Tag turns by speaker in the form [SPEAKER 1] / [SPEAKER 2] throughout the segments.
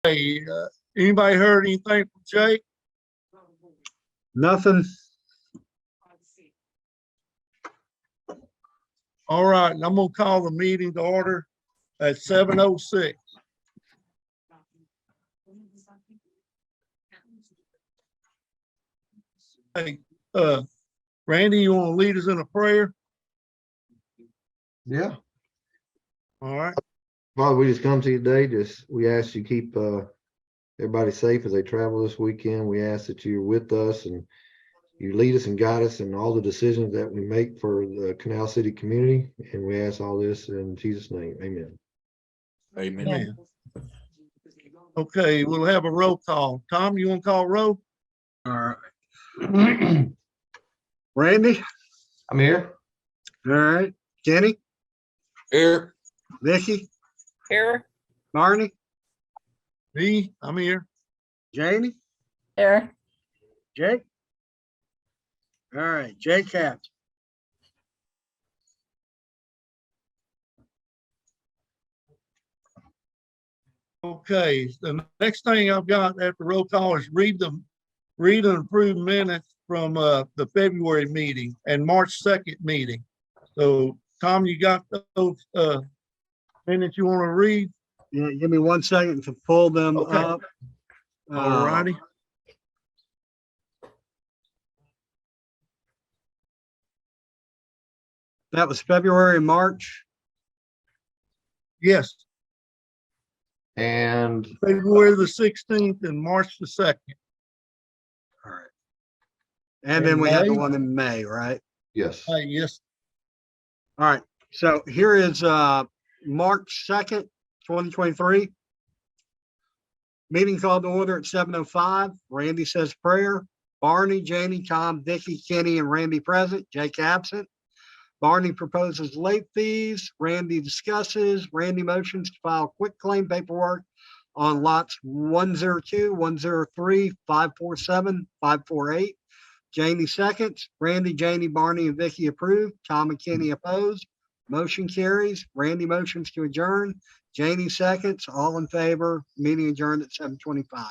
[SPEAKER 1] Hey, anybody heard anything from Jake?
[SPEAKER 2] Nothing.
[SPEAKER 1] All right, and I'm gonna call the meeting to order at 7:06. Hey, Randy, you want to lead us in a prayer?
[SPEAKER 3] Yeah.
[SPEAKER 1] All right.
[SPEAKER 3] Father, we just come to you today. We ask you keep everybody safe as they travel this weekend. We ask that you're with us and you lead us and guide us in all the decisions that we make for the Canal City community. And we ask all this in Jesus' name. Amen.
[SPEAKER 1] Amen. Okay, we'll have a roll call. Tom, you want to call roll?
[SPEAKER 2] All right. Randy.
[SPEAKER 3] I'm here.
[SPEAKER 2] All right. Kenny.
[SPEAKER 3] Here.
[SPEAKER 2] Vicky.
[SPEAKER 4] Here.
[SPEAKER 2] Barney.
[SPEAKER 1] Me, I'm here.
[SPEAKER 2] Janie.
[SPEAKER 4] Here.
[SPEAKER 2] Jake. All right. Jake Capps.
[SPEAKER 1] Okay, the next thing I've got after roll call is read and approve minutes from the February meeting and March 2nd meeting. So Tom, you got those minutes you want to read?
[SPEAKER 2] Yeah, give me 1 second to pull them
[SPEAKER 1] Okay.
[SPEAKER 2] up.
[SPEAKER 1] All righty.
[SPEAKER 2] That was February and March.
[SPEAKER 1] Yes,
[SPEAKER 3] And
[SPEAKER 1] February the 16th and March the 2nd.
[SPEAKER 2] All right. And
[SPEAKER 1] In
[SPEAKER 2] then we have the
[SPEAKER 1] May?
[SPEAKER 2] one in May, right?
[SPEAKER 3] yes.
[SPEAKER 1] Yes,
[SPEAKER 2] All right. So here is March 2nd, 2023. Meeting called to order at 7:05. Randy says prayer. Barney, Janie, Tom, Vicky, Kenny, and Randy present. Jake absent. Barney proposes late fees. Randy discusses. Randy motions to file quick claim paperwork on lots 102, 103, 547, 548. Janie seconds. Randy, Janie, Barney, and Vicky approved. Tom and Kenny opposed. Motion carries. Randy motions to adjourn. Janie seconds. All in favor. Meeting adjourned at 7:25.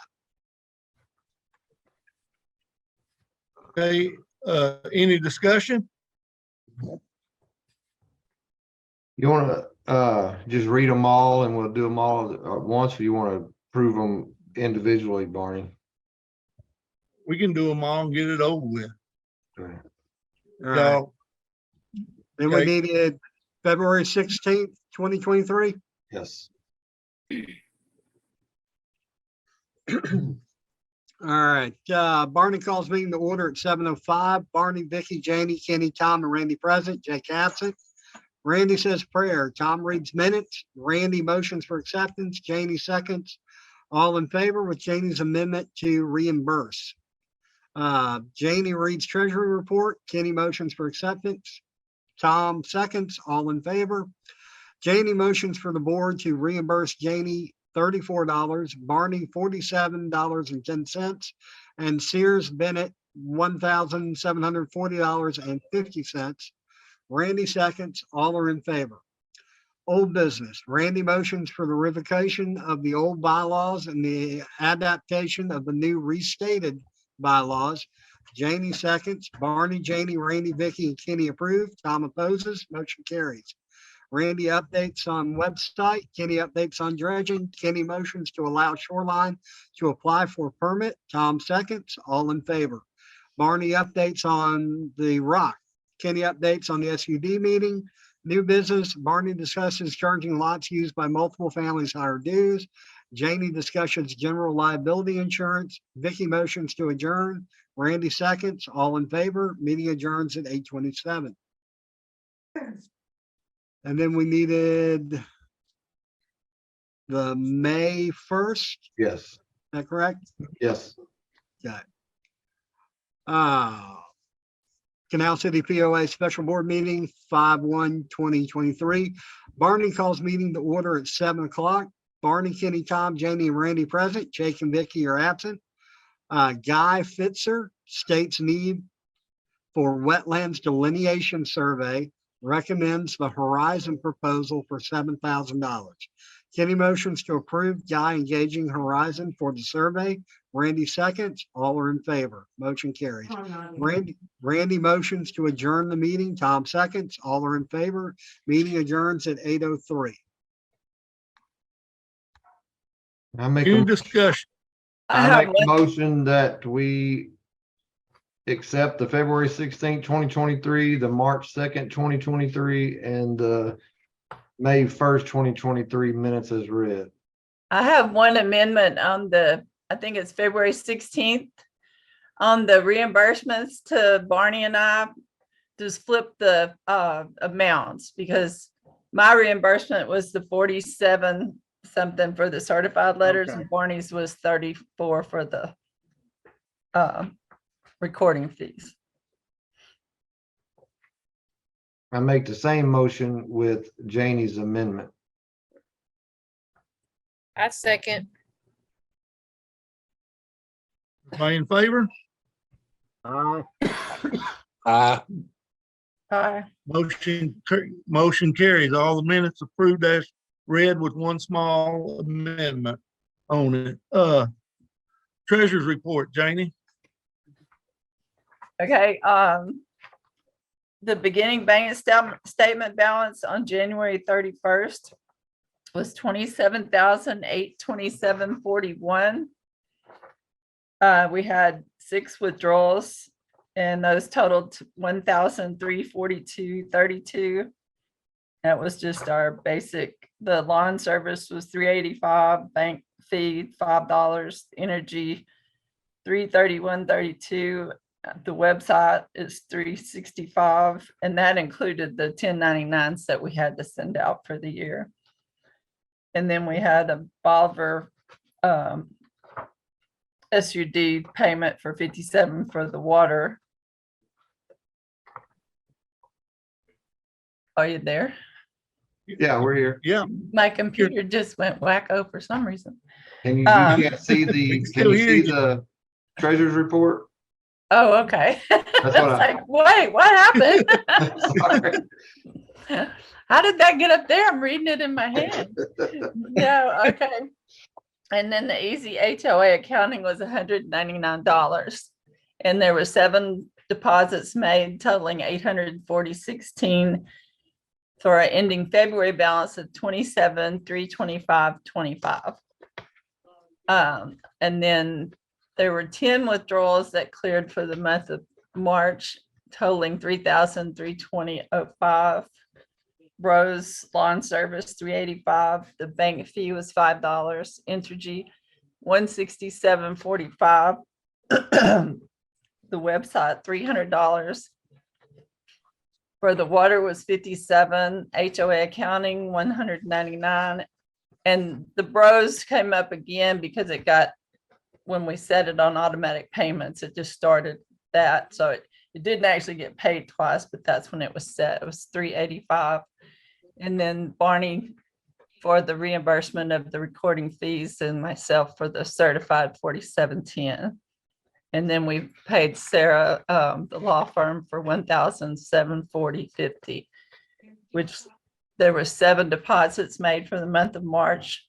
[SPEAKER 1] okay, any discussion?
[SPEAKER 3] You want to just read them all and we'll do them all at once, or you want to approve them individually, Barney?
[SPEAKER 1] We can do them all and get it over with.
[SPEAKER 3] Okay.
[SPEAKER 2] All right.
[SPEAKER 1] Y'all,
[SPEAKER 2] Then we
[SPEAKER 1] okay.
[SPEAKER 2] needed February 16th, 2023.
[SPEAKER 3] Yes.
[SPEAKER 2] All right, Barney calls meeting to order at 7:05. Barney, Vicky, Janie, Kenny, Tom, and Randy present. Jake absent. Randy says prayer. Tom reads minutes. Randy motions for acceptance. Janie seconds. All in favor with Janie's amendment to reimburse. Janie reads treasury report. Kenny motions for acceptance. Tom seconds. All in favor. Janie motions for the board to reimburse Janie $34, Barney $47.10, and Sears Bennett $1,740.50. Randy seconds. All are in favor. Old business. Randy motions for the revocation of the old bylaws and the adaptation of the new restated bylaws. Janie seconds. Barney, Janie, Randy, Vicky, and Kenny approved. Tom opposes. Motion carries. Randy updates on website. Kenny updates on dredging. Kenny motions to allow Shoreline to apply for a permit. Tom seconds. All in favor. Barney updates on the rock. Kenny updates on the SUD meeting. New business. Barney discusses charging lots used by multiple families higher dues. Janie discussions general liability insurance. Vicky motions to adjourn. Randy seconds. All in favor. Meeting adjourns at 8:27. And then we needed the May 1st.
[SPEAKER 3] Yes.
[SPEAKER 2] Is that correct?
[SPEAKER 3] Yes.
[SPEAKER 2] Okay. Canal City POA special board meeting 5/1/2023. Barney calls meeting to order at 7 o'clock. Barney, Kenny, Tom, Janie, and Randy present. Jake and Vicky are absent. Guy Fitzer states need for wetlands delineation survey, recommends the Horizon proposal for $7,000. Kenny motions to approve Guy engaging Horizon for the survey. Randy seconds. All are in favor. Motion carries. Randy motions to adjourn the meeting. Tom seconds. All are in favor. Meeting adjourns at 8:03.
[SPEAKER 3] I make
[SPEAKER 1] Any
[SPEAKER 3] a,
[SPEAKER 1] discussion?
[SPEAKER 4] I
[SPEAKER 3] I
[SPEAKER 4] have
[SPEAKER 3] make a
[SPEAKER 4] one.
[SPEAKER 3] motion that we accept the February 16th, 2023, the March 2nd, 2023, and the May 1st, 2023 minutes as read.
[SPEAKER 4] I have one amendment on I think it's February 16th, on the reimbursements to Barney and I. Just flip the amounts, because my reimbursement was the 47 something for the certified letters,
[SPEAKER 2] Okay.
[SPEAKER 4] and Barney's was 34 for the recording fees.
[SPEAKER 3] I make the same motion with Janie's amendment.
[SPEAKER 5] I second.
[SPEAKER 1] Everybody in favor?
[SPEAKER 4] Aye.
[SPEAKER 1] Motion carries. All the minutes approved as read with one small amendment on it. Treasurer's report, Janie.
[SPEAKER 4] Okay, the beginning bank statement balance on January 31st was 27,827.41. We had 6 withdrawals, and those totaled 1,342.32. That was just our basic. The lawn service was $385, bank fee $5, energy $331.32. The website is $365, and that included the 1099s that we had to send out for the year. And then we had a Bolivar SUD payment for $57 for the water. Are you there?
[SPEAKER 3] Yeah, we're here.
[SPEAKER 1] Yeah,
[SPEAKER 4] My computer just went wacko for some reason.
[SPEAKER 3] Can you can't see the,
[SPEAKER 1] Still
[SPEAKER 3] can you
[SPEAKER 1] hear
[SPEAKER 3] see
[SPEAKER 1] you.
[SPEAKER 3] the treasurer's report?
[SPEAKER 4] Oh, okay.
[SPEAKER 3] what
[SPEAKER 4] I
[SPEAKER 3] I-
[SPEAKER 4] was like, wait, what happened?
[SPEAKER 3] Sorry.
[SPEAKER 4] How did that get up there? I'm reading it in my hand. No, okay. And then the easy HOA accounting was $199. And there were 7 deposits made totaling $846 for an ending February balance of $27,325.25. And then there were 10 withdrawals that cleared for the month of March, totaling $3,320.05. Rose lawn service $385. The bank fee was $5. Entergy $167.45. The website $300. For the water was $57. HOA accounting $199. And the Bros came up again because it got, when we set it on automatic payments, it just started that. So it didn't actually get paid twice, but that's when it was set. It was $385. And then Barney for the reimbursement of the recording fees, and myself for the certified $47.10. And then we paid Sarah, the law firm, for $1,740.50, which there were 7 deposits made for the month of March.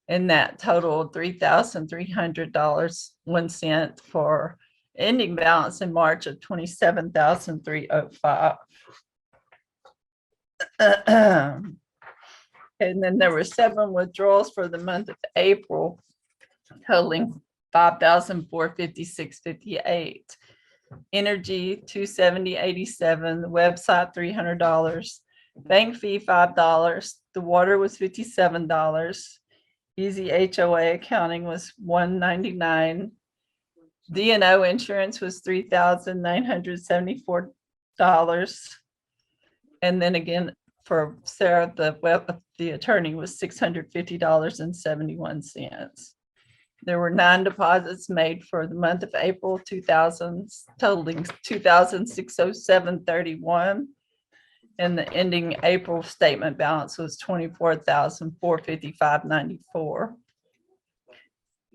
[SPEAKER 4] And that totaled $3,300.01 for ending balance in March of $27,305. And then there were 7 withdrawals for the month of April, totaling $5,456.58. Energy $270.87. The website $300. Bank fee $5. The water was $57. Easy HOA accounting was $199. D&O insurance was $3,974. And then again, for Sarah, the attorney, was $650.71. There were 9 deposits made for the month of April 2000, totaling $2,607.31. And the ending April statement balance was $24,455.94.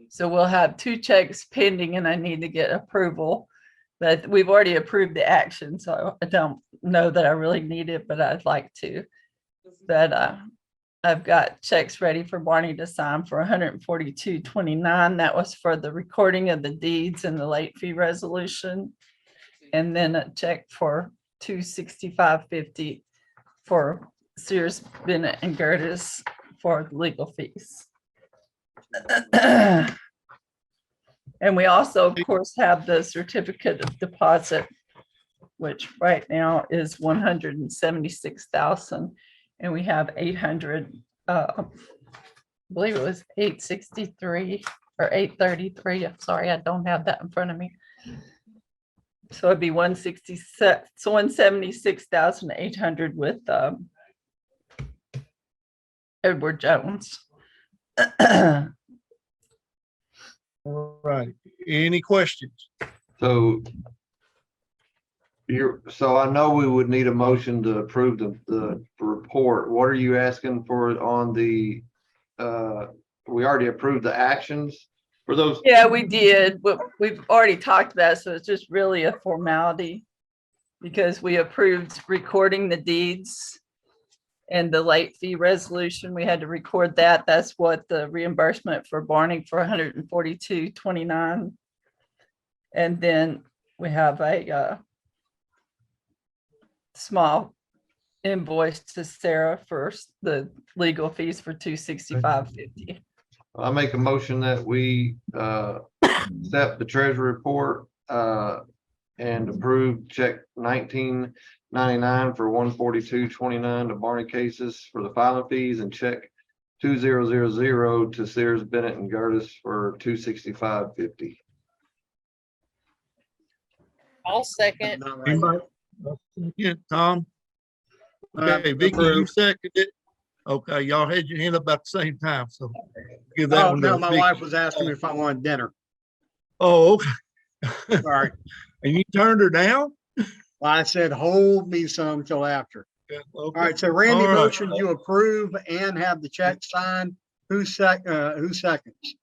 [SPEAKER 4] So we'll have 2 checks pending, and I need to get approval. But we've already approved the action, so I don't know that I really need it, but I'd like to. But I've got checks ready for Barney to sign for $142.29. That was for the recording of the deeds and the late fee resolution. And then a check for $265.50 for Sears, Bennett and Gertis for legal fees. And we also, of course, have the certificate of deposit, which right now is 176,000. And we have 800, I believe it was 863 or 833. I'm sorry, I don't have that in front of me. So it'd be 166, so 176,800 with Edward Jones.
[SPEAKER 1] All right. Any questions?
[SPEAKER 3] So so I know we would need a motion to approve the report. What are you asking for on the, we already approved the actions for those?
[SPEAKER 4] Yeah, we did. We've already talked about it, so it's just really a formality because we approved recording the deeds and the late fee resolution. We had to record that. That's what the reimbursement for Barney for $142.29. And then we have a small invoice to Sarah for the legal fees for $265.50.
[SPEAKER 3] I make a motion that we accept the treasury report and approve check 1999 for 142.29 to Barney Cases for the filing fees, and check 2000 to Sears, Bennett and Gertis for $265.50.
[SPEAKER 5] I'll second.
[SPEAKER 2] Not right.
[SPEAKER 1] Anybody? Yeah, Tom? Okay, Vicky, you
[SPEAKER 2] Approved.
[SPEAKER 1] seconded it. Okay, y'all had your hand up about the same time, so give that
[SPEAKER 2] Oh,
[SPEAKER 1] one
[SPEAKER 2] no,
[SPEAKER 1] to
[SPEAKER 2] my
[SPEAKER 1] Vicky.
[SPEAKER 2] wife was asking me if I wanted dinner.
[SPEAKER 1] Oh, okay.
[SPEAKER 2] Sorry.
[SPEAKER 1] And you turned her down?
[SPEAKER 2] Well, I said, hold me some till after.
[SPEAKER 1] Yeah,
[SPEAKER 2] All
[SPEAKER 1] okay.
[SPEAKER 2] right, so Randy
[SPEAKER 1] All right.
[SPEAKER 2] motioned you approve and have the check signed. Who seconds?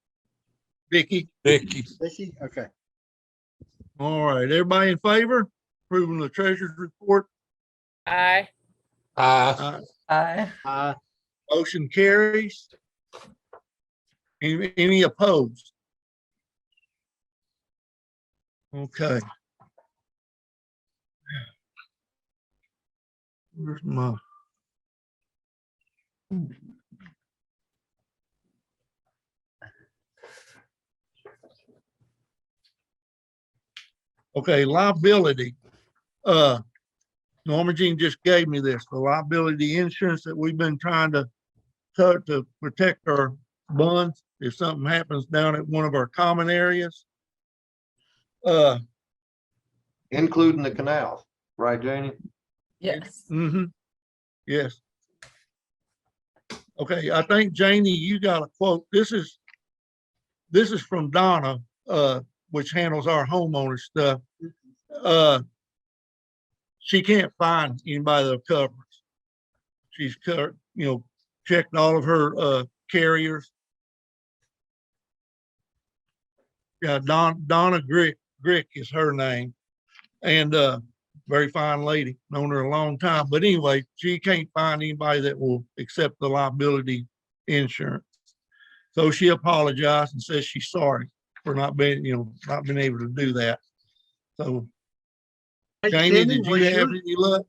[SPEAKER 1] Vicky,
[SPEAKER 6] Vicky,
[SPEAKER 2] Vicky? Okay.
[SPEAKER 1] all right, everybody in favor? Approving the treasurer's report?
[SPEAKER 5] Aye.
[SPEAKER 4] Aye.
[SPEAKER 1] Motion carries. Any opposed? Okay. Where's my? Okay, liability. Norma Jean just gave me this, the liability insurance that we've been trying to cut to protect our bonds if something happens down at one of our common areas.
[SPEAKER 3] Including the canal, right, Janie?
[SPEAKER 4] Yes.
[SPEAKER 1] Yes. Okay, I think Janie, you got a quote. This is from Donna, which handles our homeowner stuff. She can't find anybody that covers. She's checked all of her carriers. Yeah, Donna Grick is her name, and very fine lady, known her a long time. But anyway, she can't find anybody that will accept the liability insurance. So she apologized and says she's sorry for not being able to do that. So
[SPEAKER 2] Hey,
[SPEAKER 1] Jamie,
[SPEAKER 2] Kenny,
[SPEAKER 1] did you have any luck?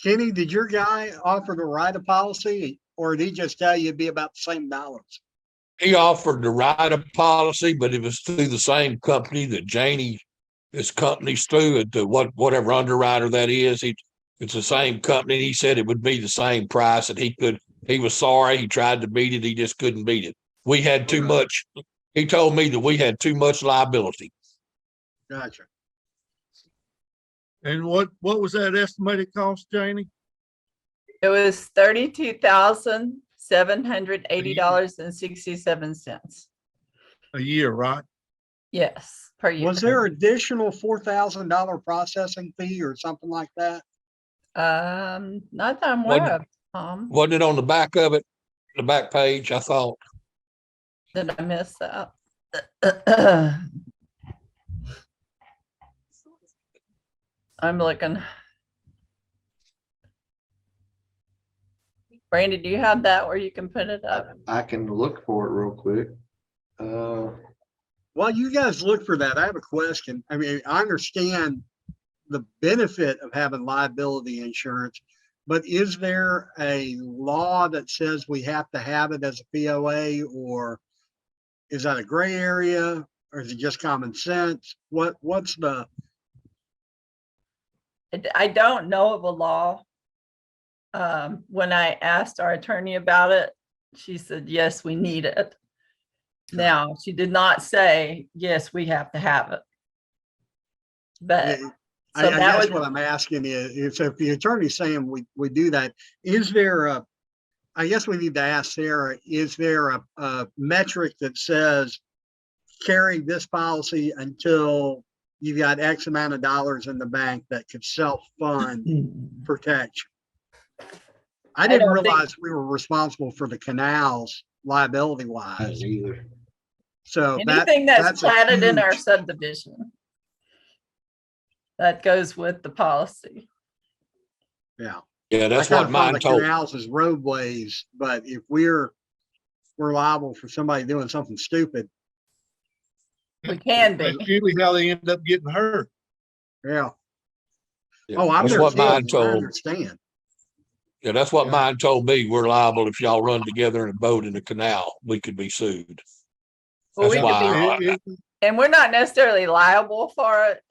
[SPEAKER 2] Kenny, did your guy offer to write a policy, or did he just tell you it'd be about the same dollars?
[SPEAKER 6] he offered to write a policy, but it was through the same company that Janie, this company's through, to whatever underwriter that is. It's the same company. He said it would be the same price, and he was sorry. He tried to beat it. He just couldn't beat it. We had too much. He told me that we had too much liability.
[SPEAKER 2] Gotcha.
[SPEAKER 1] And what was that estimated cost, Janie?
[SPEAKER 4] It was $32,780.67.
[SPEAKER 1] A year, right?
[SPEAKER 4] Yes, per year.
[SPEAKER 2] Was there additional $4,000 processing fee or something like that?
[SPEAKER 4] Not that I'm aware of, Tom.
[SPEAKER 6] Wasn't it on the back of it, the back page? I thought.
[SPEAKER 4] Did I miss that? I'm looking. Brandy, do you have that where you can put it up?
[SPEAKER 3] I can look for it real quick.
[SPEAKER 2] While you guys look for that, I have a question. I mean, I understand the benefit of having liability insurance, but is there a law that says we have to have it as a POA, or is that a gray area, or is it just common sense? What's the,
[SPEAKER 4] I don't know of a law. When I asked our attorney about it, she said, yes, we need it. Now, she did not say, yes, we have to have it. But so
[SPEAKER 2] I
[SPEAKER 4] that
[SPEAKER 2] guess
[SPEAKER 4] would,
[SPEAKER 2] what I'm asking is if the attorney's saying we do that, is there a, I guess we need to ask Sarah, is there a metric that says carry this policy until you've got X amount of dollars in the bank that could self-fund protection? I didn't
[SPEAKER 4] don't think-
[SPEAKER 2] realize we were responsible for the canals liability
[SPEAKER 3] I
[SPEAKER 2] wise.
[SPEAKER 3] didn't either.
[SPEAKER 2] So
[SPEAKER 4] anything that's
[SPEAKER 2] a
[SPEAKER 4] platted in our
[SPEAKER 2] huge-
[SPEAKER 4] subdivision, that goes with the policy.
[SPEAKER 2] Yeah.
[SPEAKER 6] Yeah,
[SPEAKER 2] I
[SPEAKER 6] that's
[SPEAKER 2] kind
[SPEAKER 6] what
[SPEAKER 2] of thought
[SPEAKER 6] mine
[SPEAKER 2] the
[SPEAKER 6] told.
[SPEAKER 2] canals as roadways, but if we're liable for somebody doing something stupid,
[SPEAKER 4] We can be.
[SPEAKER 1] That's usually how they end up getting hurt.
[SPEAKER 2] yeah.
[SPEAKER 6] Yeah,
[SPEAKER 2] Oh, I've
[SPEAKER 6] that's
[SPEAKER 2] never
[SPEAKER 6] what
[SPEAKER 2] seen
[SPEAKER 6] mine
[SPEAKER 2] it. I
[SPEAKER 6] told.
[SPEAKER 2] understand.
[SPEAKER 6] Yeah, that's what
[SPEAKER 2] Yeah.
[SPEAKER 6] mine told me. We're liable if y'all run together in a boat in the canal. We could be sued.
[SPEAKER 4] Well,
[SPEAKER 6] That's
[SPEAKER 4] we could
[SPEAKER 6] why
[SPEAKER 4] be,
[SPEAKER 1] It-
[SPEAKER 4] and we're not necessarily liable for it.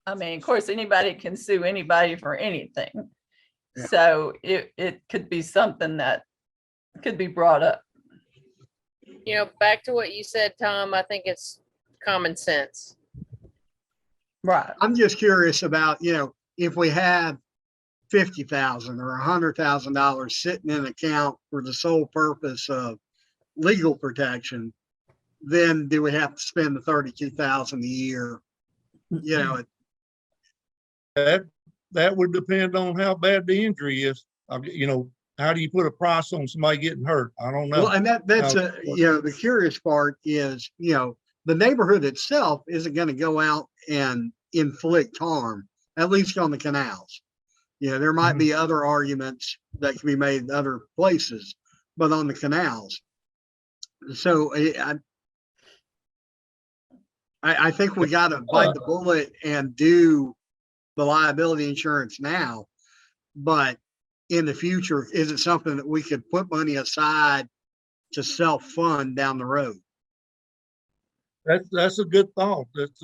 [SPEAKER 4] I mean, of course, anybody can sue anybody for anything.
[SPEAKER 2] Yeah.
[SPEAKER 4] So it could be something that could be brought up.
[SPEAKER 5] You know, back to what you said, Tom, I think it's common sense.
[SPEAKER 4] Right.
[SPEAKER 2] I'm just curious about, if we have $50,000 or $100,000 sitting in an account for the sole purpose of legal protection, then do we have to spend the 32,000 a year?
[SPEAKER 1] That would depend on how bad the injury is. How do you put a price on somebody getting hurt? I don't know.
[SPEAKER 2] Well, and that's
[SPEAKER 1] Now,
[SPEAKER 2] the curious part is, the neighborhood itself isn't going to go out and inflict harm, at least on the canals. There might be other arguments that can be made in other places, but on the canals. So I think we got to bite the bullet and do the liability insurance now. But in the future, is it something that we could put money aside to self-fund down the road?
[SPEAKER 1] That's a good thought. That's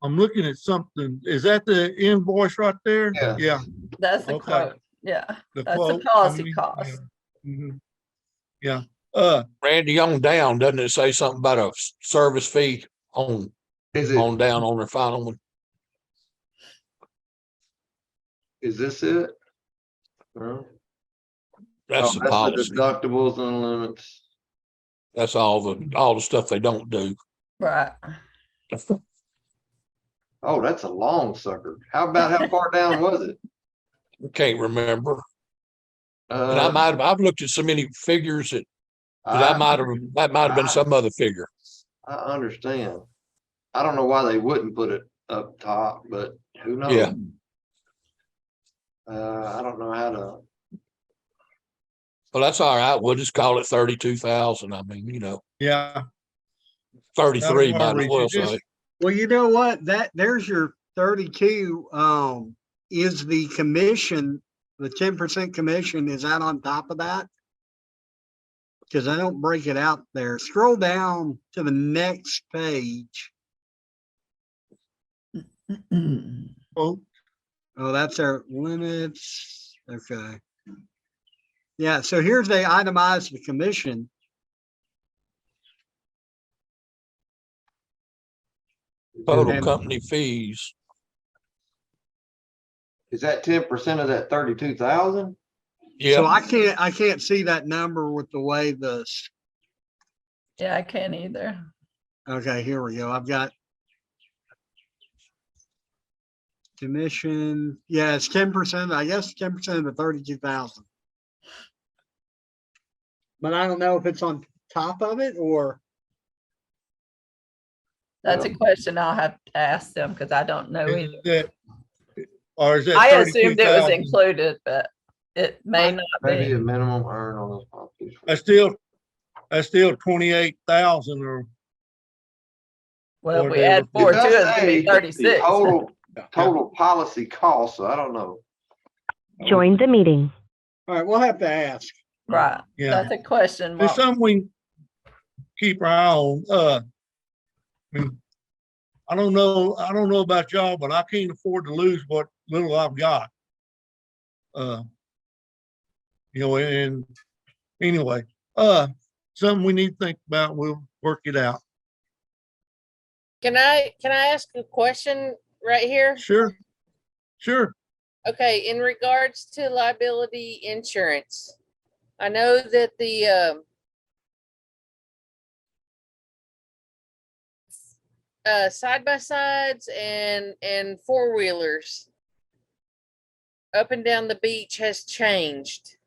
[SPEAKER 1] I'm looking at something. Is that the invoice right there?
[SPEAKER 3] Yeah.
[SPEAKER 1] Yeah.
[SPEAKER 4] That's the
[SPEAKER 1] Okay.
[SPEAKER 4] quote. Yeah.
[SPEAKER 1] The
[SPEAKER 4] That's the
[SPEAKER 1] quote.
[SPEAKER 4] policy cost.
[SPEAKER 1] Yeah. Mhm. Yeah.
[SPEAKER 6] Randy on down, doesn't it say something about a service fee on
[SPEAKER 3] Is it,
[SPEAKER 6] on down on the final one?
[SPEAKER 3] is this it? No?
[SPEAKER 6] That's
[SPEAKER 3] Oh,
[SPEAKER 6] the
[SPEAKER 3] that's
[SPEAKER 6] policy.
[SPEAKER 3] the deductibles and limits.
[SPEAKER 6] That's all the stuff they don't do.
[SPEAKER 4] Right.
[SPEAKER 3] Oh, that's a long sucker. How far down was it?
[SPEAKER 6] Can't remember. And I've looked at so many figures that that might have been some other figure.
[SPEAKER 3] I understand. I don't know why they wouldn't put it up top, but who knows?
[SPEAKER 6] Yeah.
[SPEAKER 3] I don't know how to.
[SPEAKER 6] Well, that's all right. We'll just call it 32,000. I mean,
[SPEAKER 1] Yeah.
[SPEAKER 6] 33
[SPEAKER 1] That'll
[SPEAKER 6] might as
[SPEAKER 1] reach
[SPEAKER 6] well
[SPEAKER 1] it. Just-
[SPEAKER 6] say.
[SPEAKER 2] Well, you know what? There's your 32. Is the commission, the 10% commission, is that on top of that? Because I don't break it out there. Scroll down to the next page.
[SPEAKER 1] Oh,
[SPEAKER 2] Oh, that's our limits. Okay. Yeah, so here's the itemized the commission.
[SPEAKER 6] Total
[SPEAKER 2] And-
[SPEAKER 6] company fees.
[SPEAKER 3] Is that 10% of that 32,000?
[SPEAKER 2] So
[SPEAKER 6] Yeah.
[SPEAKER 2] I can't see that number with the way
[SPEAKER 4] Yeah, I can't either.
[SPEAKER 2] okay, here we go. I've got commission. Yeah, it's 10%. I guess 10% of the 32,000. But I don't know if it's on top of it or
[SPEAKER 4] That's a question I'll have to ask them because I don't know either.
[SPEAKER 1] is Or is that
[SPEAKER 4] I assumed it was
[SPEAKER 1] 32,000?
[SPEAKER 4] included, but it may not
[SPEAKER 3] Maybe
[SPEAKER 4] be.
[SPEAKER 3] a minimum earn on those policies.
[SPEAKER 1] That's still 28,000 or
[SPEAKER 4] Well, if we
[SPEAKER 1] whatever.
[SPEAKER 4] add four
[SPEAKER 3] It
[SPEAKER 4] to
[SPEAKER 3] does
[SPEAKER 4] it, it'd
[SPEAKER 3] say
[SPEAKER 4] be 36.
[SPEAKER 3] Total policy cost, so I don't know.
[SPEAKER 7] Join the meeting.
[SPEAKER 2] All right, we'll have to ask.
[SPEAKER 4] Right,
[SPEAKER 1] Yeah.
[SPEAKER 4] that's a question.
[SPEAKER 1] It's
[SPEAKER 4] Well,
[SPEAKER 1] something we can keep our eye on. I mean, I don't know about y'all, but I can't afford to lose what little I've got. And anyway, something we need to think about. We'll work it out.
[SPEAKER 5] Can I ask a question right here?
[SPEAKER 1] Sure.
[SPEAKER 5] Okay, in regards to liability insurance, I know that the side by sides and four wheelers up and down the beach has changed.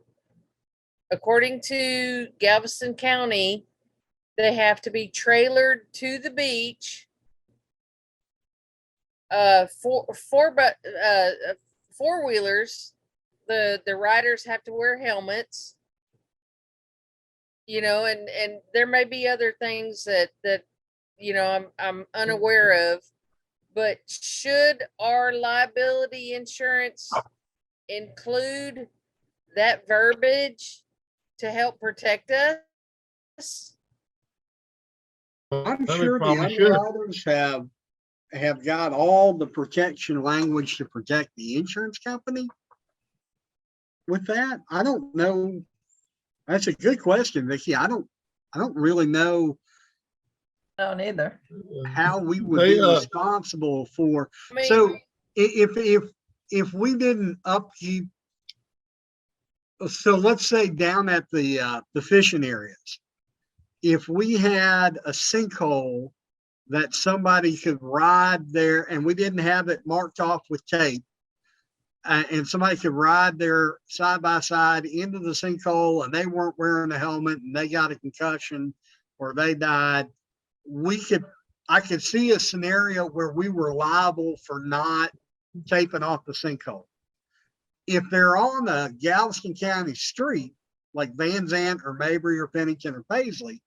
[SPEAKER 5] According to Galveston County, they have to be trailered to the beach. Four wheelers, the riders have to wear helmets. And there may be other things that I'm unaware of, but should our liability insurance include that verbiage to help protect us?
[SPEAKER 2] I'm
[SPEAKER 1] Well,
[SPEAKER 2] sure
[SPEAKER 1] it
[SPEAKER 2] the
[SPEAKER 1] probably should.
[SPEAKER 2] underwriters have got all the protection language to protect the insurance company. With that, I don't know. That's a good question, Vicky. I don't really know
[SPEAKER 4] no, neither.
[SPEAKER 2] how we would
[SPEAKER 1] They,
[SPEAKER 2] be responsible for.
[SPEAKER 5] I mean,
[SPEAKER 2] So if we didn't upkeep, so let's say down at the fishing areas, if we had a sinkhole that somebody could ride there and we didn't have it marked off with tape, and somebody could ride their side by side into the sinkhole and they weren't wearing a helmet and they got a concussion or they died, I could see a scenario where we were liable for not taping off the sinkhole. If they're on a Galveston County street, like Van Zant or Mabry or Pennington or Paisley,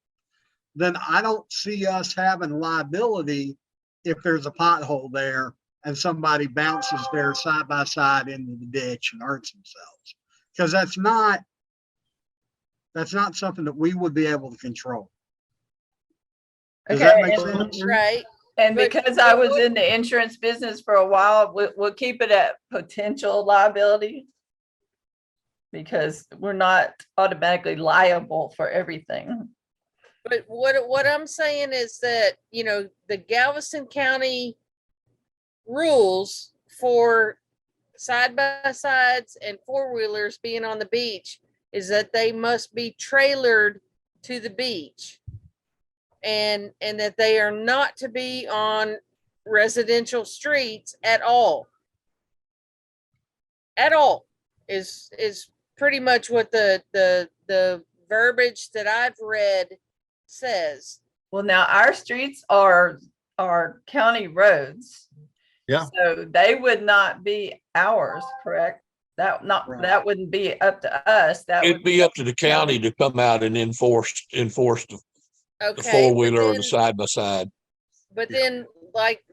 [SPEAKER 2] then I don't see us having liability if there's a pothole there and somebody bounces their side by side into the ditch and hurts themselves. Because that's not something that we would be able to control. Does that make
[SPEAKER 4] Okay,
[SPEAKER 2] sense?
[SPEAKER 5] right.
[SPEAKER 4] and
[SPEAKER 5] But-
[SPEAKER 4] because I was in the insurance business for a while, we'll keep it at potential liability. Because we're not automatically liable for everything.
[SPEAKER 5] But what I'm saying is that, the Galveston County rules for side by sides and four wheelers being on the beach is that they must be trailered to the beach. And that they are not to be on residential streets at all. At all is pretty much what the verbiage that I've read says.
[SPEAKER 4] Well, now our streets are county roads.
[SPEAKER 1] Yeah.
[SPEAKER 4] So they would not be ours, correct?
[SPEAKER 2] Right.
[SPEAKER 4] That wouldn't be up to us. That
[SPEAKER 6] It'd
[SPEAKER 4] would
[SPEAKER 6] be up to the county to come out and enforce the
[SPEAKER 5] Okay.
[SPEAKER 6] four-wheeler or the side-by-side.
[SPEAKER 5] But then like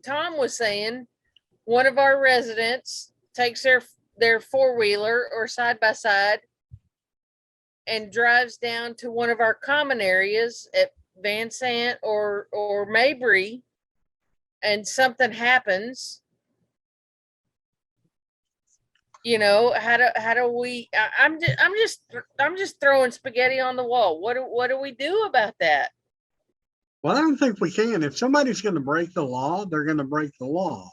[SPEAKER 5] Tom was saying, one of our residents takes their four-wheeler or side by side and drives down to one of our common areas at Van Sant or Mabry, and something happens. How do we? I'm just throwing spaghetti on the wall. What do we do about that?
[SPEAKER 2] Well, I don't think we can. If somebody's going to break the law, they're going to break the law.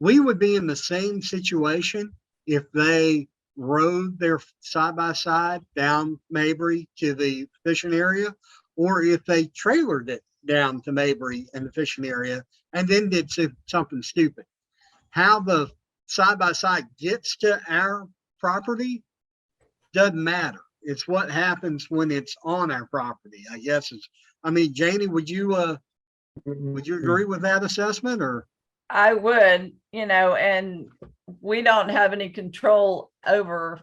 [SPEAKER 2] We would be in the same situation if they rode their side by side down Mabry to the fishing area, or if they trailered it down to Mabry and the fishing area and then did something stupid. How the side by side gets to our property doesn't matter. It's what happens when it's on our property, I guess. Janie, would you agree with that assessment or?
[SPEAKER 4] I would, and we don't have any control over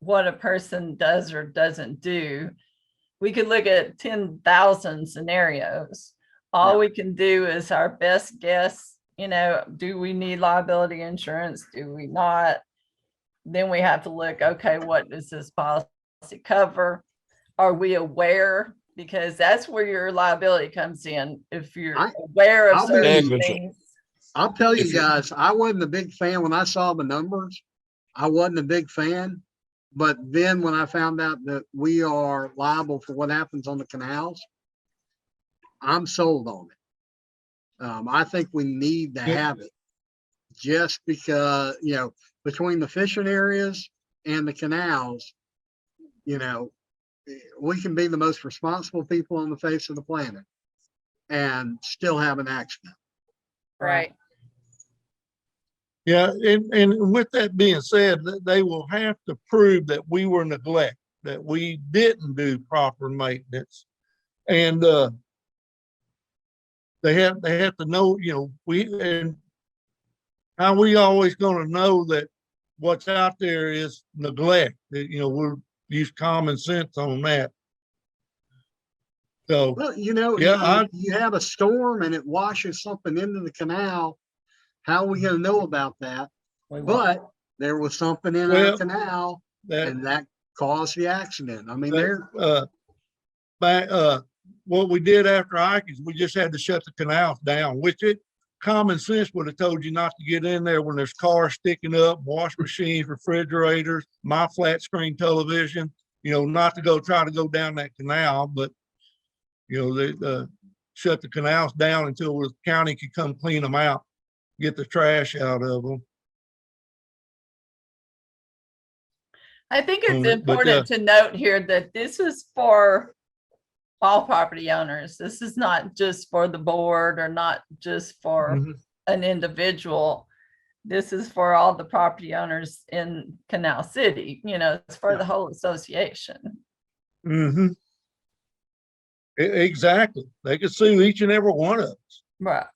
[SPEAKER 4] what a person does or doesn't do. We could look at 10,000 scenarios. All we can do is our best guess, do we need liability insurance? Do we not? Then we have to look, okay, what does this policy cover? Are we aware? Because that's where your liability comes in. If you're aware of
[SPEAKER 2] I'll be-
[SPEAKER 4] certain
[SPEAKER 6] Negligent.
[SPEAKER 4] things.
[SPEAKER 2] I'll tell you
[SPEAKER 6] If you-
[SPEAKER 2] guys, I wasn't a big fan when I saw the numbers. I wasn't a big fan. But then when I found out that we are liable for what happens on the canals, I'm sold on it. I think we need to have it just because, between the fishing areas and the canals, we can be the most responsible people on the face of the planet and still have an accident.
[SPEAKER 5] Right.
[SPEAKER 1] Yeah, and with that being said, they will have to prove that we were neglect, that we didn't do proper maintenance. And they have to know, and how we always gonna know that what's out there is neglect, that, we'll use common sense on that. So,
[SPEAKER 2] Well,
[SPEAKER 1] Yeah,
[SPEAKER 2] you have a storm and it washes something into the canal. How are we gonna know about that? But there was something in our
[SPEAKER 1] Well,
[SPEAKER 2] canal
[SPEAKER 1] that,
[SPEAKER 2] and that caused the accident. I mean, there,
[SPEAKER 1] back, what we did after Ike is we just had to shut the canals down, which common sense would have told you not to get in there when there's cars sticking up, wash machines, refrigerators, my flat screen television, not to try to go down that canal, but they shut the canals down until the county could come clean them out, get the trash out of them.
[SPEAKER 4] I think it's
[SPEAKER 1] But,
[SPEAKER 4] important to note here that this is for all property owners. This is not just for the board or not just for
[SPEAKER 1] Mhm.
[SPEAKER 4] an individual. This is for all the property owners in Canal City, it's for the whole association.
[SPEAKER 1] Mm-hmm. Exactly. They could sue each and every one of us.
[SPEAKER 4] Right.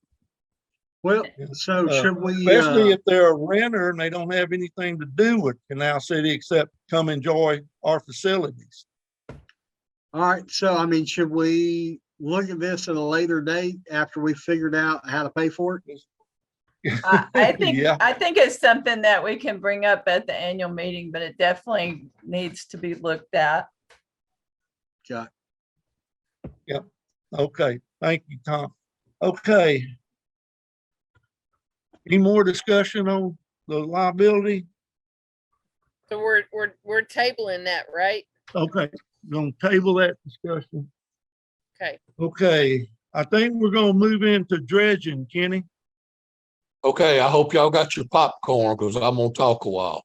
[SPEAKER 2] well, so should we,
[SPEAKER 1] Especially if they're a renter and they don't have anything to do with Canal City except come enjoy our facilities.
[SPEAKER 2] all right, so I mean, should we look at this at a later date after we figured out how to pay for it?
[SPEAKER 4] I think
[SPEAKER 1] Yeah.
[SPEAKER 4] I think it's something that we can bring up at the annual meeting, but it definitely needs to be looked at.
[SPEAKER 2] Okay.
[SPEAKER 1] Okay. Thank you, Tom. Okay. Any more discussion on the liability?
[SPEAKER 5] So we're tabling that, right?
[SPEAKER 1] Okay. Gonna table that discussion.
[SPEAKER 5] Okay.
[SPEAKER 1] Okay. I think we're gonna move into dredging, Kenny.
[SPEAKER 6] Okay, I hope y'all got your popcorn because I'm gonna talk a while.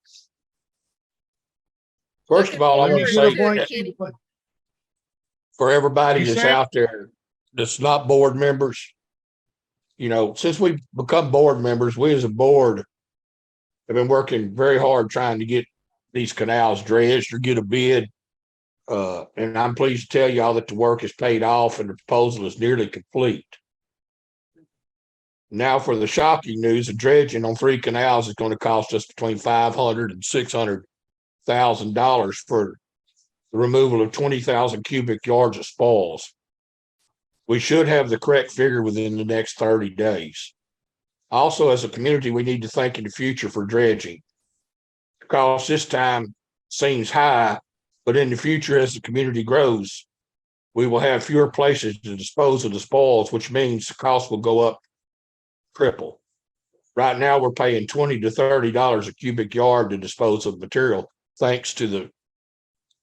[SPEAKER 6] First of all, I'm
[SPEAKER 5] Looking
[SPEAKER 6] gonna
[SPEAKER 5] forward
[SPEAKER 6] say
[SPEAKER 5] to it,
[SPEAKER 6] that
[SPEAKER 5] Kenny.
[SPEAKER 6] for everybody
[SPEAKER 1] You
[SPEAKER 6] that's
[SPEAKER 1] say?
[SPEAKER 6] out there that's not board members, since we become board members, we as a board have been working very hard trying to get these canals dredged or get a bid. And I'm pleased to tell y'all that the work is paid off and the proposal is nearly complete. Now for the shocking news, the dredging on 3 canals is going to cost us between $500,000 and $600,000 for the removal of 20,000 cubic yards of spoils. We should have the correct figure within the next 30 days. Also, as a community, we need to think in the future for dredging. The cost this time seems high, but in the future, as the community grows, we will have fewer places to dispose of the spoils, which means the cost will go up triple. Right now, we're paying $20 to $30 a cubic yard to dispose of material, thanks to the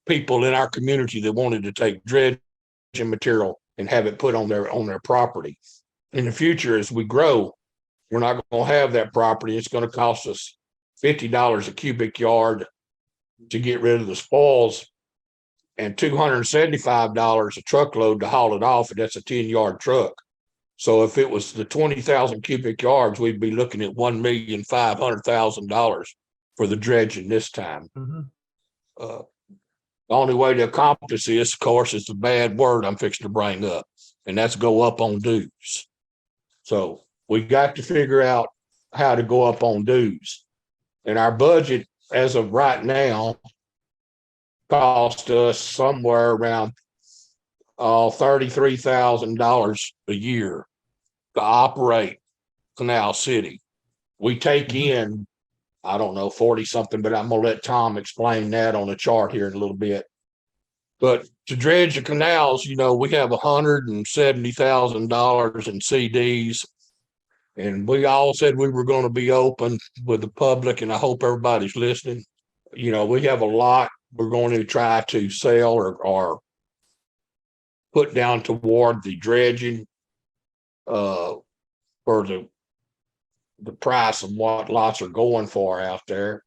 [SPEAKER 6] people in our community that wanted to take dredging material and have it put on their property. In the future, as we grow, we're not going to have that property. It's going to cost us $50 a cubic yard to get rid of the spoils and $275 a truckload to haul it off, and that's a 10-yard truck. So if it was the 20,000 cubic yards, we'd be looking at $1,500,000 for the dredging this time.
[SPEAKER 1] Mm-hmm.
[SPEAKER 6] The only way to accomplish this, of course, is the bad word I'm fixing to bring up, and that's go up on dues. So we got to figure out how to go up on dues. And our budget as of right now cost us somewhere around $33,000 a year to operate Canal City. We take in, I don't know, 40 something, but I'm gonna let Tom explain that on the chart here in a little bit. But to dredge the canals, we have $170,000 in CDs. And we all said we were going to be open with the public, and I hope everybody's listening. We have a lot we're going to try to sell or put down toward the dredging for the price of what lots are going for out there.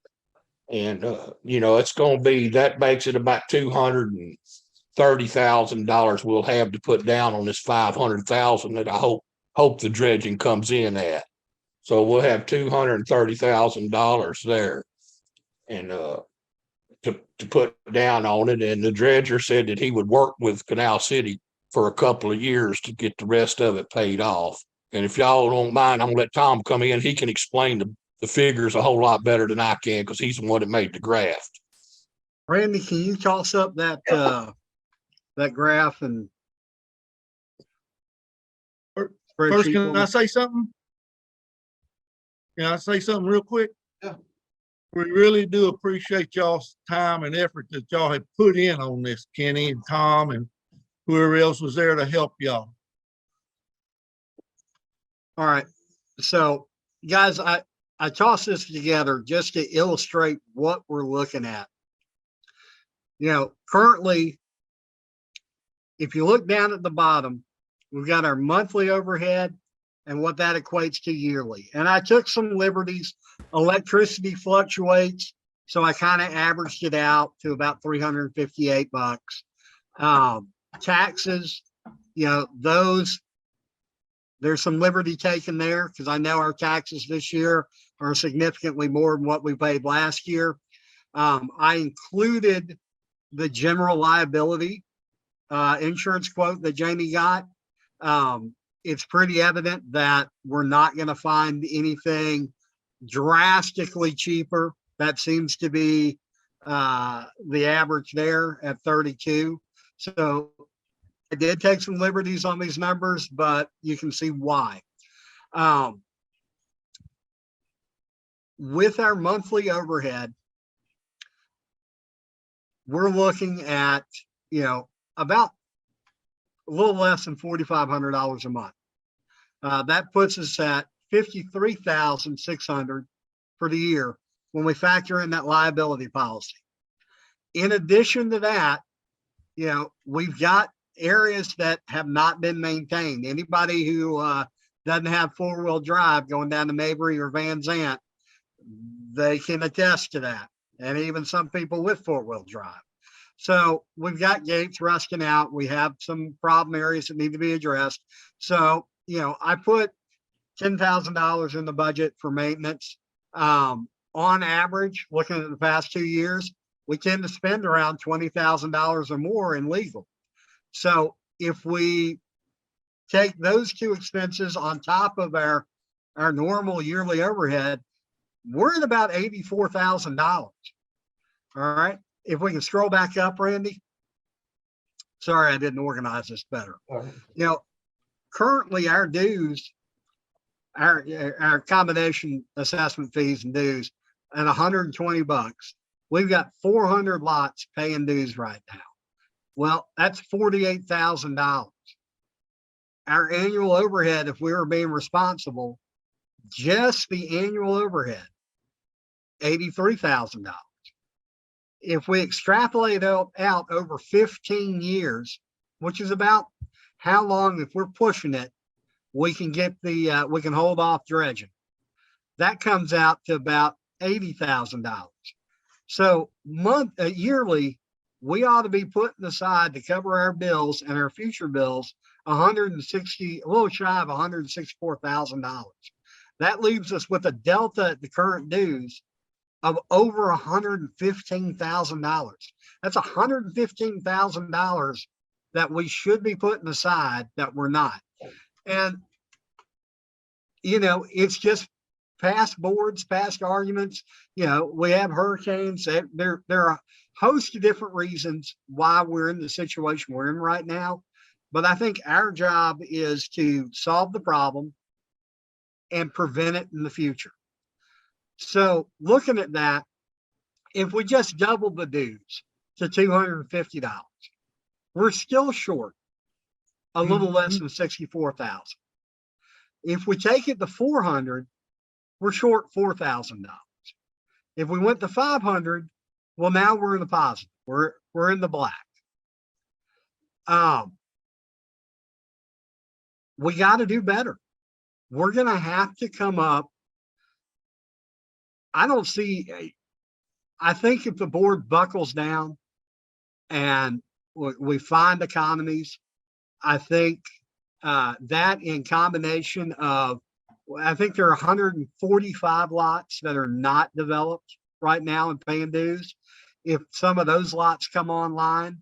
[SPEAKER 6] And, it's going to be, that makes it about $230,000 we'll have to put down on this 500,000 that I hope the dredging comes in at. So we'll have $230,000 there. And, to put down on it. And the dredger said that he would work with Canal City for a couple of years to get the rest of it paid off. And if y'all don't mind, I'm gonna let Tom come in. He can explain the figures a whole lot better than I can, because he's the one that made the graph.
[SPEAKER 2] Randy, can you toss up that graph and
[SPEAKER 1] First,
[SPEAKER 2] spreadsheet
[SPEAKER 1] can
[SPEAKER 2] for
[SPEAKER 1] I
[SPEAKER 2] me?
[SPEAKER 1] say something? Can I say something real quick?
[SPEAKER 3] Yeah.
[SPEAKER 1] We really do appreciate y'all's time and effort that y'all have put in on this, Kenny and Tom and whoever else was there to help y'all.
[SPEAKER 2] All right. So guys, I tossed this together just to illustrate what we're looking at. Currently, if you look down at the bottom, we've got our monthly overhead and what that equates to yearly. And I took some liberties. Electricity fluctuates, so I kind of averaged it out to about $358. Taxes, those, there's some liberty taken there because I know our taxes this year are significantly more than what we paid last year. I included the general liability insurance quote that Jamie got. It's pretty evident that we're not going to find anything drastically cheaper. That seems to be the average there at 32. So I did take some liberties on these numbers, but you can see why. With our monthly overhead, we're looking at, about a little less than $4,500 a month. That puts us at $53,600 for the year when we factor in that liability policy. In addition to that, we've got areas that have not been maintained. Anybody who doesn't have four-wheel drive going down to Mabry or Van Zant, they can attest to that. And even some people with four-wheel drive. So we've got gates rusting out. We have some problem areas that need to be addressed. So, I put $10,000 in the budget for maintenance. On average, looking at the past 2 years, we tend to spend around $20,000 or more in legal. So if we take those two expenses on top of our normal yearly overhead, we're at about $84,000. All right. If we can scroll back up, Randy. Sorry, I didn't organize this better. Currently our dues, our combination assessment fees and dues at $120. We've got 400 lots paying dues right now. Well, that's $48,000. Our annual overhead, if we were being responsible, just the annual overhead, $83,000. If we extrapolate out over 15 years, which is about how long, if we're pushing it, we can get we can hold off dredging. That comes out to about $80,000. So yearly, we ought to be putting aside to cover our bills and our future bills, a little shy of $164,000. That leaves us with a delta at the current dues of over $115,000. That's $115,000 that we should be putting aside that we're not. And you know, it's just past boards, past arguments. You know, we have hurricanes. There are a host of different reasons why we're in the situation we're in right now. But I think our job is to solve the problem and prevent it in the future. So looking at that, if we just double the dues to $250, we're still short a little less than 64,000. If we take it to 400, we're short $4,000. If we went to 500, well, now we're in the positive. We're in the black. We got to do better. We're going to have to come up. I think if the board buckles down and we find economies, I think that in combination of, I think there are 145 lots that are not developed right now and paying dues. If some of those lots come online,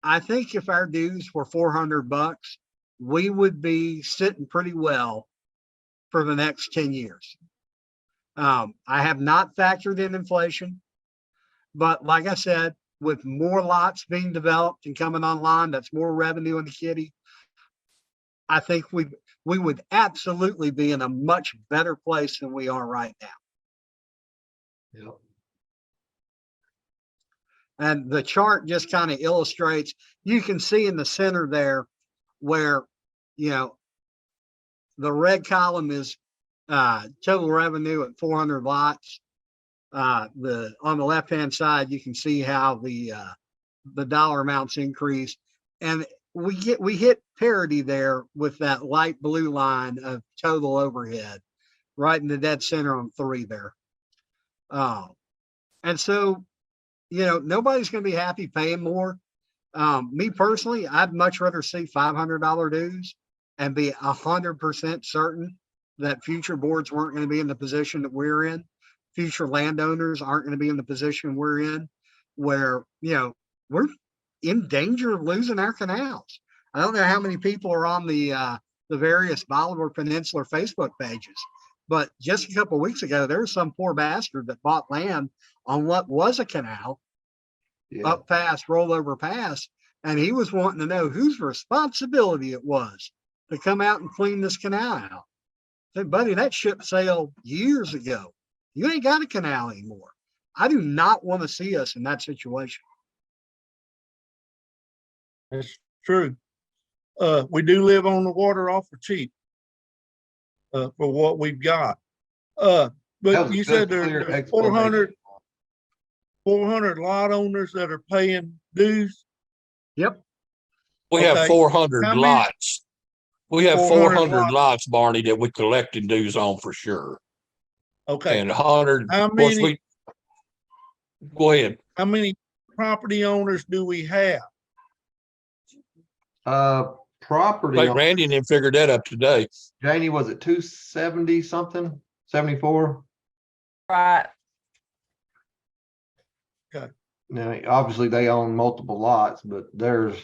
[SPEAKER 2] I think if our dues were $400, we would be sitting pretty well for the next 10 years. I have not factored in inflation, but like I said, with more lots being developed and coming online, that's more revenue in the kitty. I think we would absolutely be in a much better place than we are right now.
[SPEAKER 3] Yep.
[SPEAKER 2] And the chart just kind of illustrates, you can see in the center there where, you know, the red column is total revenue at 400 lots. On the left-hand side, you can see how the dollar amounts increase. And we hit parity there with that light blue line of total overhead right in the dead center on 3 there. And so, you know, nobody's going to be happy paying more. Me personally, I'd much rather see $500 dues and be 100% certain that future boards weren't going to be in the position that we're in. Future landowners aren't going to be in the position we're in, where, you know, we're in danger of losing our canals. I don't know how many people are on the various Bolivar Peninsula Facebook pages, but just a couple of weeks ago, there was some poor bastard that bought land on what was a canal up past Rollover Pass, and he was wanting to know whose responsibility it was to come out and clean this canal out. I said, buddy, that ship sailed years ago. You ain't got a canal anymore. I do not want to see us in that situation.
[SPEAKER 1] That's true. We do live on the water awful cheap for what we've got.
[SPEAKER 3] That
[SPEAKER 1] But
[SPEAKER 3] was
[SPEAKER 1] you
[SPEAKER 3] good,
[SPEAKER 1] said
[SPEAKER 3] clear
[SPEAKER 1] there's 400 lot owners that are paying dues.
[SPEAKER 2] Yep.
[SPEAKER 6] We have
[SPEAKER 1] Okay.
[SPEAKER 6] 400
[SPEAKER 1] How many-
[SPEAKER 6] lots. We have
[SPEAKER 1] 400
[SPEAKER 6] 400 lots, Barney, that we collecting dues on for sure.
[SPEAKER 1] Okay.
[SPEAKER 6] And 100,
[SPEAKER 1] How
[SPEAKER 6] of course,
[SPEAKER 1] many,
[SPEAKER 6] go ahead.
[SPEAKER 1] how many property owners do we have?
[SPEAKER 3] Property,
[SPEAKER 6] Like Randy didn't figure that up today.
[SPEAKER 3] Janie, was it 270 something, 74?
[SPEAKER 4] Right.
[SPEAKER 3] Now, obviously they own multiple lots, but there's,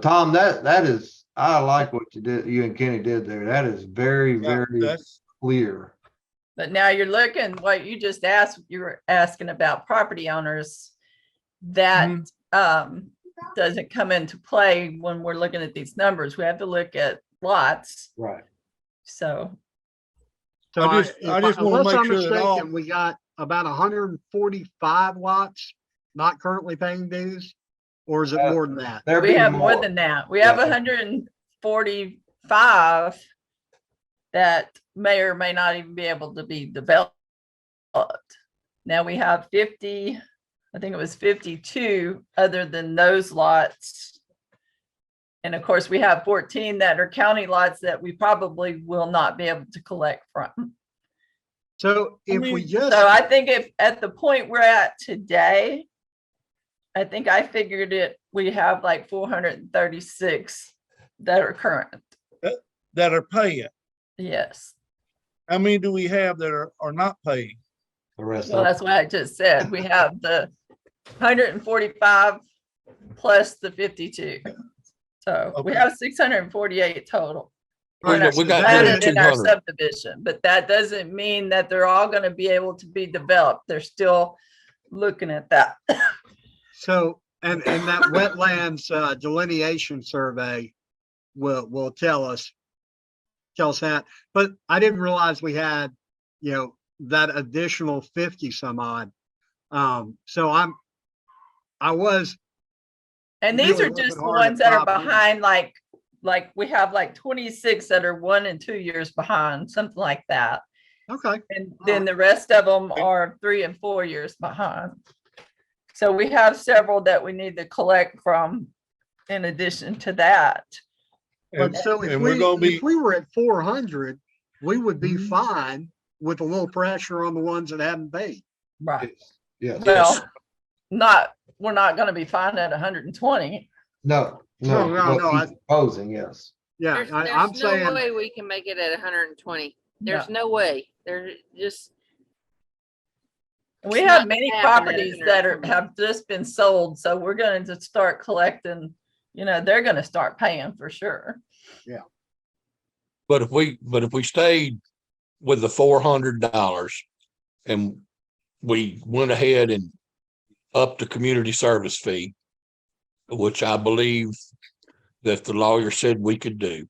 [SPEAKER 3] Tom, that is, I like what you and Kenny did there. That is very,
[SPEAKER 1] Yeah,
[SPEAKER 3] very
[SPEAKER 1] that's
[SPEAKER 3] clear.
[SPEAKER 4] But now you're looking, what you just asked, you were asking about property owners. That doesn't come into play when we're looking at these numbers. We have to look at lots.
[SPEAKER 3] Right.
[SPEAKER 4] So
[SPEAKER 2] So
[SPEAKER 1] I just want to
[SPEAKER 2] unless
[SPEAKER 1] make
[SPEAKER 2] I'm
[SPEAKER 1] sure that all,
[SPEAKER 2] mistaken, we got about 145 lots not currently paying dues, or is it more than that?
[SPEAKER 3] There'd
[SPEAKER 4] we
[SPEAKER 3] be
[SPEAKER 4] have more than that. We have
[SPEAKER 3] Yeah.
[SPEAKER 4] 145 that may or may not even be able to be developed. Now we have 50, I think it was 52 other than those lots. And of course, we have 14 that are county lots that we probably will not be able to collect from.
[SPEAKER 2] So if we just,
[SPEAKER 4] So I think if at the point we're at today, I think I figured it, we have like 436 that are current.
[SPEAKER 1] that are paying.
[SPEAKER 4] Yes.
[SPEAKER 1] How many do we have that are not paying?
[SPEAKER 3] The rest
[SPEAKER 4] Well,
[SPEAKER 3] of
[SPEAKER 4] that's what I just said. We have the 145 plus the 52. So we have 648 total.
[SPEAKER 6] We
[SPEAKER 2] Alright,
[SPEAKER 6] got, we
[SPEAKER 2] so
[SPEAKER 6] got
[SPEAKER 2] that
[SPEAKER 6] rid of
[SPEAKER 2] is-
[SPEAKER 4] Planted in our
[SPEAKER 6] 200.
[SPEAKER 4] subdivision, but that doesn't mean that they're all gonna be able to be developed. They're still looking at that.
[SPEAKER 2] So, and that wetlands delineation survey will tell us that. But I didn't realize we had, that additional 50 some odd. So I was,
[SPEAKER 4] And these
[SPEAKER 2] really
[SPEAKER 4] are
[SPEAKER 2] working
[SPEAKER 4] just the
[SPEAKER 2] hard to
[SPEAKER 4] ones that are
[SPEAKER 2] prop up.
[SPEAKER 4] behind, like we have like 26 that are 1 and 2 years behind, something like that.
[SPEAKER 2] okay,
[SPEAKER 4] And then the rest of them are 3 and 4 years behind. So we have several that we need to collect from in addition to that.
[SPEAKER 2] but so
[SPEAKER 1] And we're gonna
[SPEAKER 2] if
[SPEAKER 1] be,
[SPEAKER 2] we were at 400, we would be
[SPEAKER 3] Mhm.
[SPEAKER 2] fine with a little pressure on the ones that haven't paid.
[SPEAKER 4] Right.
[SPEAKER 3] Yes.
[SPEAKER 4] Well, we're not gonna be fine at 120.
[SPEAKER 3] No,
[SPEAKER 2] No,
[SPEAKER 3] no,
[SPEAKER 2] no,
[SPEAKER 3] what
[SPEAKER 2] no,
[SPEAKER 3] he's proposing, yes.
[SPEAKER 2] Yeah,
[SPEAKER 5] There's
[SPEAKER 2] I'm
[SPEAKER 5] no
[SPEAKER 2] saying,
[SPEAKER 5] way we can make it at 120. There's
[SPEAKER 4] No.
[SPEAKER 5] no way. There's just,
[SPEAKER 4] We
[SPEAKER 5] It's
[SPEAKER 4] have
[SPEAKER 5] not
[SPEAKER 4] many
[SPEAKER 5] gonna happen at
[SPEAKER 4] properties that
[SPEAKER 5] 120.
[SPEAKER 4] have just been sold, so we're going to start collecting, they're gonna start paying for sure.
[SPEAKER 6] But if we stayed with the $400 and we went ahead and upped the community service fee, which I believe that the lawyer said we could do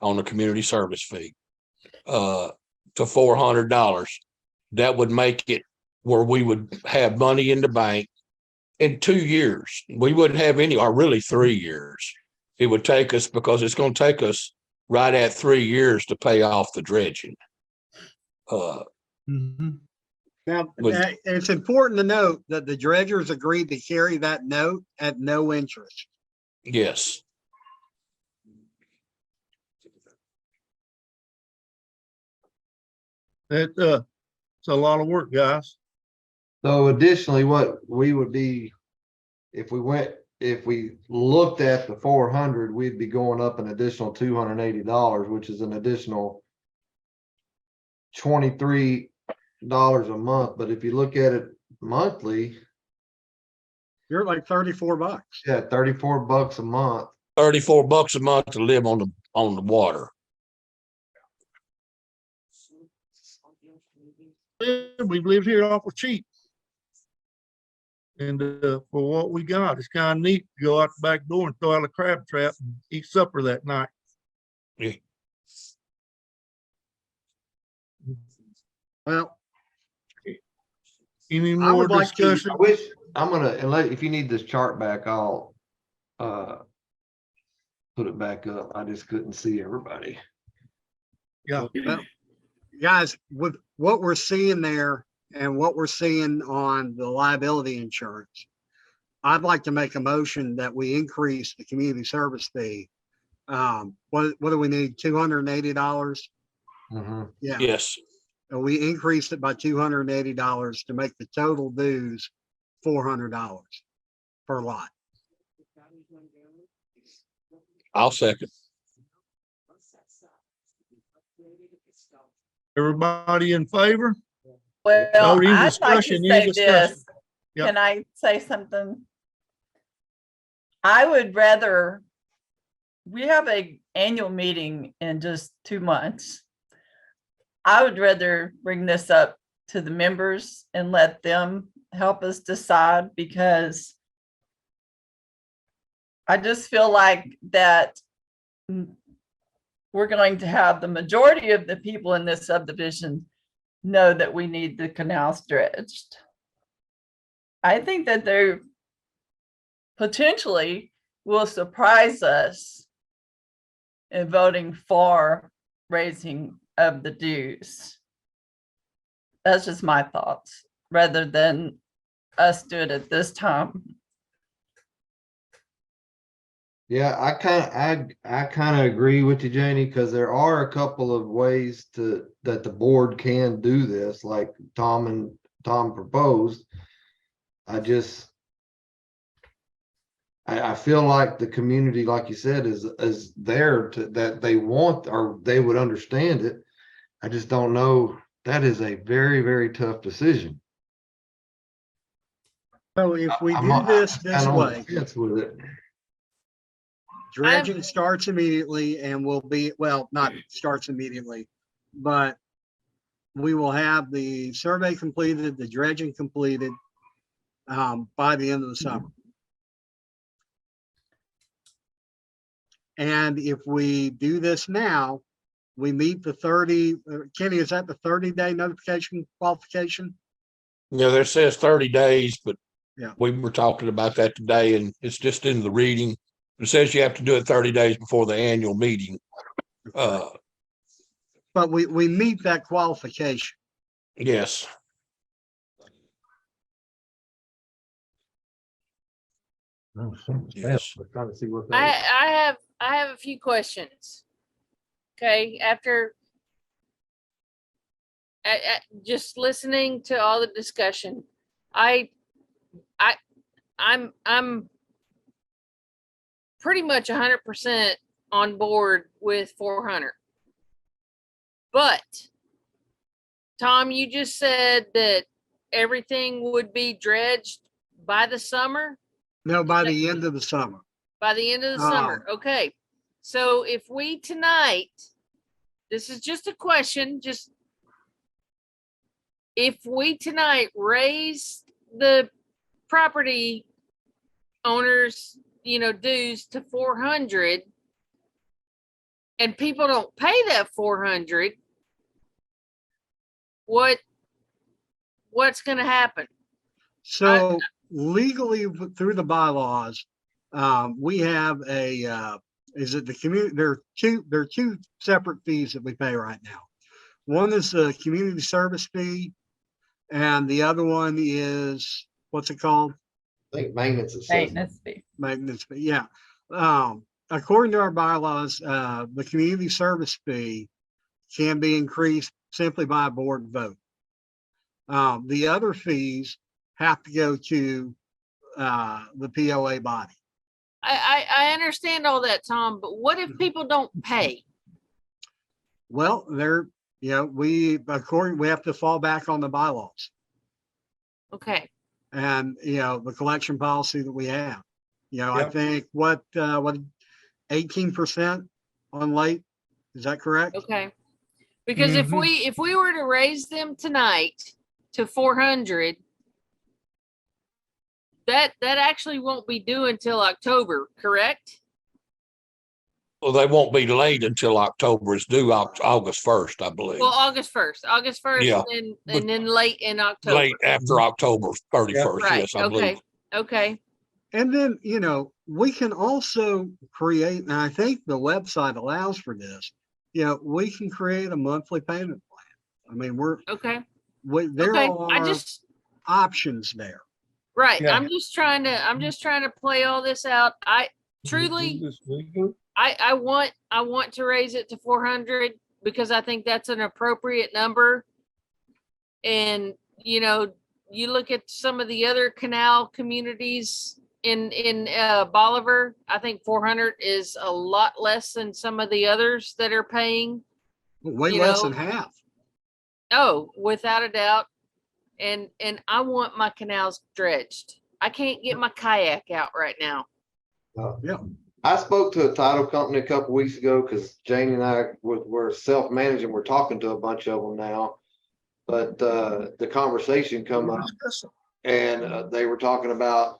[SPEAKER 6] on the community service fee, to $400, that would make it where we would have money in the bank in 2 years. We wouldn't have any, or really 3 years. It would take us, because it's going to take us right at 3 years to pay off the dredging.
[SPEAKER 2] now,
[SPEAKER 6] With-
[SPEAKER 2] it's important to note that the dredgers agreed to carry that note at no interest.
[SPEAKER 6] Yes.
[SPEAKER 1] it's a lot of work, guys.
[SPEAKER 3] So additionally, what we would be, if we looked at the 400, we'd be going up an additional $280, which is an additional $23 a month. But if you look at it monthly,
[SPEAKER 2] You're like 34 bucks.
[SPEAKER 3] yeah, $34 a month.
[SPEAKER 6] $34 a month to live on the water.
[SPEAKER 1] We've lived here awful cheap. And for what we got, it's kind of neat to go out the back door and throw out a crab trap and eat supper that night.
[SPEAKER 2] Well,
[SPEAKER 1] Any
[SPEAKER 2] I
[SPEAKER 1] more
[SPEAKER 2] would like to-
[SPEAKER 1] discussion?
[SPEAKER 3] I wish, if you need this chart back, I'll put it back up. I just couldn't see everybody.
[SPEAKER 1] Yeah,
[SPEAKER 2] guys, with what we're seeing there and what we're seeing on the liability insurance, I'd like to make a motion that we increase the community service fee. What do we need? $280?
[SPEAKER 3] Mhm.
[SPEAKER 2] Yeah,
[SPEAKER 6] Yes.
[SPEAKER 2] and we increased it by $280 to make the total dues $400 per lot.
[SPEAKER 6] I'll second.
[SPEAKER 1] everybody in favor?
[SPEAKER 4] Well,
[SPEAKER 1] No, any
[SPEAKER 4] I'd like to
[SPEAKER 1] discussion, any
[SPEAKER 4] say
[SPEAKER 1] discussion?
[SPEAKER 4] this.
[SPEAKER 1] Yep.
[SPEAKER 4] Can I say something? I would rather, we have a annual meeting in just 2 months. I would rather bring this up to the members and let them help us decide, because I just feel like that we're going to have the majority of the people in this subdivision know that we need the canals dredged. I think that they potentially will surprise us in voting for raising of the dues. That's just my thoughts, rather than us do it at this time.
[SPEAKER 3] Yeah, I kind of agree with you, Janie, because there are a couple of ways that the board can do this, like Tom proposed. I feel like the community, like you said, is there that they want, or they would understand it. I just don't know. That is a very, very tough decision.
[SPEAKER 2] So if we
[SPEAKER 3] I'm
[SPEAKER 2] do this
[SPEAKER 3] kinda on the
[SPEAKER 2] way,
[SPEAKER 3] fence with it.
[SPEAKER 2] Dredging starts immediately and will be, well, not starts immediately, but we will have the survey completed, the dredging completed by the end of the summer. And if we do this now, we meet the 30, Kenny, is that the 30-day notification qualification?
[SPEAKER 6] Yeah, there says 30 days, but
[SPEAKER 2] Yeah.
[SPEAKER 6] we were talking about that today and it's just in the reading. It says you have to do it 30 days before the annual meeting.
[SPEAKER 2] But we meet that qualification.
[SPEAKER 6] Yes. Yes.
[SPEAKER 3] We're trying to see what
[SPEAKER 5] I,
[SPEAKER 3] that.
[SPEAKER 5] I have a few questions. Okay, after just listening to all the discussion, I'm pretty much 100% on board with 400. But Tom, you just said that everything would be dredged by the summer,
[SPEAKER 2] No, by the end of the summer.
[SPEAKER 5] by the end of the summer. Okay. So if we tonight, this is just a question, just if we tonight raise the property owners, dues to 400 and people don't pay that 400, what's going to happen?
[SPEAKER 2] So legally through the bylaws, we have is it the community? There are two separate fees that we pay right now. One is the community service fee, and the other one is, what's it called?
[SPEAKER 3] I think maintenance is.
[SPEAKER 4] Maintenance fee.
[SPEAKER 2] Maintenance fee. Yeah. According to our bylaws, the community service fee can be increased simply by a board vote. The other fees have to go to the POA body.
[SPEAKER 5] I understand all that, Tom, but what if people don't pay?
[SPEAKER 2] Well, we have to fall back on the bylaws
[SPEAKER 5] Okay.
[SPEAKER 2] and, the collection policy that we have. I
[SPEAKER 1] Yep.
[SPEAKER 2] think what 18% on late, is that correct?
[SPEAKER 5] Okay. Because if we were to raise them tonight to 400, that actually won't be due until October, correct?
[SPEAKER 6] Well, they won't be late until October. It's due August 1st, I believe.
[SPEAKER 5] Well, August 1st,
[SPEAKER 6] Yeah,
[SPEAKER 5] and then late in October.
[SPEAKER 6] Late after October 31st.
[SPEAKER 5] Right.
[SPEAKER 6] Yes, I believe.
[SPEAKER 5] Okay.
[SPEAKER 2] And then, we can also create, and I think the website allows for this, we can create a monthly payment plan. I mean,
[SPEAKER 5] Okay.
[SPEAKER 2] there
[SPEAKER 5] Okay.
[SPEAKER 2] are options there.
[SPEAKER 5] Right.
[SPEAKER 1] Yeah.
[SPEAKER 5] I'm just trying to play all this out. I truly, I want to raise it to 400 because I think that's an appropriate number. And, you look at some of the other canal communities in Bolivar, I think 400 is a lot less than some of the others that are paying.
[SPEAKER 2] Way less than half.
[SPEAKER 5] Oh, without a doubt. And I want my canals dredged. I can't get my kayak out right now.
[SPEAKER 2] Yeah.
[SPEAKER 3] I spoke to a title company a couple weeks ago because Jane and I were self-managing. We're talking to a bunch of them now. But the conversation come up and they were talking about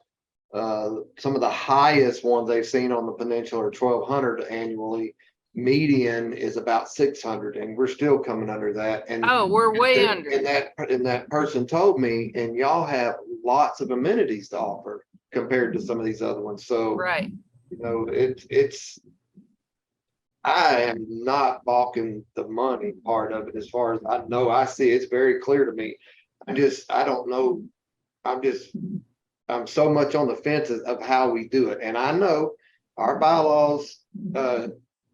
[SPEAKER 3] some of the highest ones they've seen on the peninsula are 1,200 annually. Median is about 600 and we're still coming under that. And
[SPEAKER 5] Oh, we're way under.
[SPEAKER 3] and that person told me, and y'all have lots of amenities to offer compared to some of these other ones. So,
[SPEAKER 5] Right.
[SPEAKER 3] I am not balking the money part of it as far as I know. I see it's very clear to me. I don't know. I'm so much on the fence of how we do it. And I know our bylaws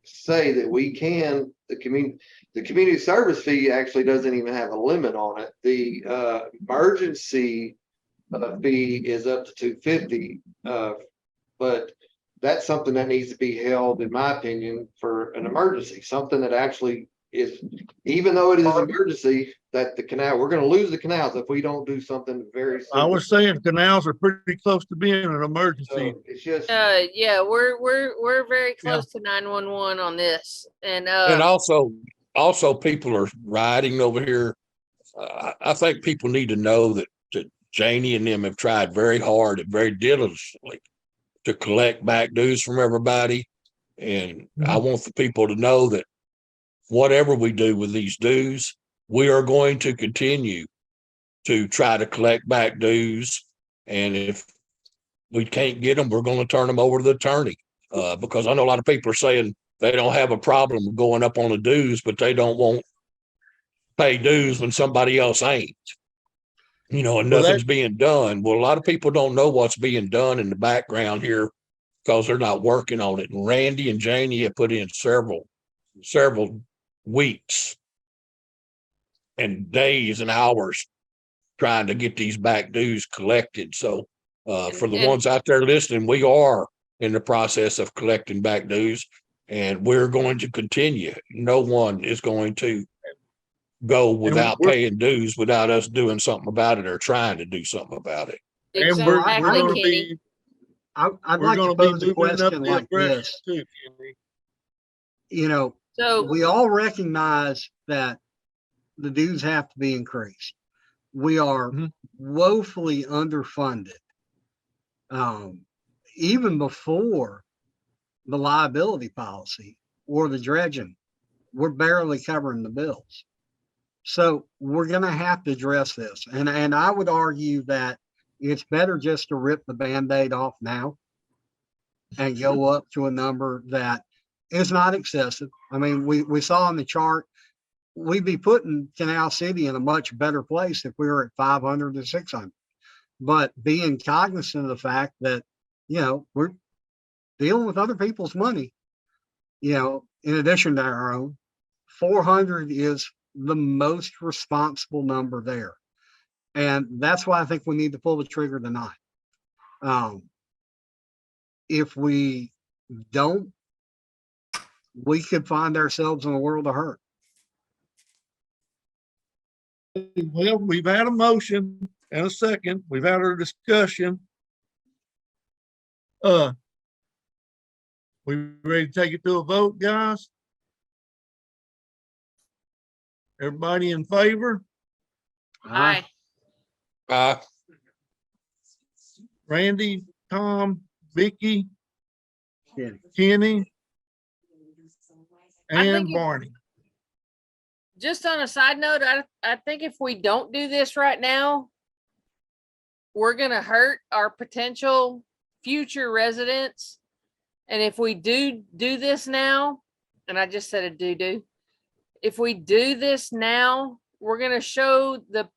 [SPEAKER 3] say that we can, the community service fee actually doesn't even have a limit on it. The emergency fee is up to 250, but that's something that needs to be held, in my opinion, for an emergency, something that actually if, even though it is an emergency, that the canal, we're gonna lose the canals if we don't do something very
[SPEAKER 1] I
[SPEAKER 3] simple.
[SPEAKER 1] was saying canals are pretty close to being an emergency.
[SPEAKER 3] So it's just,
[SPEAKER 5] Yeah, we're very close to 911 on this. And
[SPEAKER 6] also people are riding over here. I think people need to know that Janie and them have tried very hard and very diligently to collect back dues from everybody. And I want the people to know that whatever we do with these dues, we are going to continue to try to collect back dues. And if we can't get them, we're going to turn them over to the attorney. Because I know a lot of people are saying they don't have a problem going up on the dues, but they don't want pay dues when somebody else ain't. And
[SPEAKER 1] Well,
[SPEAKER 6] nothing's being done. Well, a lot of people don't know what's being done in the background here because they're not working on it. And Randy and Janie have put in several weeks and days and hours trying to get these back dues collected. So for the ones out there listening, we are in the process of collecting back dues, and we're going to continue. No one is going to go without paying dues without us doing something about it or trying to do something about it.
[SPEAKER 1] And we're
[SPEAKER 5] exactly,
[SPEAKER 1] gonna
[SPEAKER 5] Kenny.
[SPEAKER 1] be,
[SPEAKER 2] I'd
[SPEAKER 1] we're
[SPEAKER 2] like to
[SPEAKER 1] gonna be
[SPEAKER 2] pose a
[SPEAKER 1] moving up
[SPEAKER 2] question
[SPEAKER 1] the
[SPEAKER 2] like
[SPEAKER 1] aggression
[SPEAKER 2] this.
[SPEAKER 1] too, Kenny.
[SPEAKER 2] You know,
[SPEAKER 5] So
[SPEAKER 2] we all recognize that the dues have to be increased. We are
[SPEAKER 1] Mhm.
[SPEAKER 2] woefully underfunded. Even before the liability policy or the dredging, we're barely covering the bills. So we're going to have to address this. And I would argue that it's better just to rip the Band-Aid off now and go up to a number that is not excessive. I mean, we saw on the chart, we'd be putting Canal City in a much better place if we were at 500 to 600. But being cognizant of the fact that, we're dealing with other people's money, in addition to our own, 400 is the most responsible number there. And that's why I think we need to pull the trigger tonight. If we don't, we could find ourselves in a world of hurt.
[SPEAKER 1] Well, we've had a motion and a second. We've had our discussion. We ready to take it to a vote, guys? Everybody in favor?
[SPEAKER 5] hi,
[SPEAKER 1] Randy, Tom, Vicky,
[SPEAKER 2] Kenny.
[SPEAKER 1] Kenny,
[SPEAKER 5] I
[SPEAKER 1] and
[SPEAKER 5] think
[SPEAKER 1] Barney.
[SPEAKER 5] just on a side note, I think if we don't do this right now, we're gonna hurt our potential future residents. And if we do this now, and I just said a do, if we do this now, we're gonna show the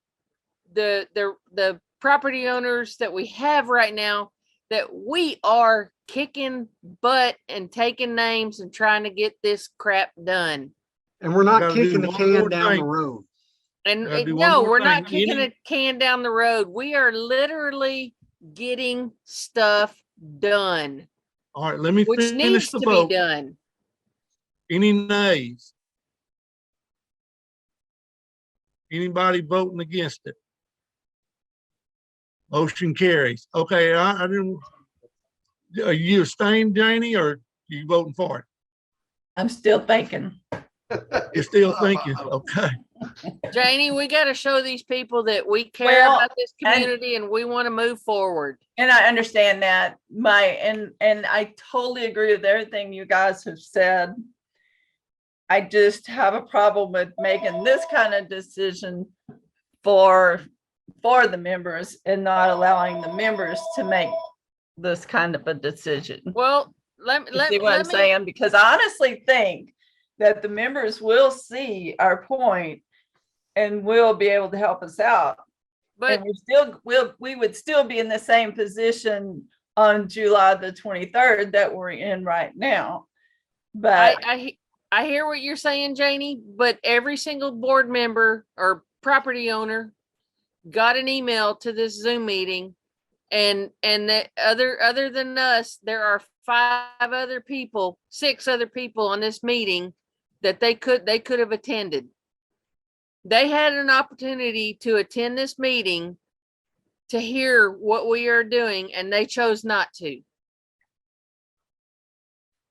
[SPEAKER 5] property owners that we have right now that we are kicking butt and taking names and trying to get this crap done.
[SPEAKER 2] And we're
[SPEAKER 1] I
[SPEAKER 2] not
[SPEAKER 1] gotta do
[SPEAKER 2] kicking the
[SPEAKER 1] one
[SPEAKER 2] can
[SPEAKER 1] more
[SPEAKER 2] down the
[SPEAKER 1] thing.
[SPEAKER 2] road.
[SPEAKER 5] And
[SPEAKER 1] Gotta do one
[SPEAKER 5] no,
[SPEAKER 1] more
[SPEAKER 5] we're not
[SPEAKER 1] thing.
[SPEAKER 5] kicking a can down the road. We are literally getting stuff done,
[SPEAKER 1] All right, let me
[SPEAKER 5] which
[SPEAKER 1] finish
[SPEAKER 5] needs
[SPEAKER 1] the
[SPEAKER 5] to be
[SPEAKER 1] vote.
[SPEAKER 5] done.
[SPEAKER 1] Any nays? Anybody voting against it? Motion carries. Okay, I didn't. Are you abstaining, Janie, or you voting for it?
[SPEAKER 4] I'm still thinking.
[SPEAKER 1] You're still thinking, okay.
[SPEAKER 5] Janie, we got to show these people that we care
[SPEAKER 4] Well,
[SPEAKER 5] about this community and we want to move forward.
[SPEAKER 4] And I understand that and I totally agree with everything you guys have said. I just have a problem with making this kind of decision for the members and not allowing the members to make this kind of a decision.
[SPEAKER 5] Well,
[SPEAKER 4] You see what I'm saying? Because I honestly think that the members will see our point and will be able to help us out.
[SPEAKER 5] but
[SPEAKER 4] And we would still be in the same position on July the 23rd that we're in right now. But
[SPEAKER 5] I hear what you're saying, Janie, but every single board member or property owner got an email to this Zoom meeting, and that other than us, there are 6 other people on this meeting that they could have attended. They had an opportunity to attend this meeting to hear what we are doing, and they chose not to.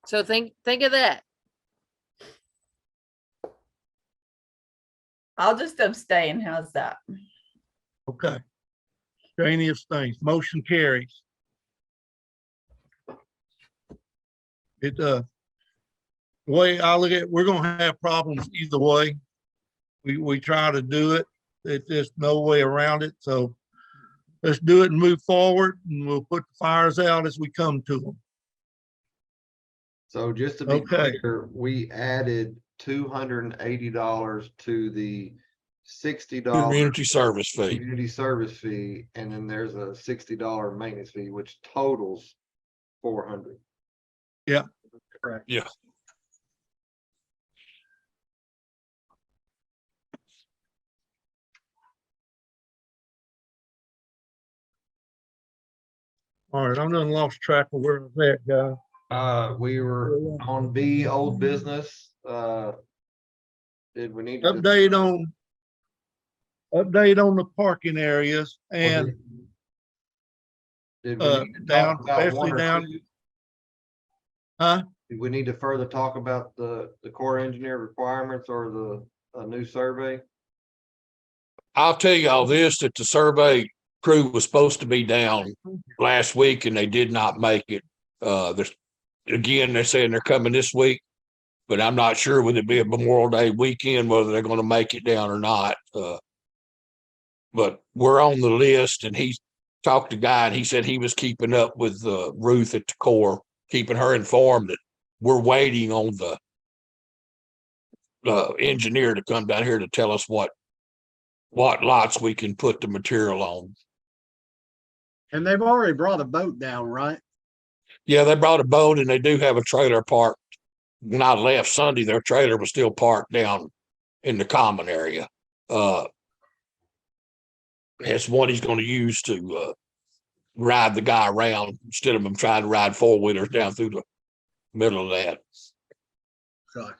[SPEAKER 5] So think of that.
[SPEAKER 4] I'll just abstain. How's that?
[SPEAKER 1] Okay. Janie abstains. Motion carries. It, the way I look at it, we're gonna have problems either way. We try to do it. It's just no way around it. So let's do it and move forward, and we'll put the fires out as we come to them.
[SPEAKER 3] So just to be
[SPEAKER 1] Okay.
[SPEAKER 3] clear, we added $280 to the $60
[SPEAKER 6] Community service fee.
[SPEAKER 3] community service fee, and then there's a $60 maintenance fee, which totals 400.
[SPEAKER 2] Correct.
[SPEAKER 6] Yeah.
[SPEAKER 1] All right, I'm done lost track of where I was at, guys.
[SPEAKER 3] We were on B, old business. Did we need to?
[SPEAKER 1] Update on the parking areas and
[SPEAKER 3] Did we need to
[SPEAKER 1] down,
[SPEAKER 3] talk about
[SPEAKER 1] especially
[SPEAKER 3] one or
[SPEAKER 1] down-
[SPEAKER 3] two?
[SPEAKER 1] huh?
[SPEAKER 3] Do we need to further talk about the Corps engineer requirements or a new survey?
[SPEAKER 6] I'll tell you all this, that the survey crew was supposed to be down last week and they did not make it. They're saying they're coming this week, but I'm not sure whether it be a Memorial Day weekend, whether they're going to make it down or not. But we're on the list, and he talked to Guy and he said he was keeping up with Ruth at the Corps, keeping her informed that we're waiting on the engineer to come down here to tell us what lots we can put the material on.
[SPEAKER 2] And they've already brought a boat down, right?
[SPEAKER 6] Yeah, they brought a boat and they do have a trailer parked. When I left Sunday, their trailer was still parked down in the common area. It's one he's going to use to ride the guy around instead of him trying to ride four-wheelers down through the middle of that.
[SPEAKER 2] Okay.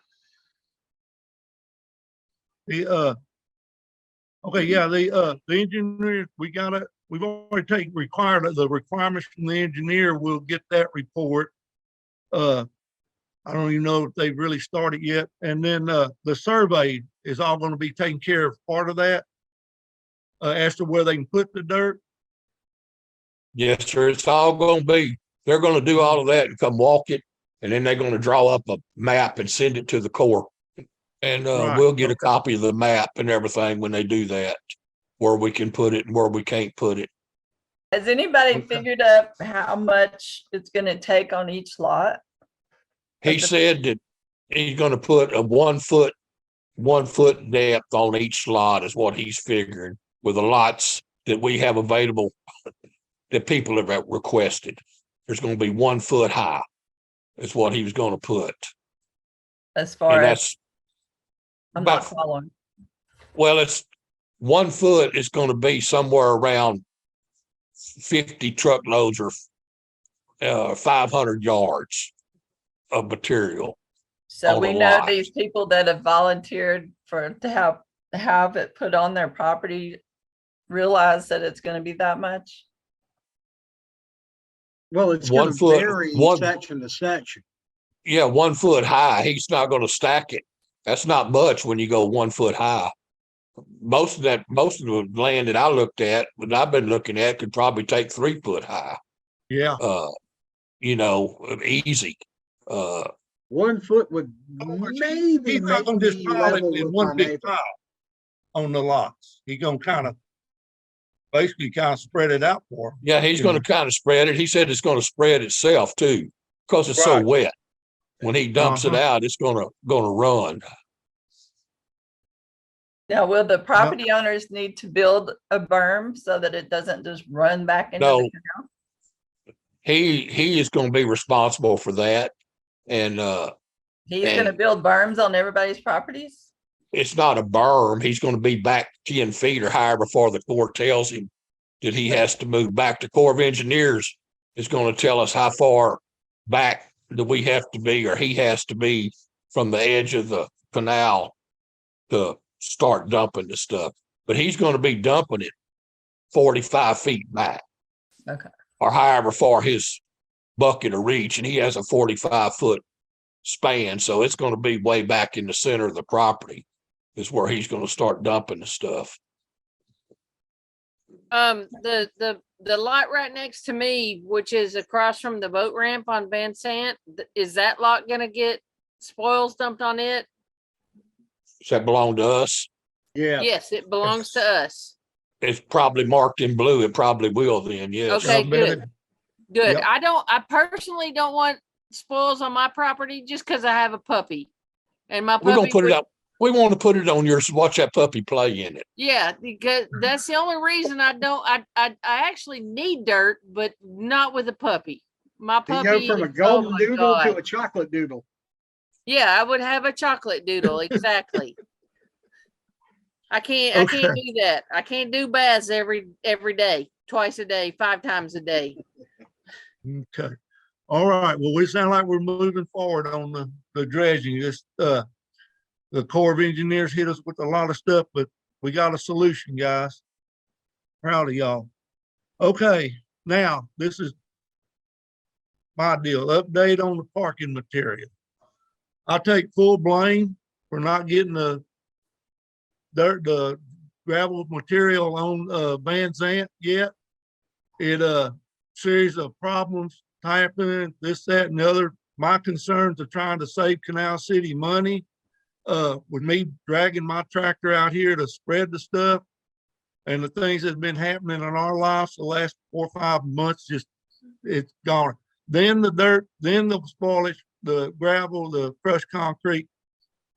[SPEAKER 1] The engineer, we've already the requirements from the engineer. We'll get that report. I don't even know if they've really started yet. And then the survey is all going to be taken care of, part of that, as to where they can put the dirt.
[SPEAKER 6] Yes, sir. It's all going to be, they're going to do all of that and come walk it. And then they're going to draw up a map and send it to the Corps. And
[SPEAKER 1] Right.
[SPEAKER 6] we'll get a copy of the map and everything when they do that, where we can put it and where we can't put it.
[SPEAKER 4] Has anybody
[SPEAKER 1] Okay.
[SPEAKER 4] figured out how much it's gonna take on each lot?
[SPEAKER 6] He said that he's going to put a 1 foot depth on each lot is what he's figuring, with the lots that we have available that people have requested. There's going to be 1 foot high is what he was going to put.
[SPEAKER 4] As far
[SPEAKER 6] And
[SPEAKER 4] as,
[SPEAKER 6] that's
[SPEAKER 4] I'm not
[SPEAKER 6] about,
[SPEAKER 4] following.
[SPEAKER 6] well, it's 1 foot is going to be somewhere around 50 truckloads or 500 yards of material.
[SPEAKER 4] So
[SPEAKER 6] on
[SPEAKER 4] we
[SPEAKER 6] a
[SPEAKER 4] know
[SPEAKER 6] lot.
[SPEAKER 4] these people that have volunteered to have it put on their property realize that it's gonna be that much?
[SPEAKER 2] Well, it's
[SPEAKER 6] 1
[SPEAKER 2] gonna
[SPEAKER 6] foot,
[SPEAKER 2] vary
[SPEAKER 6] one-
[SPEAKER 2] section to section.
[SPEAKER 6] Yeah, 1 foot high. He's not going to stack it. That's not much when you go 1 foot high. Most of the land that I looked at, that I've been looking at, could probably take 3 foot high.
[SPEAKER 1] Yeah.
[SPEAKER 6] Easy.
[SPEAKER 2] 1 foot would
[SPEAKER 1] He's
[SPEAKER 2] maybe
[SPEAKER 1] not
[SPEAKER 2] make
[SPEAKER 1] gonna just
[SPEAKER 2] me
[SPEAKER 1] pile it
[SPEAKER 2] level
[SPEAKER 1] in
[SPEAKER 2] with
[SPEAKER 1] one
[SPEAKER 2] my
[SPEAKER 1] big
[SPEAKER 2] neighbor.
[SPEAKER 1] pile on the lots. He's gonna basically spread it out for him.
[SPEAKER 6] Yeah, he's going to kind of spread it. He said it's going to spread itself too, because it's so
[SPEAKER 1] Right.
[SPEAKER 6] wet. When he dumps it out, it's going to run.
[SPEAKER 4] Now, will the property owners need to build a berm so that it doesn't just run back into
[SPEAKER 6] No.
[SPEAKER 4] the canal?
[SPEAKER 6] He is going to be responsible for that, and
[SPEAKER 4] He's gonna
[SPEAKER 6] and-
[SPEAKER 4] build berms on everybody's properties?
[SPEAKER 6] it's not a berm. He's going to be back 10 feet or higher before the Corps tells him that he has to move back. The Corps of Engineers is going to tell us how far back that we have to be, or he has to be, from the edge of the Canal to start dumping the stuff, but he's gonna be dumping it 45 feet back.
[SPEAKER 4] Okay.
[SPEAKER 6] Or however far his bucket will reach, and he has a 45-foot span, so it's gonna be way back in the center of the property is where he's gonna start dumping the stuff.
[SPEAKER 5] The lot right next to me, which is across from the boat ramp on Van Sant, is that lot gonna get spoils dumped on it?
[SPEAKER 6] Does that belong to us?
[SPEAKER 2] Yeah.
[SPEAKER 5] Yes, it belongs to us.
[SPEAKER 6] It's probably marked in blue. It probably will then, yes.
[SPEAKER 5] Okay,
[SPEAKER 1] I'll bet
[SPEAKER 5] good.
[SPEAKER 1] it-
[SPEAKER 5] Good.
[SPEAKER 1] Yep.
[SPEAKER 5] I personally don't want spoils on my property just because I have a puppy. And my
[SPEAKER 6] We're gonna
[SPEAKER 5] puppy
[SPEAKER 6] put it
[SPEAKER 5] would-
[SPEAKER 6] up. We want to put it on yours. Watch that puppy play in it.
[SPEAKER 5] Yeah, because that's the only reason I don't. I actually need dirt, but not with a puppy. My
[SPEAKER 2] You
[SPEAKER 5] puppy.
[SPEAKER 2] go from a
[SPEAKER 5] oh
[SPEAKER 2] golden
[SPEAKER 5] my
[SPEAKER 2] doodle to
[SPEAKER 5] God.
[SPEAKER 2] a chocolate doodle.
[SPEAKER 5] Yeah, I would have a chocolate doodle. Exactly. I can't do that. I can't do baths every day, twice a day, 5 times a day.
[SPEAKER 1] Okay. All right. Well, we sound like we're moving forward on the dredging. Just, the Corps of Engineers hit us with a lot of stuff, but we got a solution, guys. Proud of y'all. Okay. Now, this is my deal. Update on the parking material. I take full blame for not getting the gravel material on Van Zant yet. It series of problems, typing, this, that, and the other. My concerns are trying to save Canal City money. With me dragging my tractor out here to spread the stuff and the things that have been happening in our lives the last 4 or 5 months, just it's gone. Then the dirt, then the spoilage, the gravel, the crushed concrete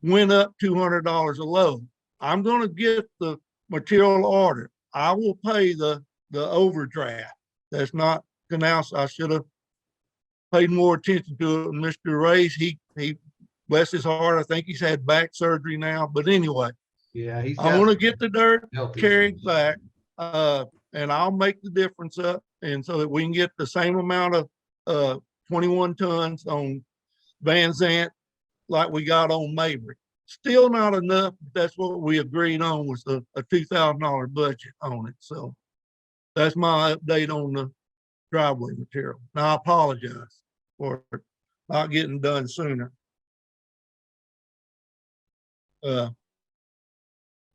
[SPEAKER 1] went up $200 a load. I'm going to get the material ordered. I will pay the overdraft. That's not Canal. I should have paid more attention to it. Mr. Ray's, he bless his heart, I think he's had back surgery now. But anyway,
[SPEAKER 3] Yeah, he's
[SPEAKER 1] I'm
[SPEAKER 3] got
[SPEAKER 1] gonna get the dirt
[SPEAKER 3] health
[SPEAKER 1] carried
[SPEAKER 3] issues.
[SPEAKER 1] back, and I'll make the difference up, and so that we can get the same amount of 21 tons on Van Zant like we got on Mabry. Still not enough, but that's what we agreed on, was a $2,000 budget on it. So that's my update on the driveway material. Now, I apologize for not getting done sooner.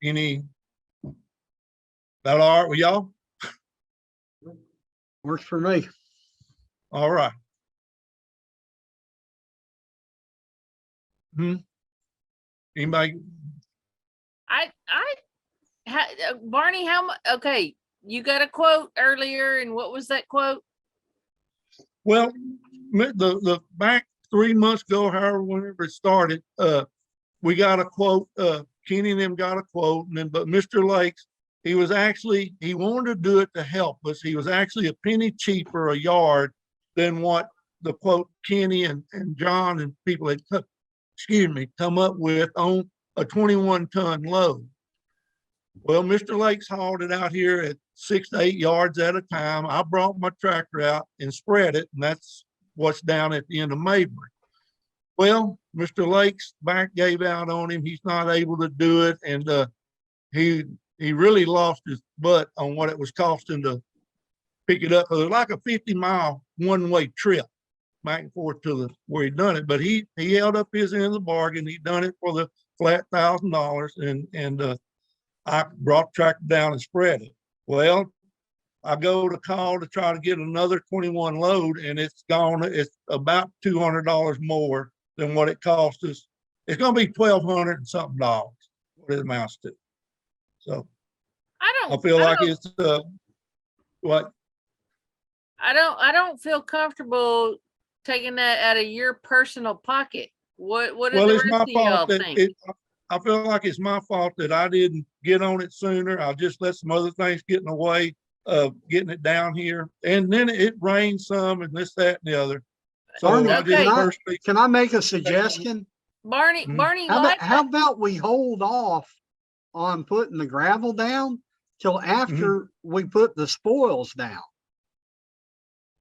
[SPEAKER 1] Any, that all right with y'all?
[SPEAKER 2] Works for me.
[SPEAKER 1] All right. Anybody?
[SPEAKER 5] Barney, how much? Okay, you got a quote earlier, and what was that quote?
[SPEAKER 1] Well, the back 3 months ago, however, whenever it started, we got a quote, Kenny and them got a quote, and then, but Mr. Lakes, he wanted to do it to help us. He was actually a penny cheaper a yard than what the quote Kenny and John and people had, come up with on a 21-ton load. Well, Mr. Lakes hauled it out here at 6 to 8 yards at a time. I brought my tractor out and spread it, and that's what's down at the end of Mabry. Well, Mr. Lakes back gave out on him. He's not able to do it, and he really lost his butt on what it was costing to pick it up. It was like a 50-mile one-way trip back and forth to where he done it. But he held up his end of the bargain. He done it for the flat $1,000, and I brought the tractor down and spread it. Well, I go to call to try to get another 21 load, and it's gone. It's about $200 more than what it cost us. It's going to be $1,200 and something dollars, what it amounts to. So I feel like it's what?
[SPEAKER 5] I don't feel comfortable taking that out of your personal pocket. What do
[SPEAKER 1] Well,
[SPEAKER 5] the
[SPEAKER 1] it's
[SPEAKER 5] rest
[SPEAKER 1] my
[SPEAKER 5] of y'all
[SPEAKER 1] fault that
[SPEAKER 5] think?
[SPEAKER 1] I feel like it's my fault that I didn't get on it sooner. I just let some other things get in the way of getting it down here. And then it rained some and this, that, and the other. So
[SPEAKER 2] Barney,
[SPEAKER 1] I just
[SPEAKER 5] Okay.
[SPEAKER 1] personally,
[SPEAKER 2] Can I make a suggestion?
[SPEAKER 5] Barney,
[SPEAKER 1] Mhm.
[SPEAKER 5] Barney,
[SPEAKER 2] How about we hold off on putting the gravel down till after we put the spoils down?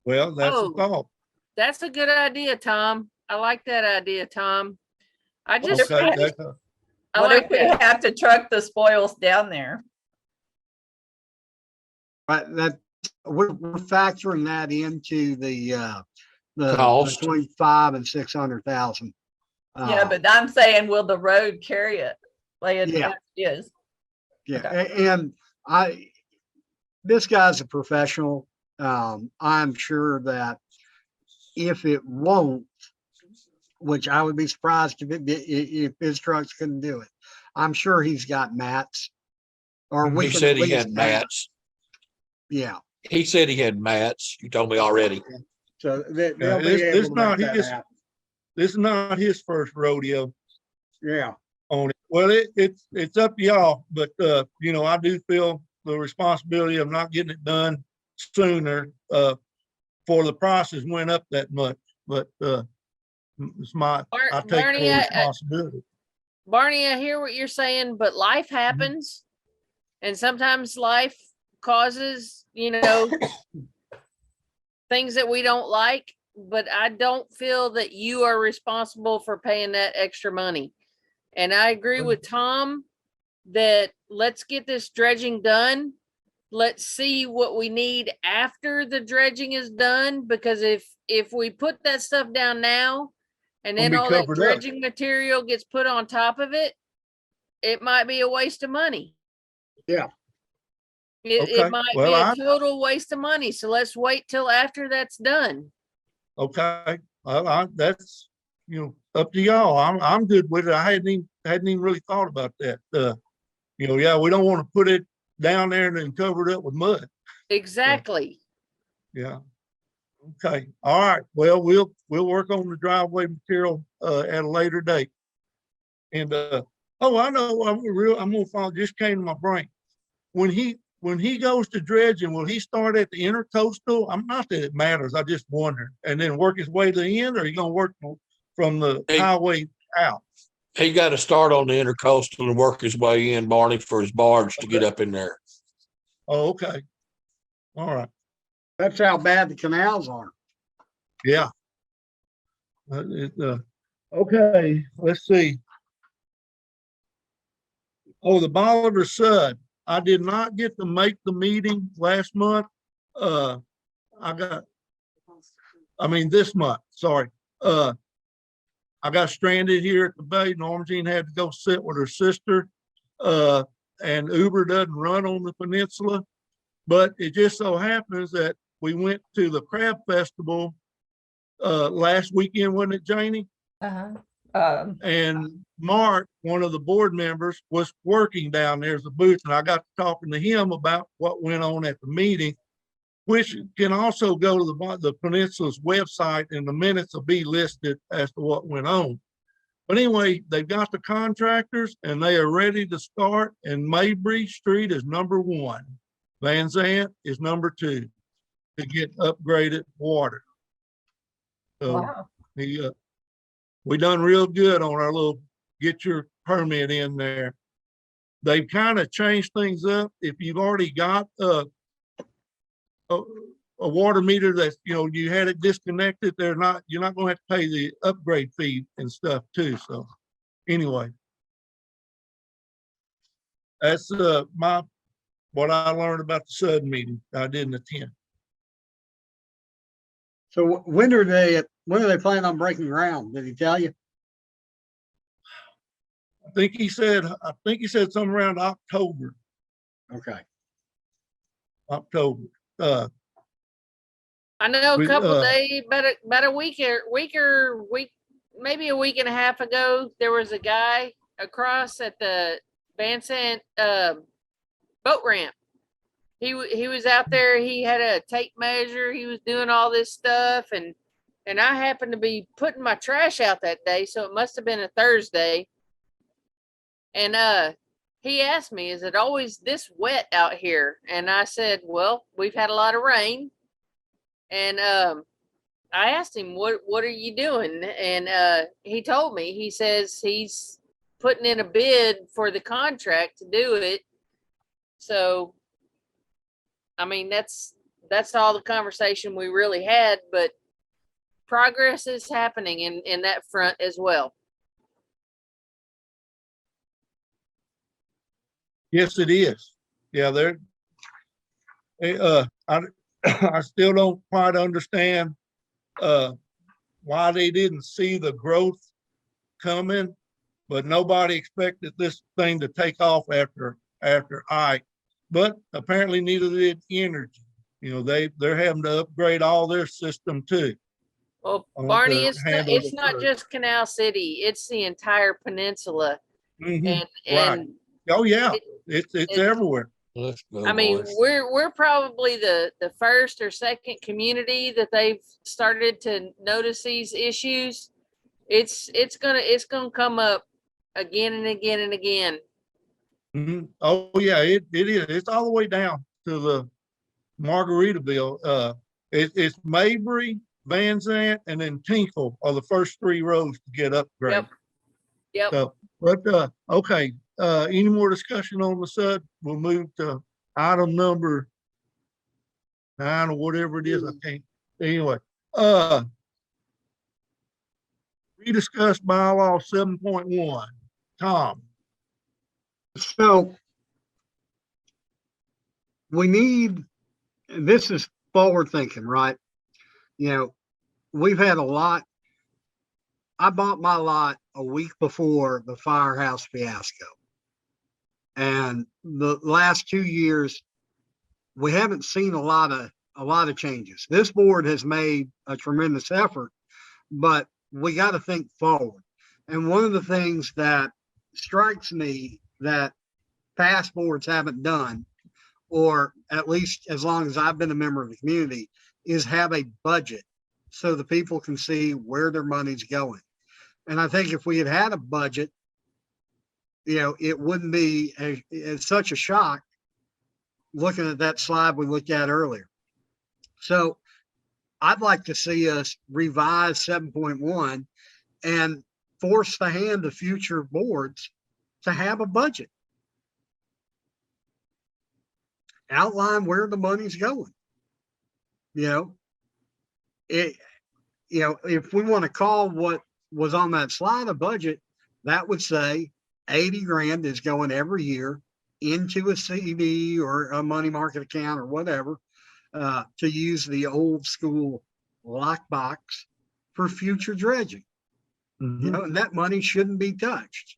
[SPEAKER 1] well, that's the
[SPEAKER 5] Oh.
[SPEAKER 1] thought.
[SPEAKER 5] that's a good idea, Tom. I like that idea, Tom. I just,
[SPEAKER 1] Okay,
[SPEAKER 5] I just, I
[SPEAKER 4] What
[SPEAKER 5] like
[SPEAKER 4] if we
[SPEAKER 5] that.
[SPEAKER 4] have to truck the spoils down there?
[SPEAKER 2] But that, we're factoring that into the
[SPEAKER 6] Cost.
[SPEAKER 2] between 5 and 600,000.
[SPEAKER 4] Yeah, but I'm saying, will the road carry it? Like it
[SPEAKER 2] Yeah.
[SPEAKER 4] is.
[SPEAKER 2] Yeah,
[SPEAKER 4] Okay.
[SPEAKER 2] and this guy's a professional. I'm sure that if it won't, which I would be surprised if his trucks couldn't do it. I'm sure he's got mats. Or we
[SPEAKER 6] He
[SPEAKER 2] can
[SPEAKER 6] said
[SPEAKER 2] at
[SPEAKER 6] he had
[SPEAKER 2] least ask.
[SPEAKER 6] mats.
[SPEAKER 2] Yeah,
[SPEAKER 6] He said he had mats. You told me already.
[SPEAKER 2] so
[SPEAKER 1] Yeah,
[SPEAKER 2] they'll be
[SPEAKER 1] this
[SPEAKER 2] able to
[SPEAKER 1] not
[SPEAKER 2] make that
[SPEAKER 1] his,
[SPEAKER 2] happen.
[SPEAKER 1] this is not his first rodeo
[SPEAKER 2] Yeah,
[SPEAKER 1] on it. Well, it's up to y'all, but, you know, I do feel the responsibility of not getting it done sooner, for the prices went up that much, but, it's I take
[SPEAKER 5] Barney,
[SPEAKER 1] full responsibility.
[SPEAKER 5] Barney, I hear what you're saying, but life happens. And sometimes life causes, things that we don't like, but I don't feel that you are responsible for paying that extra money. And I agree with Tom that let's get this dredging done. Let's see what we need after the dredging is done, because if we put that stuff down now and then
[SPEAKER 1] Gonna be
[SPEAKER 5] all that
[SPEAKER 1] covered up.
[SPEAKER 5] dredging material gets put on top of it, it might be a waste of money.
[SPEAKER 2] yeah.
[SPEAKER 5] It
[SPEAKER 1] Okay,
[SPEAKER 5] might
[SPEAKER 1] well,
[SPEAKER 5] be a total waste of money. So let's wait till after that's done.
[SPEAKER 1] Okay, that's, you know, up to y'all. I'm good with it. I hadn't even really thought about that. You know, yeah, we don't want to put it down there and then cover it up with mud.
[SPEAKER 5] Exactly.
[SPEAKER 1] Yeah. Okay. All right. Well, we'll work on the driveway material at a later date. And oh, I know. I'm gonna follow. Just came to my brain. When he goes to dredging, will he start at the intercoastal? I'm not that it matters. I just wonder. And then work his way to the end, or are you gonna work from the
[SPEAKER 6] Hey.
[SPEAKER 1] highway out?
[SPEAKER 6] He got to start on the intercoastal and work his way in, Barney, for his barge to get up in there.
[SPEAKER 1] Oh, okay. All right.
[SPEAKER 2] That's how bad the canals are.
[SPEAKER 1] Yeah. Okay. Let's see. Oh, the Bolivar Sud. I did not get to make the meeting last month. This month, sorry. I got stranded here at the bay. Norma Jean had to go sit with her sister. And Uber doesn't run on the peninsula. But it just so happens that we went to the crab festival last weekend, wasn't it, Janie? And Mark, one of the board members, was working down there as a booth, and I got to talking to him about what went on at the meeting, which can also go to the peninsula's website, and the minutes will be listed as to what went on. But anyway, they've got the contractors and they are ready to start, and Mabry Street is number 1. Van Zant is number 2 to get upgraded water. So
[SPEAKER 4] Wow.
[SPEAKER 1] we done real good on our little get your permit in there. They've kind of changed things up. If you've already got a water meter that, you had it disconnected, you're not going to have to pay the upgrade fee and stuff too. So anyway, that's what I learned about the SUD meeting. I didn't attend.
[SPEAKER 2] So when are they planning on breaking ground? Did he tell you?
[SPEAKER 1] I think he said something around October.
[SPEAKER 2] Okay.
[SPEAKER 1] October.
[SPEAKER 5] I know a
[SPEAKER 1] We,
[SPEAKER 5] couple days, about a week, maybe a week and a half ago, there was a guy across at the Van Sant boat ramp. He was out there. He had a tape measure. He was doing all this stuff, and I happened to be putting my trash out that day, so it must have been a Thursday. And he asked me, "Is it always this wet out here?" And I said, "Well, we've had a lot of rain." And I asked him, what are you doing? And he told me, he says he's putting in a bid for the contract to do it. So, I mean, that's all the conversation we really had, but progress is happening in that front as well.
[SPEAKER 1] Yes, it is. Yeah, I, I still don't quite understand, why they didn't see the growth coming, but nobody expected this thing to take off after Ike. But apparently neither did energy. You know, they're having to upgrade all their system too.
[SPEAKER 5] Well,
[SPEAKER 1] I want
[SPEAKER 5] Barney,
[SPEAKER 1] to
[SPEAKER 5] it's not,
[SPEAKER 1] handle
[SPEAKER 5] it's
[SPEAKER 1] the
[SPEAKER 5] not
[SPEAKER 1] first.
[SPEAKER 5] just Canal City, it's the entire peninsula.
[SPEAKER 1] Mhm.
[SPEAKER 5] And,
[SPEAKER 1] Right.
[SPEAKER 5] and
[SPEAKER 1] Oh, yeah,
[SPEAKER 5] it,
[SPEAKER 1] it's
[SPEAKER 5] it,
[SPEAKER 1] everywhere.
[SPEAKER 6] Let's go,
[SPEAKER 5] I mean,
[SPEAKER 6] boys.
[SPEAKER 5] we're probably the first or second community that they've started to notice these issues. It's gonna come up again and again and again.
[SPEAKER 1] Mhm. Oh, yeah, it is. It's all the way down to the Margaritaville. It's Mabry, Van Zant, and then Tinkle are the first three roads to get upgraded.
[SPEAKER 5] Yep.
[SPEAKER 1] So, but, okay, any more discussion on the sub? We'll move to item number 9 or whatever it is. I can't, anyway, we discussed bylaw 7.1. Tom,
[SPEAKER 2] So we need, this is forward thinking, right? You know, we've had a lot. I bought my lot a week before the firehouse fiasco. And the last 2 years, we haven't seen a lot of changes. This board has made a tremendous effort, but we got to think forward. And one of the things that strikes me that past boards haven't done, or at least as long as I've been a member of the community, is have a budget so the people can see where their money's going. And I think if we had had a budget, it wouldn't be as such a shock looking at that slide we looked at earlier. So I'd like to see us revise 7.1 and force the hand of future boards to have a budget. Outline where the money's going. If we want to call what was on that slide a budget, that would say 80 grand is going every year into a CD or a money market account or whatever, to use the old school lockbox for future dredging. And that money shouldn't be touched.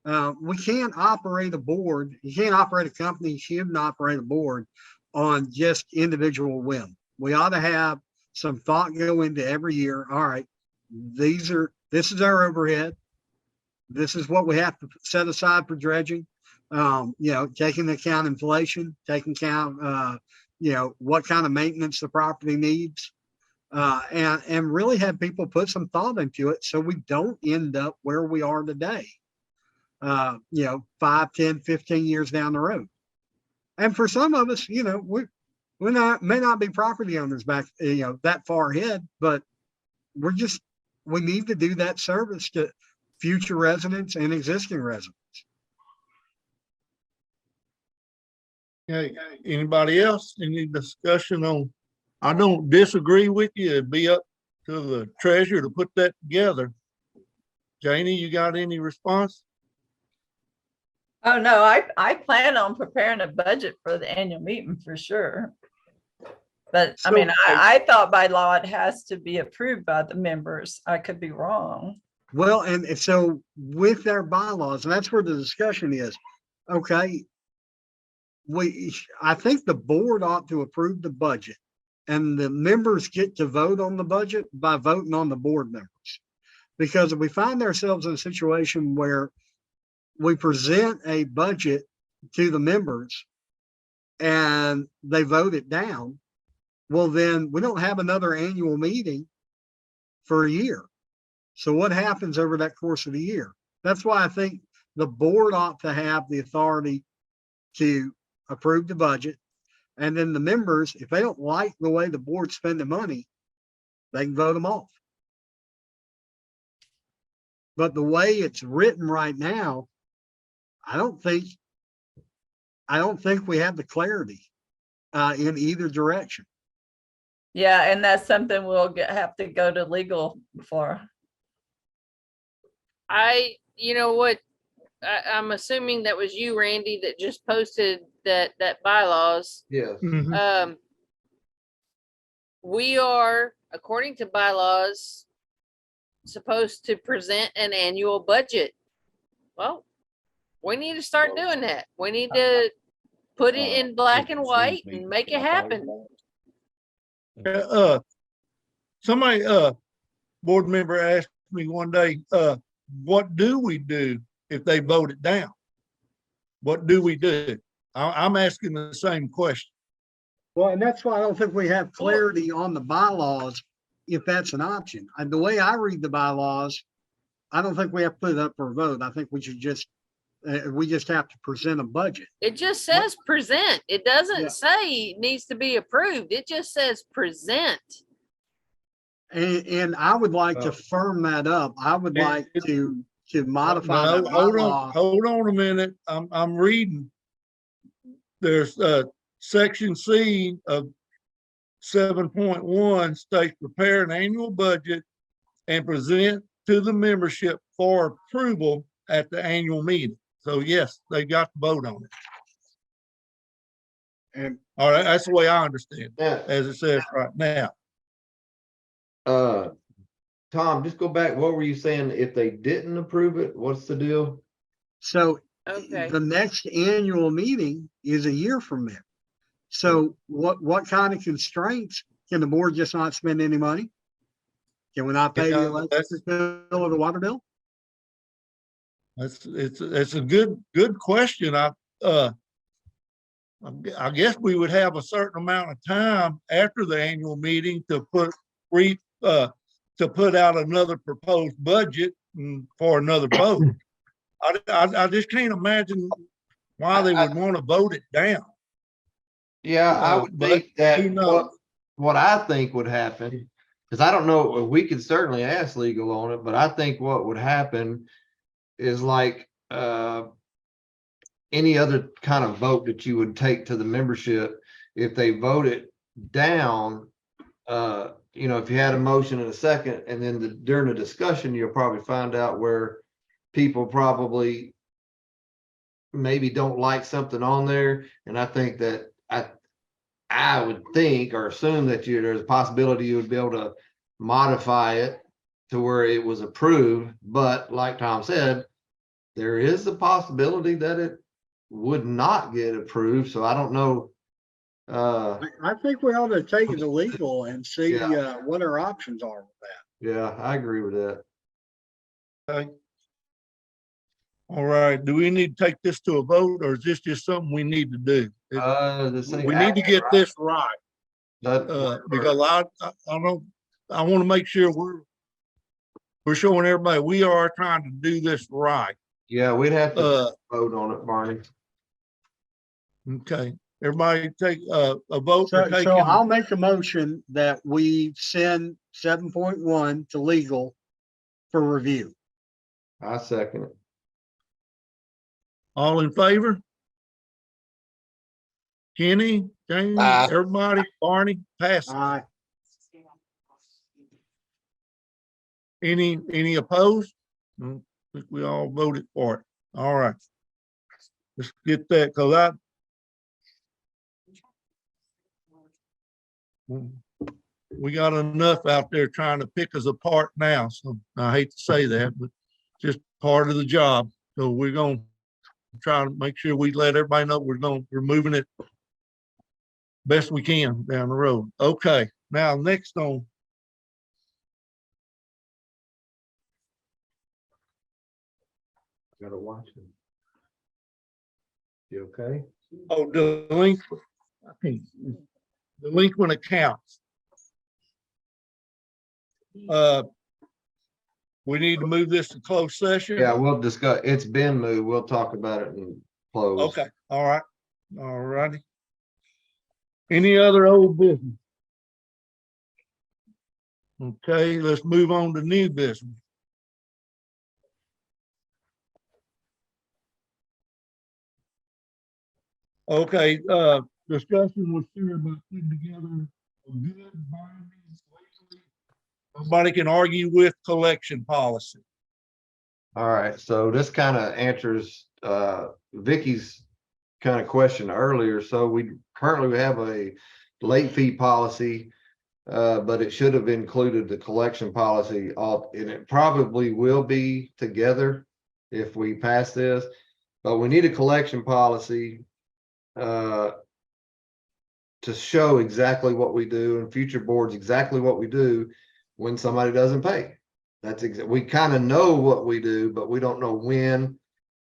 [SPEAKER 2] We can't operate a board. You can't operate a company. You shouldn't operate a board on just individual whim. We ought to have some thought go into every year. All right, this is our overhead. This is what we have to set aside for dredging. Taking into account inflation, taking account, what kind of maintenance the property needs, and really have people put some thought into it so we don't end up where we are today, 5, 10, 15 years down the road. And for some of us, we may not be property owners back, that far ahead, but we need to do that service to future residents and existing residents.
[SPEAKER 1] okay, anybody else? Any discussion on, I don't disagree with you. It'd be up to the treasurer to put that together. Janie, you got any response?
[SPEAKER 4] Oh, no, I plan on preparing a budget for the annual meeting for sure. But I mean, I thought by law it has to be approved by the members. I could be wrong.
[SPEAKER 2] Well, and so with their bylaws, and that's where the discussion is. Okay, I think the board ought to approve the budget, and the members get to vote on the budget by voting on the board members. Because if we find ourselves in a situation where we present a budget to the members and they vote it down, well, then we don't have another annual meeting for a year. So what happens over that course of the year? That's why I think the board ought to have the authority to approve the budget. And then the members, if they don't like the way the board spend the money, they can vote them off. But the way it's written right now, I don't think we have the clarity in either direction.
[SPEAKER 4] Yeah, and that's something we'll have to go to legal for.
[SPEAKER 5] You know what, I'm assuming that was you, Randy, that just posted that bylaws.
[SPEAKER 3] Yes.
[SPEAKER 1] Mhm.
[SPEAKER 5] We are, according to bylaws, supposed to present an annual budget. Well, we need to start doing that. We need to put it in black and white and make it happen.
[SPEAKER 1] Somebody, board member asked me one day, what do we do if they vote it down? What do we do? I'm asking the same question.
[SPEAKER 2] Well, and that's why I don't think we have clarity on the bylaws, if that's an option. And the way I read the bylaws, I don't think we have to put it up for a vote. I think we should just, we just have to present a budget.
[SPEAKER 5] It just says present. It doesn't
[SPEAKER 2] Yeah.
[SPEAKER 5] say it needs to be approved. It just says present.
[SPEAKER 2] And I would like to firm that up. I would like to modify
[SPEAKER 1] No,
[SPEAKER 2] that
[SPEAKER 1] hold
[SPEAKER 2] bylaw.
[SPEAKER 1] on, hold on a minute. I'm reading. There's section C of 7.1 states prepare an annual budget and present to the membership for approval at the annual meeting. So yes, they got to vote on it.
[SPEAKER 2] And
[SPEAKER 1] All right, that's the way I understand it,
[SPEAKER 3] Yeah.
[SPEAKER 1] as it says right now.
[SPEAKER 3] Tom, just go back. What were you saying? If they didn't approve it, what's the deal?
[SPEAKER 2] so
[SPEAKER 5] Okay.
[SPEAKER 2] the next annual meeting is a year from now. So what kind of constraints? Can the board just not spend any money? Can we not pay the
[SPEAKER 1] Yeah,
[SPEAKER 2] electric bill or the water bill?
[SPEAKER 1] It's a good question. I guess we would have a certain amount of time after the annual meeting to put out another proposed budget for another vote. I just can't imagine why they would want to vote it down.
[SPEAKER 3] Yeah, I would
[SPEAKER 1] but
[SPEAKER 3] think that
[SPEAKER 1] who knows?
[SPEAKER 3] what I think would happen, because I don't know, we could certainly ask legal on it, but I think what would happen is like any other kind of vote that you would take to the membership, if they vote it down, if you had a motion and a second, and then during the discussion, you'll probably find out where people probably maybe don't like something on there. And I think that I would think or assume that there's a possibility you would be able to modify it to where it was approved. But like Tom said, there is a possibility that it would not get approved. So I don't know.
[SPEAKER 2] I think we ought to take it to legal and see
[SPEAKER 3] Yeah.
[SPEAKER 2] what our options are with that.
[SPEAKER 3] Yeah, I agree with that.
[SPEAKER 1] Okay. All right. Do we need to take this to a vote, or is this just something we need to do?
[SPEAKER 3] We
[SPEAKER 1] We need to get this right.
[SPEAKER 3] that,
[SPEAKER 1] Because I want to make sure we're showing everybody we are trying to do this right.
[SPEAKER 3] yeah, we'd have to vote on it, Barney.
[SPEAKER 1] Okay, everybody take a vote for
[SPEAKER 2] So
[SPEAKER 1] taking.
[SPEAKER 2] I'll make a motion that we send 7.1 to legal for review.
[SPEAKER 3] I second it.
[SPEAKER 1] All in favor? Kenny, James,
[SPEAKER 6] Aye.
[SPEAKER 1] everybody, Barney, pass.
[SPEAKER 2] Aye.
[SPEAKER 1] Any opposed? No, I think we all voted for it. All right. Let's get that, cause we got enough out there trying to pick us apart now. So I hate to say that, but just part of the job. So we're gonna try to make sure we let everybody know we're moving it best we can down the road. Okay, now next on.
[SPEAKER 3] Gotta watch it. You okay?
[SPEAKER 1] Oh, delinquent accounts. We need to move this to closed session.
[SPEAKER 3] Yeah, we'll discuss. It's been moved. We'll talk about it in close.
[SPEAKER 1] Okay, all right, all righty. Any other old business? Okay, let's move on to new business. Okay, discussion was here about putting together a good binding, legally, nobody can argue with collection policy.
[SPEAKER 3] All right, so this kind of answers Vicky's kind of question earlier. So we currently have a late fee policy, but it should have included the collection policy all, and it probably will be together if we pass this. But we need a collection policy to show exactly what we do and future boards exactly what we do when somebody doesn't pay. That's we kind of know what we do, but we don't know when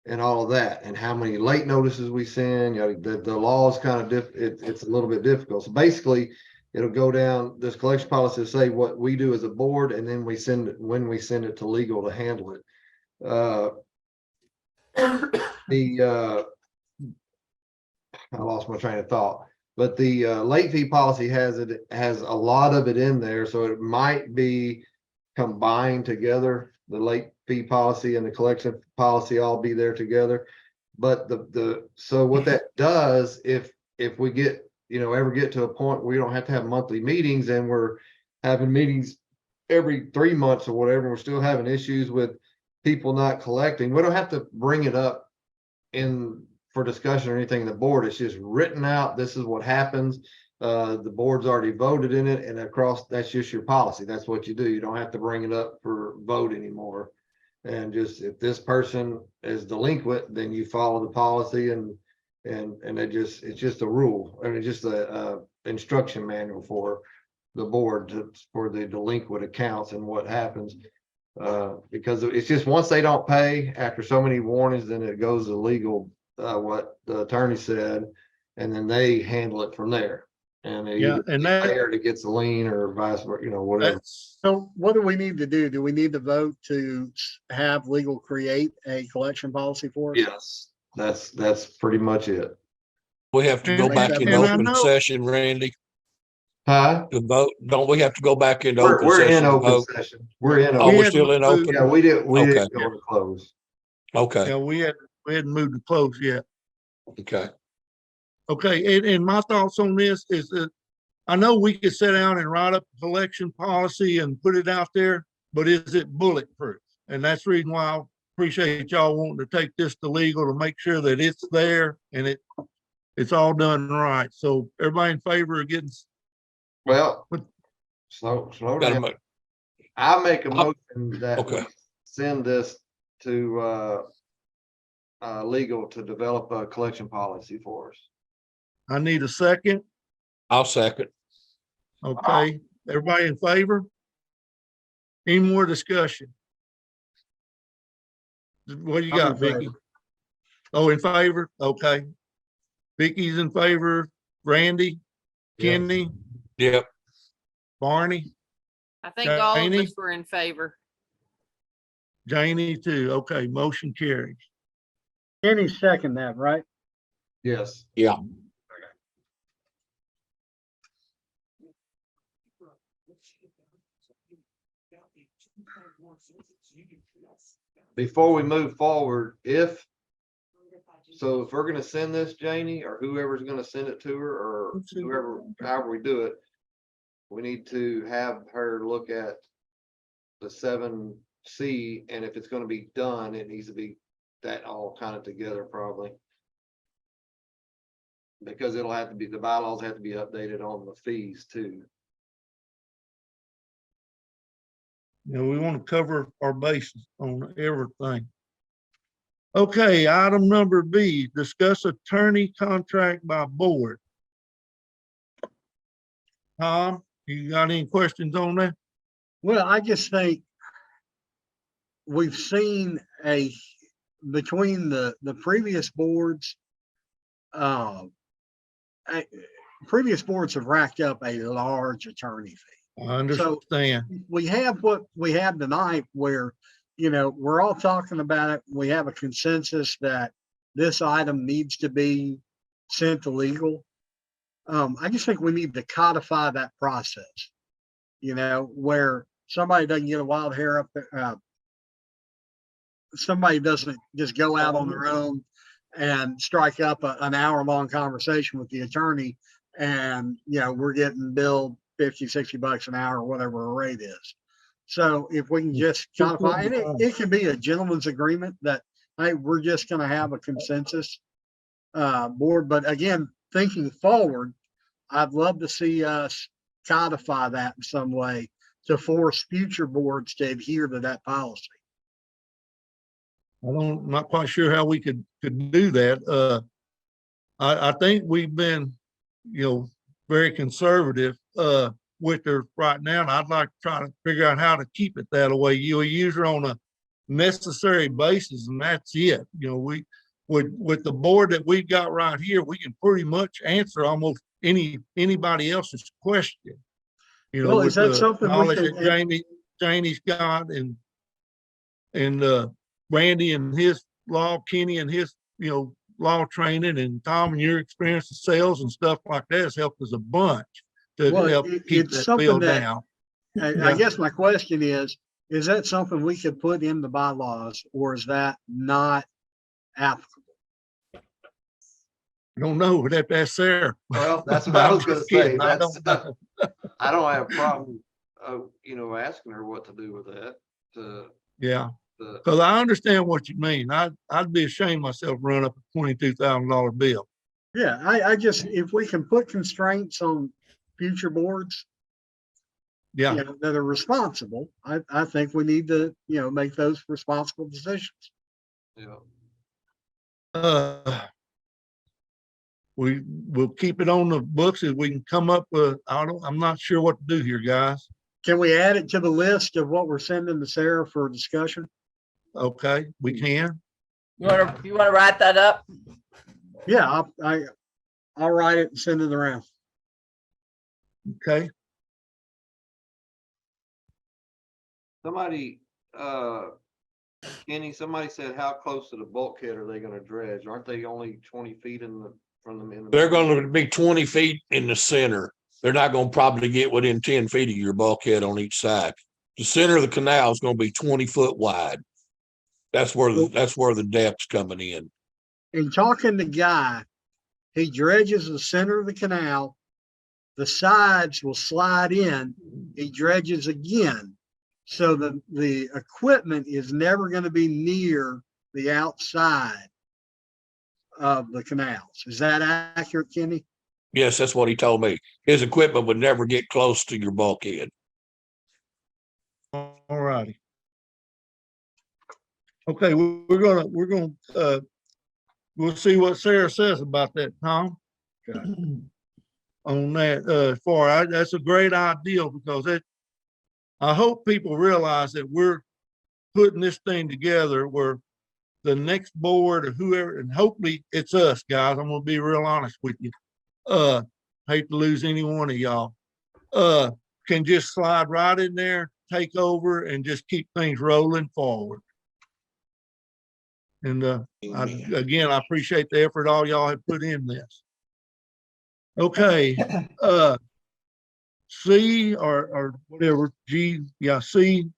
[SPEAKER 3] and all of that and how many late notices we send. You know, the law is kind of it's a little bit difficult. So basically, it'll go down this collection policy to say what we do as a board, and then we send it when we send it to legal to handle it. I lost my train of thought, but the late fee policy has a lot of it in there, so it might be combined together. The late fee policy and the collection policy all be there together. But so what that does, if we get, ever get to a point where we don't have to have monthly meetings and we're having meetings every 3 months or whatever, we're still having issues with people not collecting, we don't have to bring it up for discussion or anything in the board. It's just written out. This is what happens. The board's already voted in it, and that's just your policy. That's what you do. You don't have to bring it up for vote anymore. And just if this person is delinquent, then you follow the policy, and it's just a rule. I mean, just a instruction manual for the board for the delinquent accounts and what happens. Because it's just once they don't pay after so many warnings, then it goes to legal, what the attorney said, and then they handle it from there. And and it gets a lien or vice versa, whatever.
[SPEAKER 2] So what do we need to do? Do we need to vote to have legal create a collection policy for us?
[SPEAKER 3] Yes, that's pretty much it.
[SPEAKER 6] We have to go
[SPEAKER 1] And-
[SPEAKER 6] back in
[SPEAKER 1] and I
[SPEAKER 6] open
[SPEAKER 1] know-
[SPEAKER 6] session, Randy,
[SPEAKER 3] Huh?
[SPEAKER 6] to vote. Don't we have to go back into open
[SPEAKER 3] We're
[SPEAKER 6] session?
[SPEAKER 3] in
[SPEAKER 6] to
[SPEAKER 3] open
[SPEAKER 6] vote?
[SPEAKER 3] session. We're in.
[SPEAKER 6] Oh,
[SPEAKER 3] open.
[SPEAKER 6] we're still in open?
[SPEAKER 3] Yeah, we didn't
[SPEAKER 6] Okay.
[SPEAKER 3] go to close.
[SPEAKER 6] Okay,
[SPEAKER 1] Yeah, we hadn't moved to close yet.
[SPEAKER 6] okay.
[SPEAKER 1] Okay, and my thoughts on this is that I know we could sit down and write up a collection policy and put it out there, but is it bulletproof? And that's the reason why I appreciate y'all wanting to take this to legal to make sure that it's there and it's all done right. So everybody in favor of getting,
[SPEAKER 3] Well, slow
[SPEAKER 6] Got
[SPEAKER 3] down.
[SPEAKER 6] a
[SPEAKER 3] I make a motion that
[SPEAKER 6] Okay.
[SPEAKER 3] we send this to legal to develop a collection policy for us.
[SPEAKER 1] I need a second.
[SPEAKER 6] I'll second.
[SPEAKER 1] Okay, everybody in favor? Any more discussion? What do you
[SPEAKER 2] I'm
[SPEAKER 1] got,
[SPEAKER 2] in
[SPEAKER 1] Vicky?
[SPEAKER 2] favor.
[SPEAKER 1] Oh, in favor? Okay. Vicky's in favor. Randy,
[SPEAKER 3] Yeah.
[SPEAKER 1] Kenny,
[SPEAKER 6] Yep.
[SPEAKER 1] Barney,
[SPEAKER 5] I think all of
[SPEAKER 1] Janie?
[SPEAKER 5] us were in favor.
[SPEAKER 1] Janie too. Okay, motion carries.
[SPEAKER 2] Any second that, right?
[SPEAKER 3] Yes.
[SPEAKER 6] Yeah.
[SPEAKER 3] Before we move forward, if we're gonna send this, Janie, or whoever's gonna send it to her, or whoever, however we do it, we need to have her look at the 7C, and if it's gonna be done, it needs to be that all kind of together probably. Because it'll have to be, the bylaws have to be updated on the fees too.
[SPEAKER 1] We want to cover our bases on everything. Okay, item number B, discuss attorney contract by board. Tom, you got any questions on that?
[SPEAKER 2] Well, I just think we've seen between the previous boards, previous boards have racked up a large attorney fee.
[SPEAKER 1] I understand.
[SPEAKER 2] We have what we have tonight where, we're all talking about it. We have a consensus that this item needs to be sent to legal. I just think we need to codify that process, where somebody doesn't get a wild hair up there. Somebody doesn't just go out on their own and strike up an hour-long conversation with the attorney and, we're getting billed $50, $60 an hour, or whatever a rate is. So if we can just codify, and it can be a gentleman's agreement that, hey, we're just gonna have a consensus board, but again, thinking forward, I'd love to see us codify that in some way to force future boards to adhere to that policy.
[SPEAKER 1] I'm not quite sure how we could do that. I think we've been, very conservative, with her right now. And I'd like to try to figure out how to keep it that way. You use her on a necessary basis and that's it. We, with the board that we've got right here, we can pretty much answer almost anybody else's question.
[SPEAKER 2] Well, is
[SPEAKER 1] with
[SPEAKER 2] that
[SPEAKER 1] the
[SPEAKER 2] something we
[SPEAKER 1] knowledge
[SPEAKER 2] can-
[SPEAKER 1] that Janie's got and Randy and his law, Kenny and his, law training, and Tom and your experience in sales and stuff like that has helped us a bunch to
[SPEAKER 2] Well,
[SPEAKER 1] help keep
[SPEAKER 2] it's
[SPEAKER 1] that
[SPEAKER 2] something
[SPEAKER 1] bill
[SPEAKER 2] that-
[SPEAKER 1] down.
[SPEAKER 2] I
[SPEAKER 1] Yeah.
[SPEAKER 2] guess my question is that something we could put in the bylaws, or is that not applicable?
[SPEAKER 1] I don't know. We'd have to ask Sarah.
[SPEAKER 3] Well, that's what
[SPEAKER 1] No,
[SPEAKER 3] I
[SPEAKER 1] I'm
[SPEAKER 3] was gonna
[SPEAKER 1] just
[SPEAKER 3] say.
[SPEAKER 1] kidding. I
[SPEAKER 3] That's,
[SPEAKER 1] don't know.
[SPEAKER 3] I don't have a problem, asking her what to do with that.
[SPEAKER 1] Yeah,
[SPEAKER 3] The,
[SPEAKER 1] because I understand what you mean. I'd be ashamed myself run up a $22,000 bill.
[SPEAKER 2] Yeah, I just, if we can put constraints on future boards,
[SPEAKER 1] Yeah.
[SPEAKER 2] that are responsible, I think we need to, make those responsible decisions.
[SPEAKER 1] We'll keep it on the books as we can come up with. I'm not sure what to do here, guys.
[SPEAKER 2] Can we add it to the list of what we're sending to Sarah for discussion?
[SPEAKER 1] Okay, we can.
[SPEAKER 4] You wanna write that up?
[SPEAKER 2] Yeah, I'll write it and send it around.
[SPEAKER 1] Okay.
[SPEAKER 3] somebody, Kenny, somebody said, how close to the bulkhead are they gonna dredge? Aren't they only 20 feet from them?
[SPEAKER 6] They're going to be 20 feet in the center. They're not going to probably get within 10 feet of your bulkhead on each side. The center of the canal is going to be 20 foot wide. That's where the depth's coming in.
[SPEAKER 2] In talking to Guy, he dredges the center of the canal. The sides will slide in. He dredges again. So the equipment is never going to be near the outside of the canals. Is that accurate, Kenny?
[SPEAKER 6] Yes, that's what he told me. His equipment would never get close to your bulkhead.
[SPEAKER 1] All righty. Okay, we'll see what Sarah says about that, Tom. On that, that's a great idea because I hope people realize that we're putting this thing together where the next board or whoever, and hopefully it's us, guys. I'm gonna be real honest with you. Hate to lose any one of y'all. Can just slide right in there, take over, and just keep things rolling forward. And again, I appreciate the effort all y'all have put in this. Okay, C or whatever, G, yeah, C,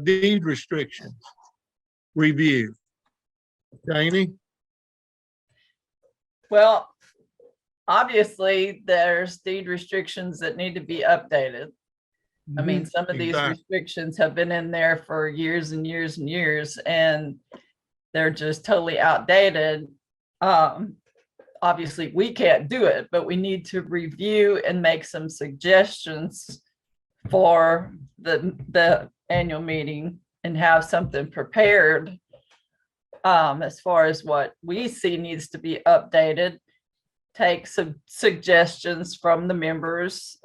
[SPEAKER 1] deed restrictions review. Janie?
[SPEAKER 4] Well, obviously, there's deed restrictions that need to be updated. I mean, some of these
[SPEAKER 1] Exactly.
[SPEAKER 4] restrictions have been in there for years and years and years, and they're just totally outdated. Obviously, we can't do it, but we need to review and make some suggestions for the annual meeting and have something prepared as far as what we see needs to be updated. Take some suggestions from the members,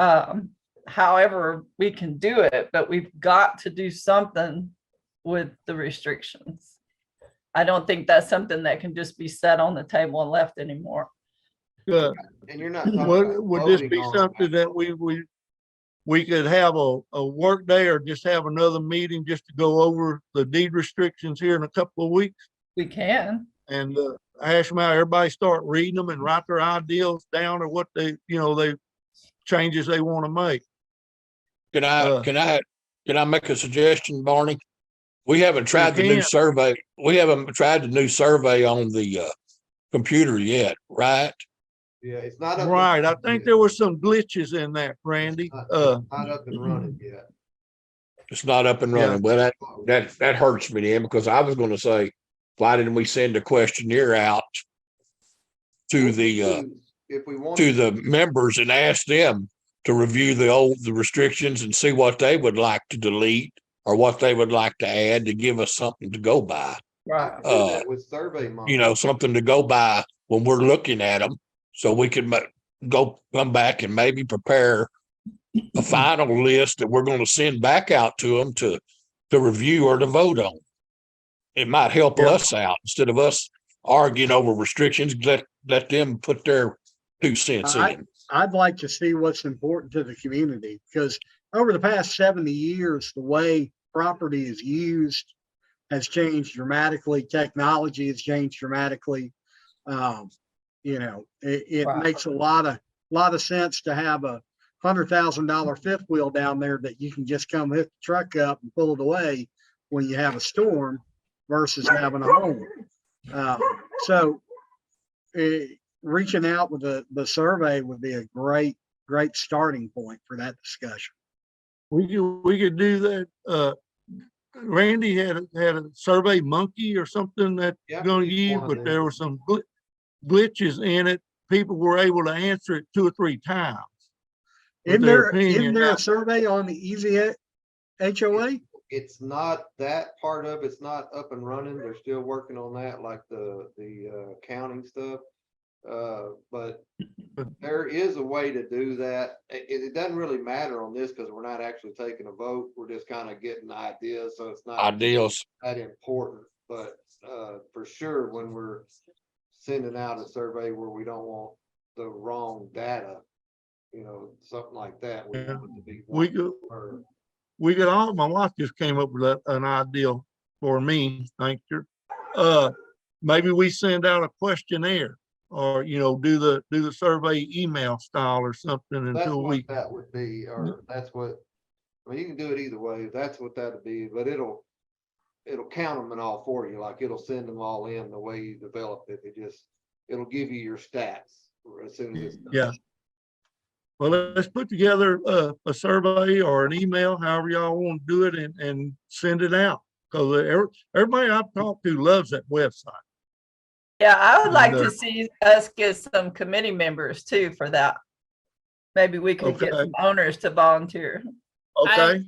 [SPEAKER 4] however we can do it, but we've got to do something with the restrictions. I don't think that's something that can just be set on the table and left anymore.
[SPEAKER 3] And you're not.
[SPEAKER 1] Would this be something that we could have a work day or just have another meeting just to go over the deed restrictions here in a couple of weeks?
[SPEAKER 4] We can.
[SPEAKER 1] And hash them out, everybody start reading them and write their ideals down or what they changes they want to make.
[SPEAKER 6] Can I make a suggestion, Barney? We haven't tried the new
[SPEAKER 1] can.
[SPEAKER 6] survey. We haven't tried the new survey on the computer yet, right?
[SPEAKER 3] Yeah, it's not
[SPEAKER 1] Right. I think there were some glitches in that, Randy.
[SPEAKER 3] not up and running yet.
[SPEAKER 6] It's not up and running. Well, that hurts me then, because I was gonna say, why didn't we send a questionnaire out to the
[SPEAKER 3] If we want.
[SPEAKER 6] to the members and ask them to review the restrictions and see what they would like to delete or what they would like to add to give us something to go by.
[SPEAKER 4] Right.
[SPEAKER 3] With survey money.
[SPEAKER 6] You know, something to go by when we're looking at them, so we can come back and maybe prepare a final list that we're going to send back out to them to review or to vote on. It might help us out instead of us arguing over restrictions. Let them put their 2 cents in.
[SPEAKER 2] I'd like to see what's important to the community, because over the past 70 years, the way property is used has changed dramatically. Technology has changed dramatically. You know, it
[SPEAKER 4] Right.
[SPEAKER 2] makes a lot of sense to have a $100,000 fifth wheel down there that you can just come hit the truck up and pull it away when you have a storm versus having a home. So reaching out with the survey would be a great starting point for that discussion.
[SPEAKER 1] We could do that. Randy had a survey monkey or something that
[SPEAKER 3] Yeah,
[SPEAKER 1] gonna
[SPEAKER 3] he's
[SPEAKER 1] use,
[SPEAKER 3] one of
[SPEAKER 1] but
[SPEAKER 3] them.
[SPEAKER 1] there were some glitches in it. People were able to answer it 2 or 3 times. with
[SPEAKER 2] Isn't
[SPEAKER 1] their
[SPEAKER 2] there
[SPEAKER 1] opinion.
[SPEAKER 2] a survey on the Easy HOA?
[SPEAKER 3] It's not, that part of it's not up and running. They're still working on that, like the counting stuff. But there is a way to do that. It doesn't really matter on this because we're not actually taking a vote. We're just kind of getting ideas, so it's not
[SPEAKER 6] Ideals.
[SPEAKER 3] that important. But for sure, when we're sending out a survey where we don't want the wrong data, you know, something like that, we
[SPEAKER 1] Yeah.
[SPEAKER 3] want it to be
[SPEAKER 1] We
[SPEAKER 3] one
[SPEAKER 1] could,
[SPEAKER 3] per.
[SPEAKER 1] we could all, my wife just came up with an idea for me, thank you. Maybe we send out a questionnaire or, you know, do the survey email style or something
[SPEAKER 3] That's
[SPEAKER 1] until
[SPEAKER 3] what
[SPEAKER 1] we,
[SPEAKER 3] that would be, or that's what, I mean, you can do it either way. That's what that'd be, but it'll count them and all for you. Like it'll send them all in the way you develop it. It'll give you your stats as soon as it's done.
[SPEAKER 1] yeah. Well, let's put together a survey or an email, however y'all want to do it, and send it out. Because everybody I've talked to loves that website.
[SPEAKER 4] Yeah, I would like
[SPEAKER 1] And,
[SPEAKER 4] to see us get some committee members too for that. Maybe we could get
[SPEAKER 1] Okay.
[SPEAKER 4] some owners to volunteer.
[SPEAKER 1] Okay?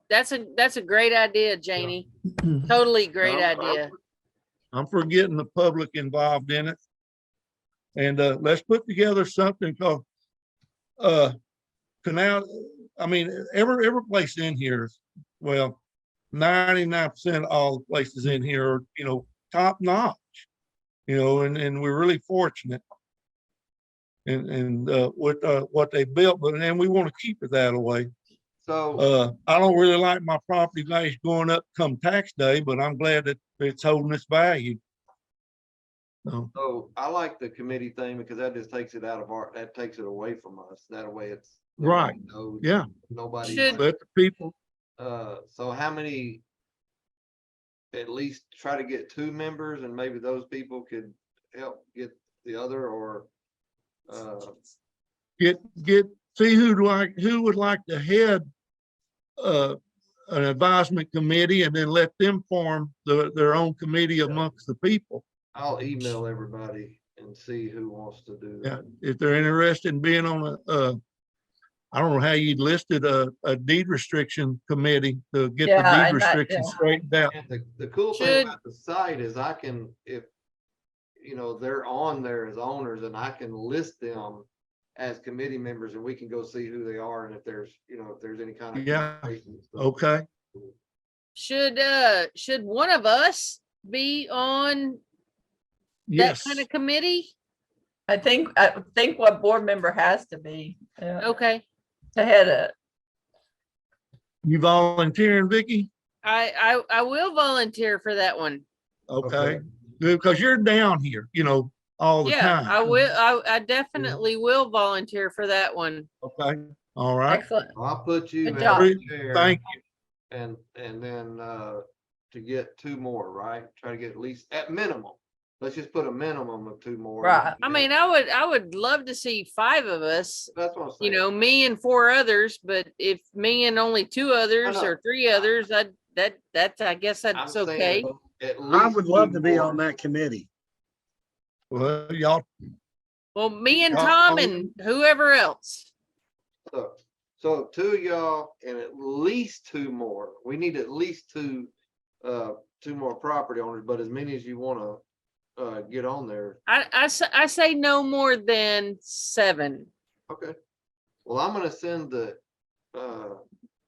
[SPEAKER 5] That's a great idea, Janie. Totally great idea.
[SPEAKER 1] I'm for getting the public involved in it. And let's put together something called Canal. I mean, every place in here, well, 99% of all the places in here are, you know, top notch, you know, and we're really fortunate and with what they built, but then we want to keep it that way.
[SPEAKER 3] So,
[SPEAKER 1] I don't really like my property values going up come tax day, but I'm glad that it's holding its value.
[SPEAKER 3] so I like the committee thing because that just takes it out of that takes it away from us. That way it's.
[SPEAKER 1] Right.
[SPEAKER 3] knows,
[SPEAKER 1] Yeah.
[SPEAKER 3] Nobody.
[SPEAKER 5] Should-
[SPEAKER 1] Let the people,
[SPEAKER 3] So how many? At least try to get 2 members and maybe those people could help get the other, or
[SPEAKER 1] see who would like to head an advisement committee and then let them form their own committee amongst the people.
[SPEAKER 3] I'll email everybody and see who wants to do
[SPEAKER 1] Yeah,
[SPEAKER 3] that.
[SPEAKER 1] if they're interested in being on I don't know how you'd listed a deed restriction committee to get the
[SPEAKER 4] Yeah,
[SPEAKER 1] deed
[SPEAKER 4] and that-
[SPEAKER 1] restrictions
[SPEAKER 4] yeah.
[SPEAKER 1] straightened out.
[SPEAKER 3] And the cool thing
[SPEAKER 5] Should-
[SPEAKER 3] about the site is I can, if, you know, they're on there as owners and I can list them as committee members and we can go see who they are and if there's, you know, if there's any kind of.
[SPEAKER 1] Yeah.
[SPEAKER 3] communication and stuff.
[SPEAKER 1] Okay,
[SPEAKER 5] Should one of us be on that
[SPEAKER 1] yes,
[SPEAKER 5] kind of committee?
[SPEAKER 4] I think what board member has to be
[SPEAKER 5] Okay,
[SPEAKER 4] to head it.
[SPEAKER 1] you volunteering, Vicky?
[SPEAKER 5] I will volunteer for that one.
[SPEAKER 1] Okay, good, because you're down here, you know, all the
[SPEAKER 5] Yeah,
[SPEAKER 1] time.
[SPEAKER 5] I will. I definitely will volunteer for that one.
[SPEAKER 1] Okay, all right,
[SPEAKER 4] Excellent.
[SPEAKER 3] I'll put you
[SPEAKER 4] Good
[SPEAKER 3] as
[SPEAKER 4] job.
[SPEAKER 3] the chair.
[SPEAKER 1] thank you.
[SPEAKER 3] And then to get 2 more, right? Try to get at least at minimum. let's just put a minimum of 2 more.
[SPEAKER 4] Right.
[SPEAKER 5] I mean, I would love to see 5 of us,
[SPEAKER 3] That's what I'm
[SPEAKER 5] you
[SPEAKER 3] saying.
[SPEAKER 5] know, me and 4 others, but if me and only 2 others
[SPEAKER 3] know.
[SPEAKER 5] or 3 others, that's, I guess
[SPEAKER 3] I'm
[SPEAKER 5] that's
[SPEAKER 3] saying
[SPEAKER 5] okay.
[SPEAKER 3] at
[SPEAKER 2] I
[SPEAKER 3] least
[SPEAKER 2] would love
[SPEAKER 3] 2
[SPEAKER 2] to be
[SPEAKER 3] more.
[SPEAKER 2] on that committee.
[SPEAKER 1] Well, y'all,
[SPEAKER 5] Well, me and
[SPEAKER 1] Y'all-
[SPEAKER 5] Tom and whoever else.
[SPEAKER 3] So 2 of y'all and at least 2 more. We need at least 2 more property owners, but as many as you wanna get on there.
[SPEAKER 5] I say no more than 7.
[SPEAKER 3] Okay. Well, I'm gonna send the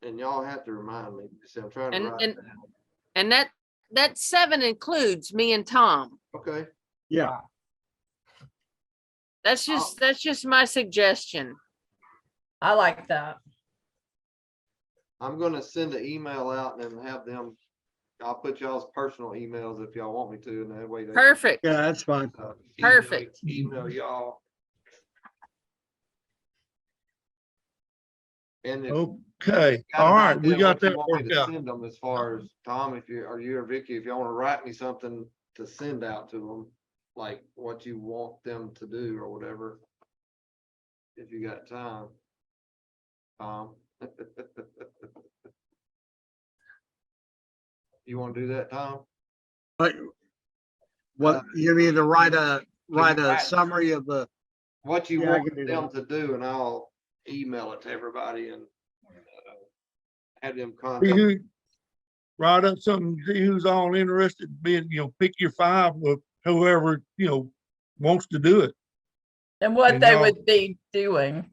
[SPEAKER 3] and y'all have to remind me. See, I'm trying to
[SPEAKER 5] And-
[SPEAKER 3] write
[SPEAKER 5] and-
[SPEAKER 3] it down.
[SPEAKER 5] And that 7 includes me and Tom.
[SPEAKER 3] Okay.
[SPEAKER 2] Yeah,
[SPEAKER 5] That's just my suggestion.
[SPEAKER 4] I like that.
[SPEAKER 3] I'm gonna send an email out and then have them, I'll put y'all's personal emails if y'all want me to, and that way they.
[SPEAKER 5] Perfect.
[SPEAKER 2] yeah, that's fine.
[SPEAKER 5] Perfect.
[SPEAKER 3] Email y'all. And if.
[SPEAKER 1] okay, all right, we got that worked out.
[SPEAKER 3] Send them as far as Tom, if you, or you or Vicky, if y'all wanna write me something to send out to them, like what you want them to do or whatever. If you got time. You wanna do that, Tom?
[SPEAKER 2] But what, you need to write a
[SPEAKER 3] Right.
[SPEAKER 2] summary of the,
[SPEAKER 3] What you
[SPEAKER 2] Yeah, I
[SPEAKER 3] want
[SPEAKER 2] can do
[SPEAKER 3] them to do, and I'll email it to everybody and have them
[SPEAKER 1] See
[SPEAKER 3] contact.
[SPEAKER 1] who, write up something, see who's all interested, being, pick your 5 with whoever, wants to do it.
[SPEAKER 4] And what
[SPEAKER 1] And
[SPEAKER 4] they
[SPEAKER 1] y'all-
[SPEAKER 4] would be doing,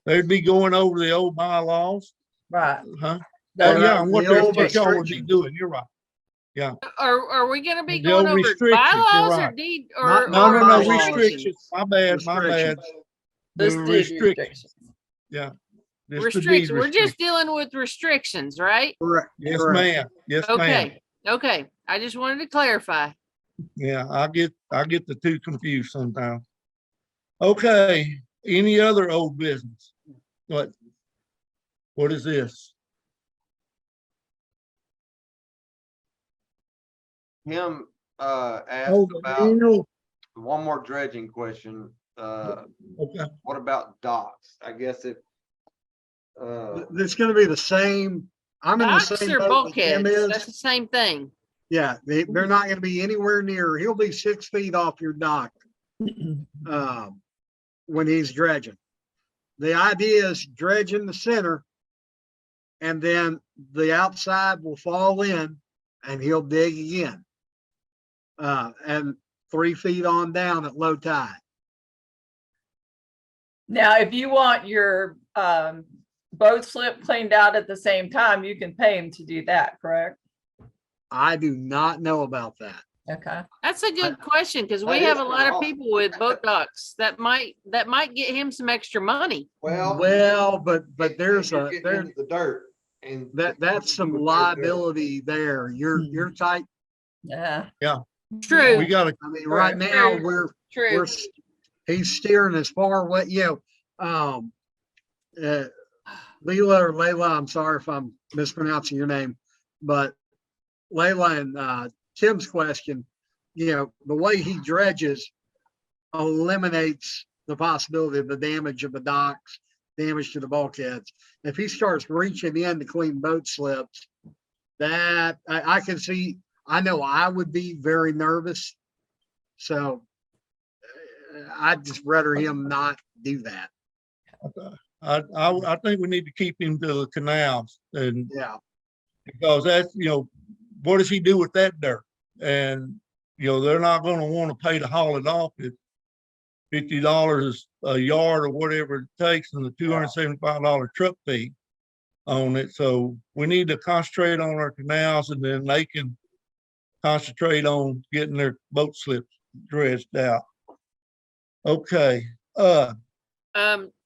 [SPEAKER 1] They'd be going over the old bylaws,
[SPEAKER 4] right?
[SPEAKER 1] huh?
[SPEAKER 4] The-
[SPEAKER 1] Oh, yeah, and what
[SPEAKER 2] the old
[SPEAKER 1] what y'all would be
[SPEAKER 2] restrictions.
[SPEAKER 1] doing, you're right.
[SPEAKER 5] Are we gonna be
[SPEAKER 1] The
[SPEAKER 5] going
[SPEAKER 1] old
[SPEAKER 5] over
[SPEAKER 1] restrictions, you're
[SPEAKER 5] bylaws or
[SPEAKER 1] right.
[SPEAKER 5] deed
[SPEAKER 2] Not-
[SPEAKER 5] or?
[SPEAKER 1] No,
[SPEAKER 2] or
[SPEAKER 1] no, no,
[SPEAKER 2] bylaws.
[SPEAKER 1] restrictions, my bad, my bad.
[SPEAKER 2] Restrictions.
[SPEAKER 1] The
[SPEAKER 4] This deed
[SPEAKER 1] restrictions,
[SPEAKER 4] restrictions.
[SPEAKER 1] yeah. Just the deed
[SPEAKER 5] Restrictions. We're just
[SPEAKER 1] restrictions.
[SPEAKER 5] dealing with restrictions, right?
[SPEAKER 2] correct,
[SPEAKER 1] Yes,
[SPEAKER 2] correct.
[SPEAKER 1] ma'am, yes, ma'am.
[SPEAKER 5] Okay, okay. I just wanted to clarify.
[SPEAKER 1] Yeah, I get the 2 confused sometimes. Okay, any other old business? What is this?
[SPEAKER 3] Him, asked
[SPEAKER 1] Oh,
[SPEAKER 3] about
[SPEAKER 1] annual,
[SPEAKER 3] one more dredging question.
[SPEAKER 1] okay,
[SPEAKER 3] What about docks? I guess if,
[SPEAKER 2] It's gonna be the same. I'm in the
[SPEAKER 5] Docks
[SPEAKER 2] same
[SPEAKER 5] or
[SPEAKER 2] boat that Tim
[SPEAKER 5] bulkheads,
[SPEAKER 2] is.
[SPEAKER 5] that's the same thing.
[SPEAKER 2] Yeah, they're not gonna be anywhere near, he'll be 6 feet off your dock, when he's dredging. The idea is dredge in the center, and then the outside will fall in and he'll dig again. And 3 feet on down at low tide.
[SPEAKER 4] Now, if you want your boat slip cleaned out at the same time, you can pay him to do that, correct?
[SPEAKER 2] I do not know about that.
[SPEAKER 4] Okay.
[SPEAKER 5] That's a good question, because we
[SPEAKER 3] That
[SPEAKER 5] have
[SPEAKER 3] is
[SPEAKER 5] a lot of
[SPEAKER 3] awesome.
[SPEAKER 5] people with boat docks that might get him some extra money.
[SPEAKER 2] Well, but there's
[SPEAKER 3] you're
[SPEAKER 2] a,
[SPEAKER 3] getting
[SPEAKER 2] there,
[SPEAKER 3] into the dirt and.
[SPEAKER 2] that's some
[SPEAKER 3] With their dirt.
[SPEAKER 2] liability there. You're tight.
[SPEAKER 4] Yeah.
[SPEAKER 5] True,
[SPEAKER 1] we gotta,
[SPEAKER 2] I mean, right now,
[SPEAKER 5] True.
[SPEAKER 2] we're,
[SPEAKER 5] true.
[SPEAKER 2] he's steering as far what, Leila or Layla, I'm sorry if I'm mispronouncing your name, but Layla and Tim's question, the way he dredges eliminates the possibility of the damage of the docks, damage to the bulkheads. If he starts reaching in to clean boat slips, that I can see, I know I would be very nervous. So I'd just rather him not do that.
[SPEAKER 1] I think we need to keep him to the canals, and
[SPEAKER 2] Yeah.
[SPEAKER 1] because that's, what does he do with that dirt? And, they're not gonna wanna pay to haul it off at $50 a yard or whatever it takes, and the $275 truck fee on it. So we need to concentrate on our canals, and then they can concentrate on getting their boat slips dredged out. Okay,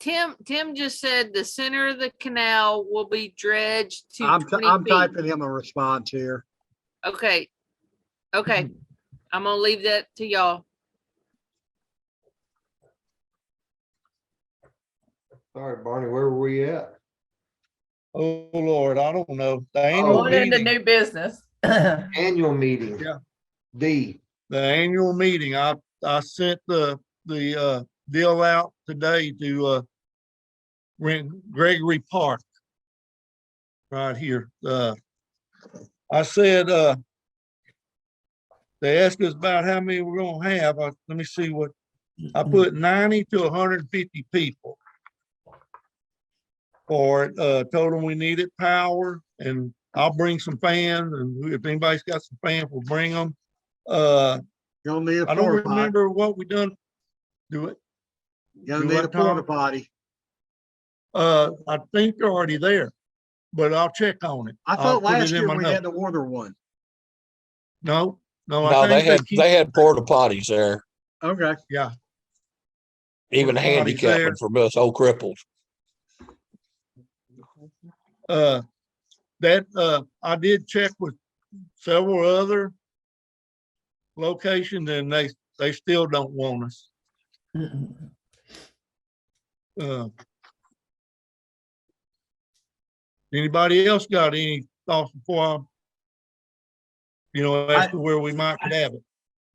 [SPEAKER 5] Tim just said the center of the canal will be dredged to
[SPEAKER 2] I'm
[SPEAKER 5] 20 feet.
[SPEAKER 2] typing him a response here.
[SPEAKER 5] Okay, okay. I'm gonna leave that to y'all.
[SPEAKER 3] All right, Barney, where were we at?
[SPEAKER 1] oh Lord, I don't know. The annual
[SPEAKER 4] Going into
[SPEAKER 1] meeting,
[SPEAKER 4] new business.
[SPEAKER 3] Annual meeting.
[SPEAKER 1] Yeah.
[SPEAKER 3] D,
[SPEAKER 1] the annual meeting. I sent the deal out today to Gregory Park right here. I said, they asked us about how many we're gonna have. Let me see what, I put 90 to 150 people. For it, told them we needed power, and I'll bring some fans, and if anybody's got some fans, we'll bring them.
[SPEAKER 2] You'll need a
[SPEAKER 1] I don't
[SPEAKER 2] porta potty.
[SPEAKER 1] remember what we done. Do it.
[SPEAKER 2] You'll
[SPEAKER 1] do
[SPEAKER 2] need
[SPEAKER 1] what,
[SPEAKER 2] a porta
[SPEAKER 1] Tom?
[SPEAKER 2] potty.
[SPEAKER 1] I think they're already there, but I'll check on it.
[SPEAKER 2] I
[SPEAKER 1] I'll
[SPEAKER 2] thought
[SPEAKER 1] put it
[SPEAKER 2] last
[SPEAKER 1] in
[SPEAKER 2] year
[SPEAKER 1] my
[SPEAKER 2] we
[SPEAKER 1] notes.
[SPEAKER 2] had to order one.
[SPEAKER 1] No,
[SPEAKER 6] No,
[SPEAKER 1] I think
[SPEAKER 6] they had porta potties there,
[SPEAKER 2] Okay.
[SPEAKER 1] yeah.
[SPEAKER 6] even
[SPEAKER 1] Porta potties there.
[SPEAKER 6] handicapping for us old cripples.
[SPEAKER 1] I did check with several other locations, and they still don't want us. Anybody else got any thoughts before as to where we might could have it?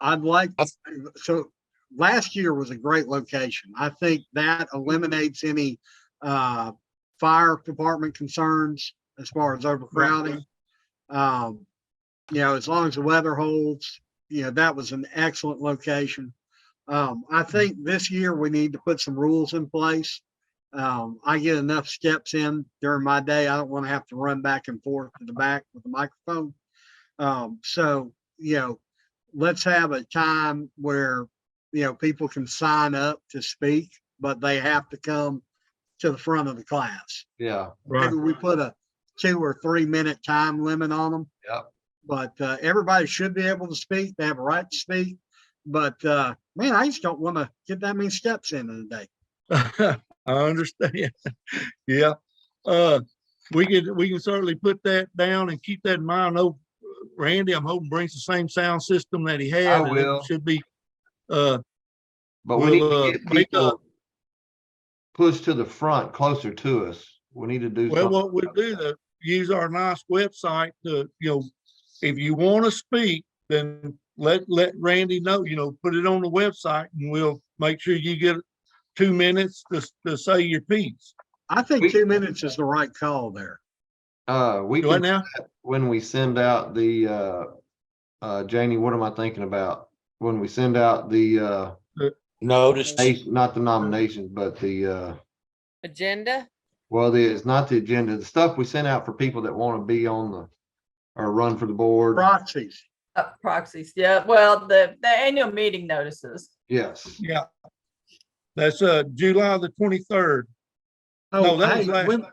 [SPEAKER 2] I'd like, so last year was a great location. I think that eliminates any fire department concerns as far as overcrowding. As long as the weather holds, that was an excellent location. I think this year we need to put some rules in place. I get enough steps in during my day. I don't want to have to run back and forth to the back with the microphone. Let's have a time where, people can sign up to speak, but they have to come to the front of the class.
[SPEAKER 3] Yeah.
[SPEAKER 1] Right.
[SPEAKER 2] Maybe we put a 2 or 3 minute time limit on them.
[SPEAKER 3] Yep.
[SPEAKER 2] But everybody should be able to speak. They have a right to speak. But man, I just don't want to get that many steps in a day.
[SPEAKER 1] I understand. Yeah. We can certainly put that down and keep that in mind. I know Randy, I'm hoping brings the same sound system that he had.
[SPEAKER 3] I
[SPEAKER 1] and it
[SPEAKER 3] will.
[SPEAKER 1] Should be,
[SPEAKER 3] But we need to get
[SPEAKER 1] make
[SPEAKER 3] people pushed to the front, closer to us. We need to do
[SPEAKER 1] well,
[SPEAKER 3] something.
[SPEAKER 1] what we'll do to use our nice website to, if you want to speak, then let Randy know, put it on the website, and we'll make sure you get 2 minutes to say your piece.
[SPEAKER 2] I think 2 minutes is the right call there.
[SPEAKER 3] We
[SPEAKER 1] Right
[SPEAKER 3] can,
[SPEAKER 1] now?
[SPEAKER 3] when we send out the, Janie, what am I thinking about? When we send out the,
[SPEAKER 6] Notice.
[SPEAKER 3] not the nominations, but the,
[SPEAKER 5] Agenda?
[SPEAKER 3] well, it's not the agenda, the stuff we send out for people that want to be on or run for the board.
[SPEAKER 2] Proxies.
[SPEAKER 4] Proxies, yeah, well, the annual meeting notices.
[SPEAKER 3] Yes.
[SPEAKER 1] Yeah. That's July the 23rd.
[SPEAKER 2] Oh,
[SPEAKER 1] No, that was
[SPEAKER 2] hey,
[SPEAKER 1] last.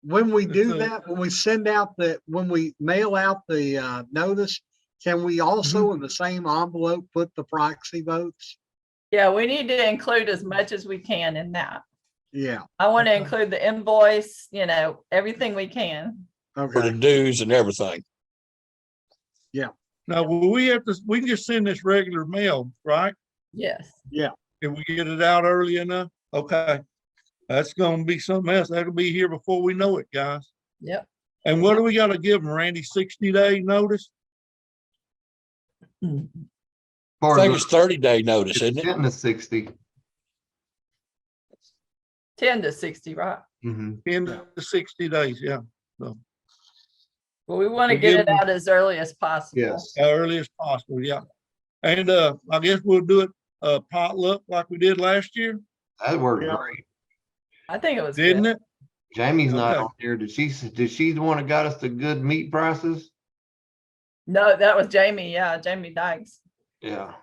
[SPEAKER 2] when we do
[SPEAKER 1] It's,
[SPEAKER 2] that, when we mail out the notice, can we also in the same envelope put the proxy votes?
[SPEAKER 4] Yeah, we need to include as much as we can in that.
[SPEAKER 2] Yeah.
[SPEAKER 4] I want to include the invoice, everything we can.
[SPEAKER 6] For the
[SPEAKER 2] Okay.
[SPEAKER 6] dues and everything.
[SPEAKER 1] Now, we can just send this regular mail, right?
[SPEAKER 4] Yes.
[SPEAKER 1] If we get it out early enough, okay. That's gonna be something else. That'll be here before we know it, guys.
[SPEAKER 4] Yep.
[SPEAKER 1] And what do we gotta give them, Randy? 60-day notice?
[SPEAKER 6] I think it's 30-day notice, isn't it?
[SPEAKER 3] 10 to 60.
[SPEAKER 4] 10 to 60, right?
[SPEAKER 3] Mhm.
[SPEAKER 1] 10 to 60 days, yeah.
[SPEAKER 4] Well, we want to
[SPEAKER 1] We
[SPEAKER 4] get
[SPEAKER 1] give
[SPEAKER 4] it
[SPEAKER 1] them-
[SPEAKER 4] out as early as possible.
[SPEAKER 3] Yes.
[SPEAKER 1] As early as possible, yeah. And I guess we'll do it potluck like we did last year,
[SPEAKER 3] That worked
[SPEAKER 2] Yeah.
[SPEAKER 3] great.
[SPEAKER 4] I think it was
[SPEAKER 1] didn't
[SPEAKER 4] good.
[SPEAKER 1] it?
[SPEAKER 3] Jamie's not
[SPEAKER 1] Okay.
[SPEAKER 3] on here. Did she the one that got us the good meat prices?
[SPEAKER 4] No, that was Jamie. Yeah, Jamie Dykes.
[SPEAKER 3] Yeah.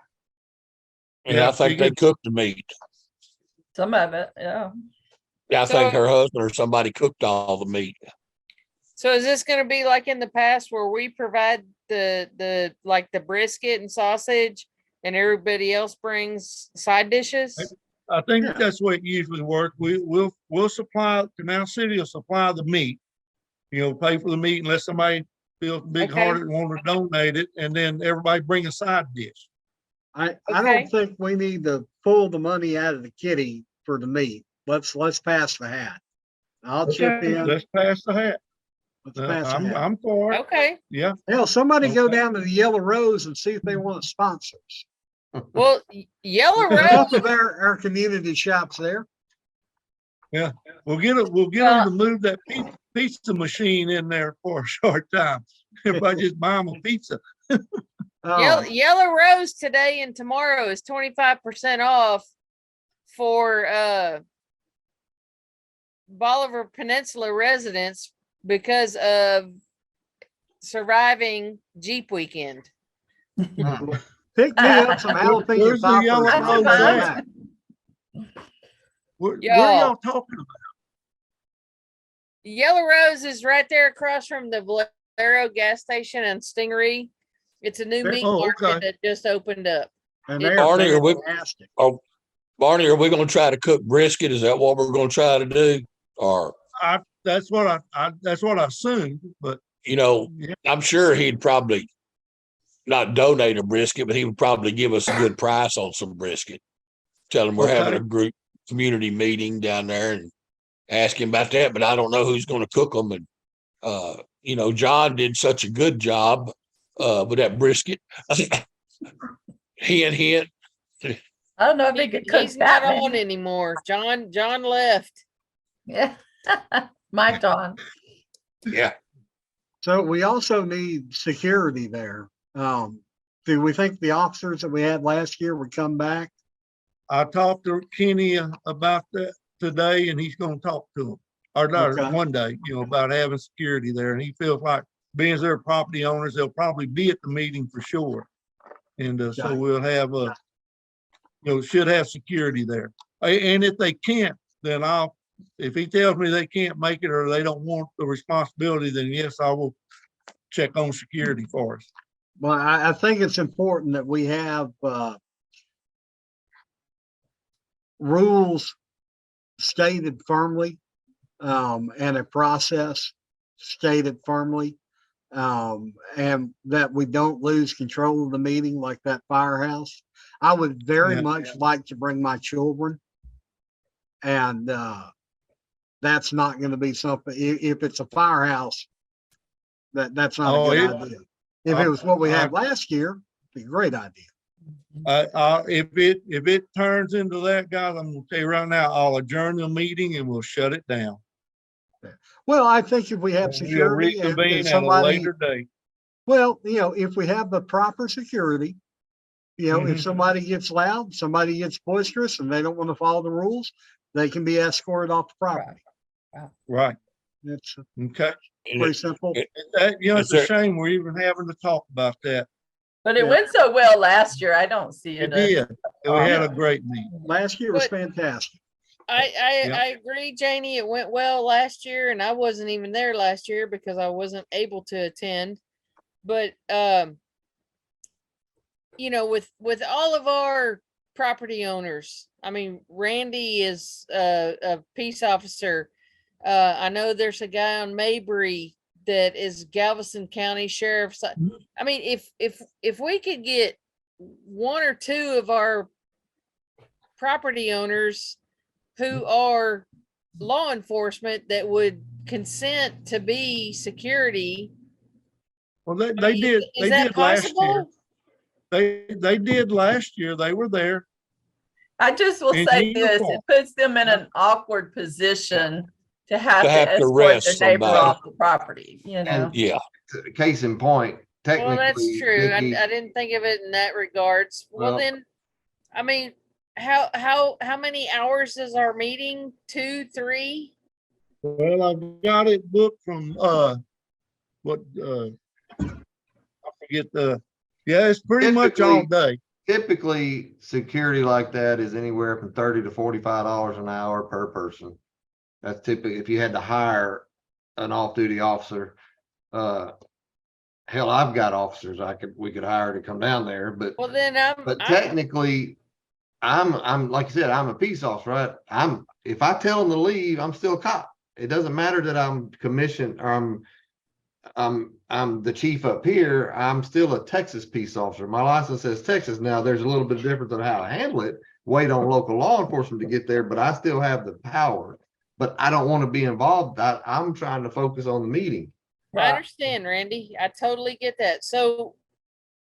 [SPEAKER 6] Yeah,
[SPEAKER 1] Yeah,
[SPEAKER 6] I think
[SPEAKER 1] she
[SPEAKER 6] they
[SPEAKER 1] did.
[SPEAKER 6] cooked the meat.
[SPEAKER 4] Some of it, yeah.
[SPEAKER 6] Yeah, I think
[SPEAKER 5] So-
[SPEAKER 6] her husband or somebody cooked all the meat.
[SPEAKER 5] So is this gonna be like in the past where we provide the like the brisket and sausage and everybody else brings side dishes?
[SPEAKER 1] I think
[SPEAKER 2] Yeah.
[SPEAKER 1] that's the way it usually works. We'll supply, Canal City will supply the meat. Pay for the meat unless somebody feels big hearted and want to donate it, and then everybody bring a side dish.
[SPEAKER 2] I
[SPEAKER 5] Okay.
[SPEAKER 2] don't think we need to pull the money out of the kitty for the meat. Let's pass the hat. I'll chip
[SPEAKER 1] Okay,
[SPEAKER 2] in.
[SPEAKER 1] let's pass the hat.
[SPEAKER 2] Let's pass it out.
[SPEAKER 1] I'm for it.
[SPEAKER 5] Okay,
[SPEAKER 1] Yeah.
[SPEAKER 2] Hell, somebody go
[SPEAKER 1] Okay.
[SPEAKER 2] down to the Yellow Rose and see if they want to sponsor us.
[SPEAKER 5] well, Yellow
[SPEAKER 2] Enough
[SPEAKER 5] Rose,
[SPEAKER 2] of our community shops there.
[SPEAKER 1] We'll get it. We'll get them to move that pizza machine in there for a short time. Everybody just buy them a pizza.
[SPEAKER 5] Yellow Rose today and tomorrow is 25% off for Bolivar Peninsula residents because of surviving Jeep weekend.
[SPEAKER 2] Pick me up some jalapeno
[SPEAKER 1] Where's the
[SPEAKER 2] poppers.
[SPEAKER 1] Yellow
[SPEAKER 2] and I'll
[SPEAKER 1] Rose
[SPEAKER 2] bring them
[SPEAKER 1] at?
[SPEAKER 2] back.
[SPEAKER 1] Where
[SPEAKER 5] Y'all.
[SPEAKER 1] y'all talking about?
[SPEAKER 5] Yellow Rose is right there across from the Valero gas station and Stingery. It's a new meat market
[SPEAKER 1] okay.
[SPEAKER 5] that just opened up.
[SPEAKER 2] And
[SPEAKER 5] It-
[SPEAKER 2] they're
[SPEAKER 6] Barney, are we-
[SPEAKER 2] fantastic.
[SPEAKER 6] Barney, are we gonna try to cook brisket? Is that what we're gonna try to do? Or,
[SPEAKER 1] That's what I assumed, but
[SPEAKER 6] you know,
[SPEAKER 1] yeah.
[SPEAKER 6] I'm sure he'd probably not donate a brisket, but he would probably give us a good price on some brisket. Tell him we're having a
[SPEAKER 1] Okay.
[SPEAKER 6] group community meeting down there and ask him about that, but I don't know who's gonna cook them. And, you know, John did such a good job, with that brisket. Hint.
[SPEAKER 4] I don't know if he could cook
[SPEAKER 5] He's not
[SPEAKER 4] that
[SPEAKER 5] on
[SPEAKER 4] many.
[SPEAKER 5] anymore. John left.
[SPEAKER 4] Yeah. My John.
[SPEAKER 6] Yeah.
[SPEAKER 2] So we also need security there. Do we think the officers that we had last year would come back?
[SPEAKER 1] I talked to Kenny about that today, and he's going to talk to him. Or not
[SPEAKER 2] Okay.
[SPEAKER 1] one day, about having security there, and he feels like being as they're property owners, they'll probably be at the meeting for sure. And so
[SPEAKER 2] Got it.
[SPEAKER 1] we'll have should have security there. And if they can't, then if he tells me they can't make it or they don't want the responsibility, then yes, I will check on security for us.
[SPEAKER 2] Well, I think it's important that we have rules stated firmly, and a process stated firmly, and that we don't lose control of the meeting like that firehouse. I would very
[SPEAKER 1] Yeah.
[SPEAKER 2] much like to bring my children, and that's not going to be something. If it's a firehouse, that's not
[SPEAKER 1] Oh,
[SPEAKER 2] a good idea. If it was what we had
[SPEAKER 1] I-
[SPEAKER 2] last year, it'd be a great idea.
[SPEAKER 1] If it turns into that, guys, I'm gonna tell you right now, I'll adjourn the meeting and we'll shut it down.
[SPEAKER 2] Well, I think if we have
[SPEAKER 1] We'll
[SPEAKER 2] security and
[SPEAKER 1] reconvene at a
[SPEAKER 2] somebody,
[SPEAKER 1] later date.
[SPEAKER 2] well, if we have the proper security, if somebody gets loud, somebody gets boisterous and they don't want to follow the rules, they can be escorted off the property.
[SPEAKER 1] Right.
[SPEAKER 2] It's
[SPEAKER 1] Okay.
[SPEAKER 2] pretty simple.
[SPEAKER 1] It's a shame we're even having to talk about that.
[SPEAKER 4] But it
[SPEAKER 2] Yeah.
[SPEAKER 4] went so well last year. I don't see
[SPEAKER 1] It
[SPEAKER 4] it.
[SPEAKER 1] did. And we had a great meeting.
[SPEAKER 2] Last year was
[SPEAKER 5] But-
[SPEAKER 2] fantastic.
[SPEAKER 5] I agree, Janie. It went well last year, and I wasn't even there last year because I wasn't able to attend. But with all of our property owners, I mean, Randy is a peace officer. I know there's a guy on Mabry that is Galveston County Sheriff's. I mean, if we could get one or two of our property owners who are law enforcement that would consent to be security.
[SPEAKER 1] Well, they
[SPEAKER 5] I mean,
[SPEAKER 1] did,
[SPEAKER 5] is
[SPEAKER 1] they
[SPEAKER 5] that
[SPEAKER 1] did last year.
[SPEAKER 5] possible?
[SPEAKER 1] They did last year. They were there.
[SPEAKER 4] I just will
[SPEAKER 1] In
[SPEAKER 4] say this,
[SPEAKER 1] uniform.
[SPEAKER 4] it puts them in an awkward position to have
[SPEAKER 6] To
[SPEAKER 4] to
[SPEAKER 6] have to
[SPEAKER 4] escort
[SPEAKER 6] arrest
[SPEAKER 4] their neighbor
[SPEAKER 6] somebody.
[SPEAKER 4] off the property,
[SPEAKER 6] Yeah.
[SPEAKER 3] Case in point,
[SPEAKER 5] Well,
[SPEAKER 3] technically.
[SPEAKER 5] that's true.
[SPEAKER 3] Nikki,
[SPEAKER 5] I didn't think of it in that regards. Well,
[SPEAKER 3] Well-
[SPEAKER 5] then, I mean, how many hours is our meeting? 2, 3?
[SPEAKER 1] Well, I've got it booked from, I forget it's pretty much all day.
[SPEAKER 3] Typically, security like that is anywhere from $30 to $45 an hour per person. That's typically, if you had to hire an off-duty officer, hell, I've got officers we could hire to come down there, but
[SPEAKER 5] Well, then
[SPEAKER 3] But technically, I'm like I said, I'm a peace officer, right? If I tell them to leave, I'm still a cop. It doesn't matter that I'm commissioned or I'm the chief up here. I'm still a Texas peace officer. My license says Texas. Now there's a little bit of difference on how I handle it. Wait on local law enforcement to get there, but I still have the power. But I don't want to be involved. I'm trying to focus on the meeting.
[SPEAKER 5] I
[SPEAKER 4] Right.
[SPEAKER 5] understand, Randy. I totally get that. So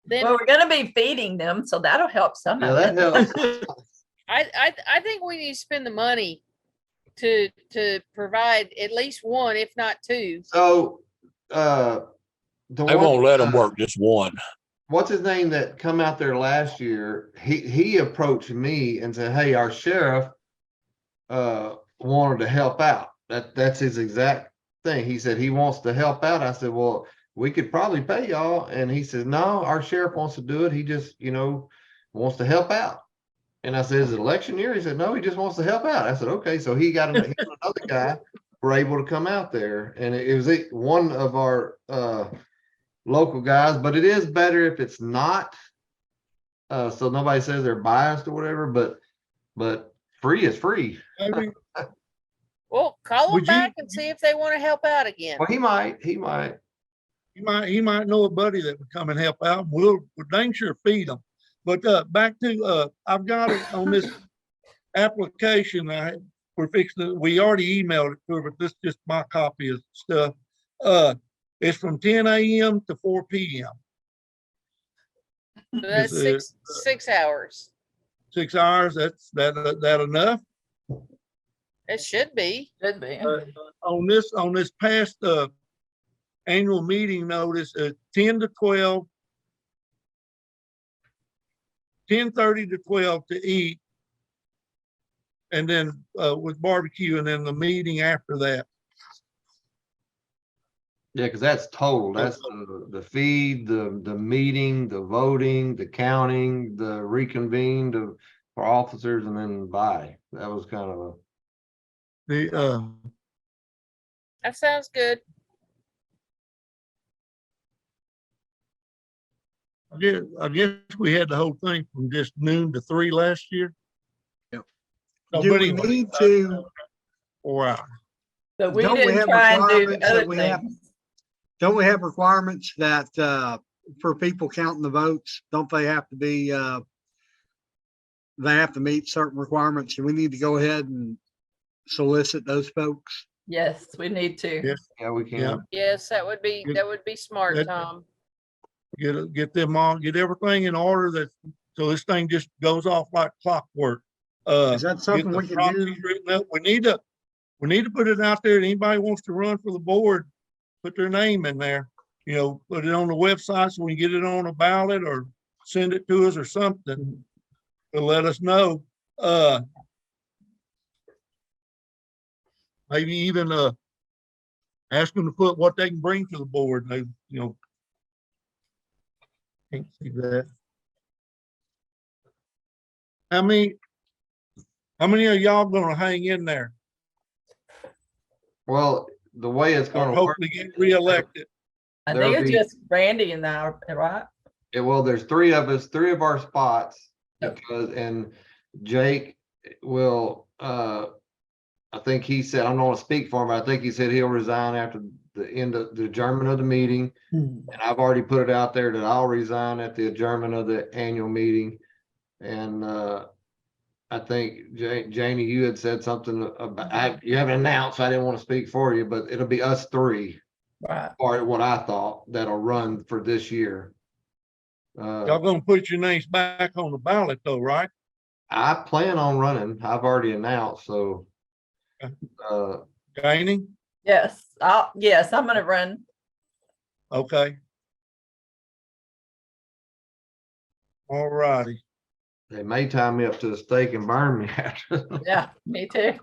[SPEAKER 5] then
[SPEAKER 4] Well, we're gonna be feeding them, so that'll help some
[SPEAKER 3] Yeah,
[SPEAKER 4] of
[SPEAKER 3] that
[SPEAKER 4] it.
[SPEAKER 3] helps.
[SPEAKER 5] I think we need to spend the money to provide at least one, if not two.
[SPEAKER 3] So, the
[SPEAKER 6] They
[SPEAKER 3] one,
[SPEAKER 6] won't let them work just one.
[SPEAKER 3] what's his name that come out there last year? He approached me and said, "Hey, our sheriff wanted to help out." That's his exact thing. He said he wants to help out. I said, "Well, we could probably pay y'all." And he said, "No, our sheriff wants to do it. He just, wants to help out." And I said, "Is it election year?" He said, "No, he just wants to help out." I said, "Okay." So he got him and another guy were able to come out there, and it was one of our local guys. But it is better if it's not, so nobody says they're biased or whatever. But free is free.
[SPEAKER 1] I mean,
[SPEAKER 5] Well, call them
[SPEAKER 1] Would you-
[SPEAKER 5] back and see if they want to help out again.
[SPEAKER 3] Well, he might.
[SPEAKER 1] he might know a buddy that would come and help out. We'll dang sure feed them. But back to I've got it on this application. We already emailed it to her, but this is just my copy of stuff. It's from 10 a.m. to 4 p.m.
[SPEAKER 5] So that's
[SPEAKER 1] Is it,
[SPEAKER 5] 6 hours.
[SPEAKER 1] 6 hours. That enough?
[SPEAKER 5] It should be.
[SPEAKER 4] Should be.
[SPEAKER 1] On this past annual meeting notice, 10 to 12, 10:30 to 12 to eat, and then with barbecue, and then the meeting after that.
[SPEAKER 3] Yeah, because that's total. That's the feed, the meeting, the voting, the counting, the reconvene for officers, and then bye. That was kind of
[SPEAKER 5] That sounds good.
[SPEAKER 1] I guess we had the whole thing from just noon to 3 last year.
[SPEAKER 2] Yep.
[SPEAKER 1] So,
[SPEAKER 2] Do
[SPEAKER 1] but
[SPEAKER 2] we
[SPEAKER 1] anyway,
[SPEAKER 2] need to,
[SPEAKER 1] 4 hours.
[SPEAKER 4] But we
[SPEAKER 2] Don't we
[SPEAKER 4] didn't
[SPEAKER 2] have
[SPEAKER 4] try and do
[SPEAKER 2] requirements that
[SPEAKER 4] other
[SPEAKER 2] we have-
[SPEAKER 4] things.
[SPEAKER 2] don't we have requirements that, for people counting the votes, don't they have to be, they have to meet certain requirements? And we need to go ahead and solicit those folks?
[SPEAKER 4] Yes, we need to.
[SPEAKER 1] Yes.
[SPEAKER 3] yeah, we can.
[SPEAKER 1] Yeah.
[SPEAKER 5] Yes, that would be smart,
[SPEAKER 1] Good.
[SPEAKER 5] Tom.
[SPEAKER 1] Get them on, get everything in order so this thing just goes off like clockwork.
[SPEAKER 2] Is that something
[SPEAKER 1] Get the
[SPEAKER 2] we can do?
[SPEAKER 1] properties written up. We need to put it out there. Anybody wants to run for the board, put their name in there. Put it on the website so we can get it on a ballot, or send it to us or something to let us know. Maybe even ask them to put what they can bring to the board. They, can't see that. How many of y'all gonna hang in there?
[SPEAKER 3] Well, the way it's
[SPEAKER 1] Or
[SPEAKER 3] going to work,
[SPEAKER 1] hopefully get reelected?
[SPEAKER 4] I
[SPEAKER 3] There'll
[SPEAKER 4] think it's
[SPEAKER 3] be-
[SPEAKER 4] just Randy and I, right?
[SPEAKER 3] well, there's three of us, three of our spots,
[SPEAKER 4] Yep.
[SPEAKER 3] and Jake will, I think he said, I don't want to speak for him, but I think he said he'll resign after the end of the adjournment of the meeting. And I've already put it out there that I'll resign at the adjournment of the annual meeting. And I think Janie, you had said something about, you haven't announced, so I didn't want to speak for you, but it'll be us three,
[SPEAKER 4] Right.
[SPEAKER 3] or what I thought, that'll run for this year.
[SPEAKER 1] Y'all gonna put your names back on the ballot though, right?
[SPEAKER 3] I plan on running. I've already announced, so.
[SPEAKER 1] Janie?
[SPEAKER 4] Yes, I'm gonna run.
[SPEAKER 1] Okay. All righty.
[SPEAKER 3] They may tie me up to the stake and burn me after.
[SPEAKER 4] Yeah, me too.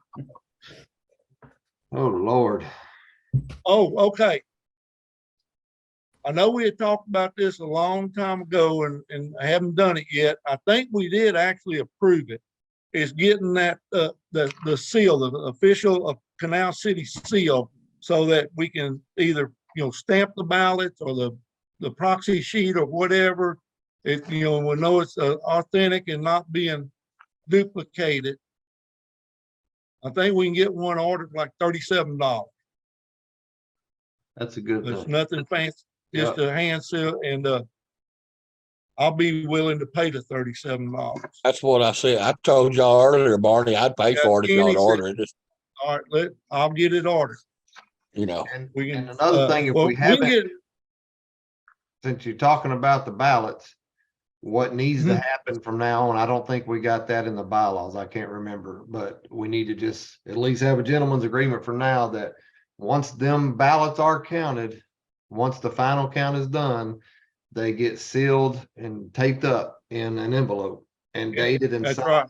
[SPEAKER 3] Oh, Lord.
[SPEAKER 1] Oh, okay. I know we had talked about this a long time ago, and I haven't done it yet. I think we did actually approve it. Is getting that, the seal, the official Canal City seal, so that we can either, stamp the ballots or the proxy sheet or whatever. We know it's authentic and not being duplicated. I think we can get one ordered for like $37.
[SPEAKER 3] That's a good
[SPEAKER 1] It's
[SPEAKER 3] thing.
[SPEAKER 1] nothing fancy, just a hand seal, and I'll be willing to pay the $37.
[SPEAKER 6] That's what I said. I told y'all earlier, Barney, I'd pay
[SPEAKER 1] Yeah,
[SPEAKER 6] for it if
[SPEAKER 1] Kenny
[SPEAKER 6] y'all
[SPEAKER 1] said-
[SPEAKER 6] order it.
[SPEAKER 1] All right, I'll get it ordered.
[SPEAKER 6] you know.
[SPEAKER 1] We can.
[SPEAKER 3] And another thing, if
[SPEAKER 1] well,
[SPEAKER 3] we
[SPEAKER 1] can
[SPEAKER 3] haven't,
[SPEAKER 1] get-
[SPEAKER 3] since you're talking about the ballots, what needs to
[SPEAKER 1] Mhm.
[SPEAKER 3] happen from now on, I don't think we got that in the bylaws. I can't remember, but we need to just at least have a gentleman's agreement for now that once them ballots are counted, once the final count is done, they get sealed and taped up in an envelope and
[SPEAKER 1] Yeah,
[SPEAKER 3] dated and
[SPEAKER 1] That's
[SPEAKER 3] signed.
[SPEAKER 1] right.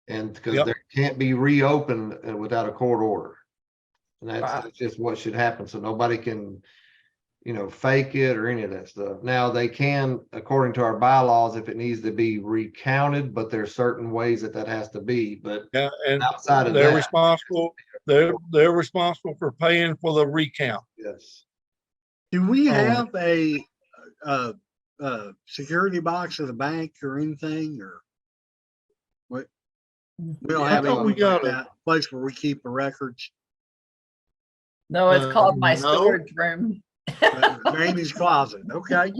[SPEAKER 3] And because
[SPEAKER 1] Yep.
[SPEAKER 3] there can't be reopened without a court order. And
[SPEAKER 4] Right.
[SPEAKER 3] that's just what should happen. So nobody can, fake it or any of that stuff. Now they can, according to our bylaws, if it needs to be recounted, but there's certain ways that has to be, but
[SPEAKER 1] Yeah, and
[SPEAKER 3] outside of
[SPEAKER 1] they're
[SPEAKER 3] that,
[SPEAKER 1] responsible. They're responsible for paying for the recount.
[SPEAKER 3] yes.
[SPEAKER 2] Do we
[SPEAKER 1] Oh.
[SPEAKER 2] have a security box at the bank or anything, or what? We don't
[SPEAKER 1] I
[SPEAKER 2] have
[SPEAKER 1] thought we
[SPEAKER 2] anything
[SPEAKER 1] got
[SPEAKER 2] like
[SPEAKER 1] a-
[SPEAKER 2] that, place where we keep the records.
[SPEAKER 4] No, it's called my
[SPEAKER 1] no.
[SPEAKER 4] storage room.
[SPEAKER 2] Randy's closet, okay?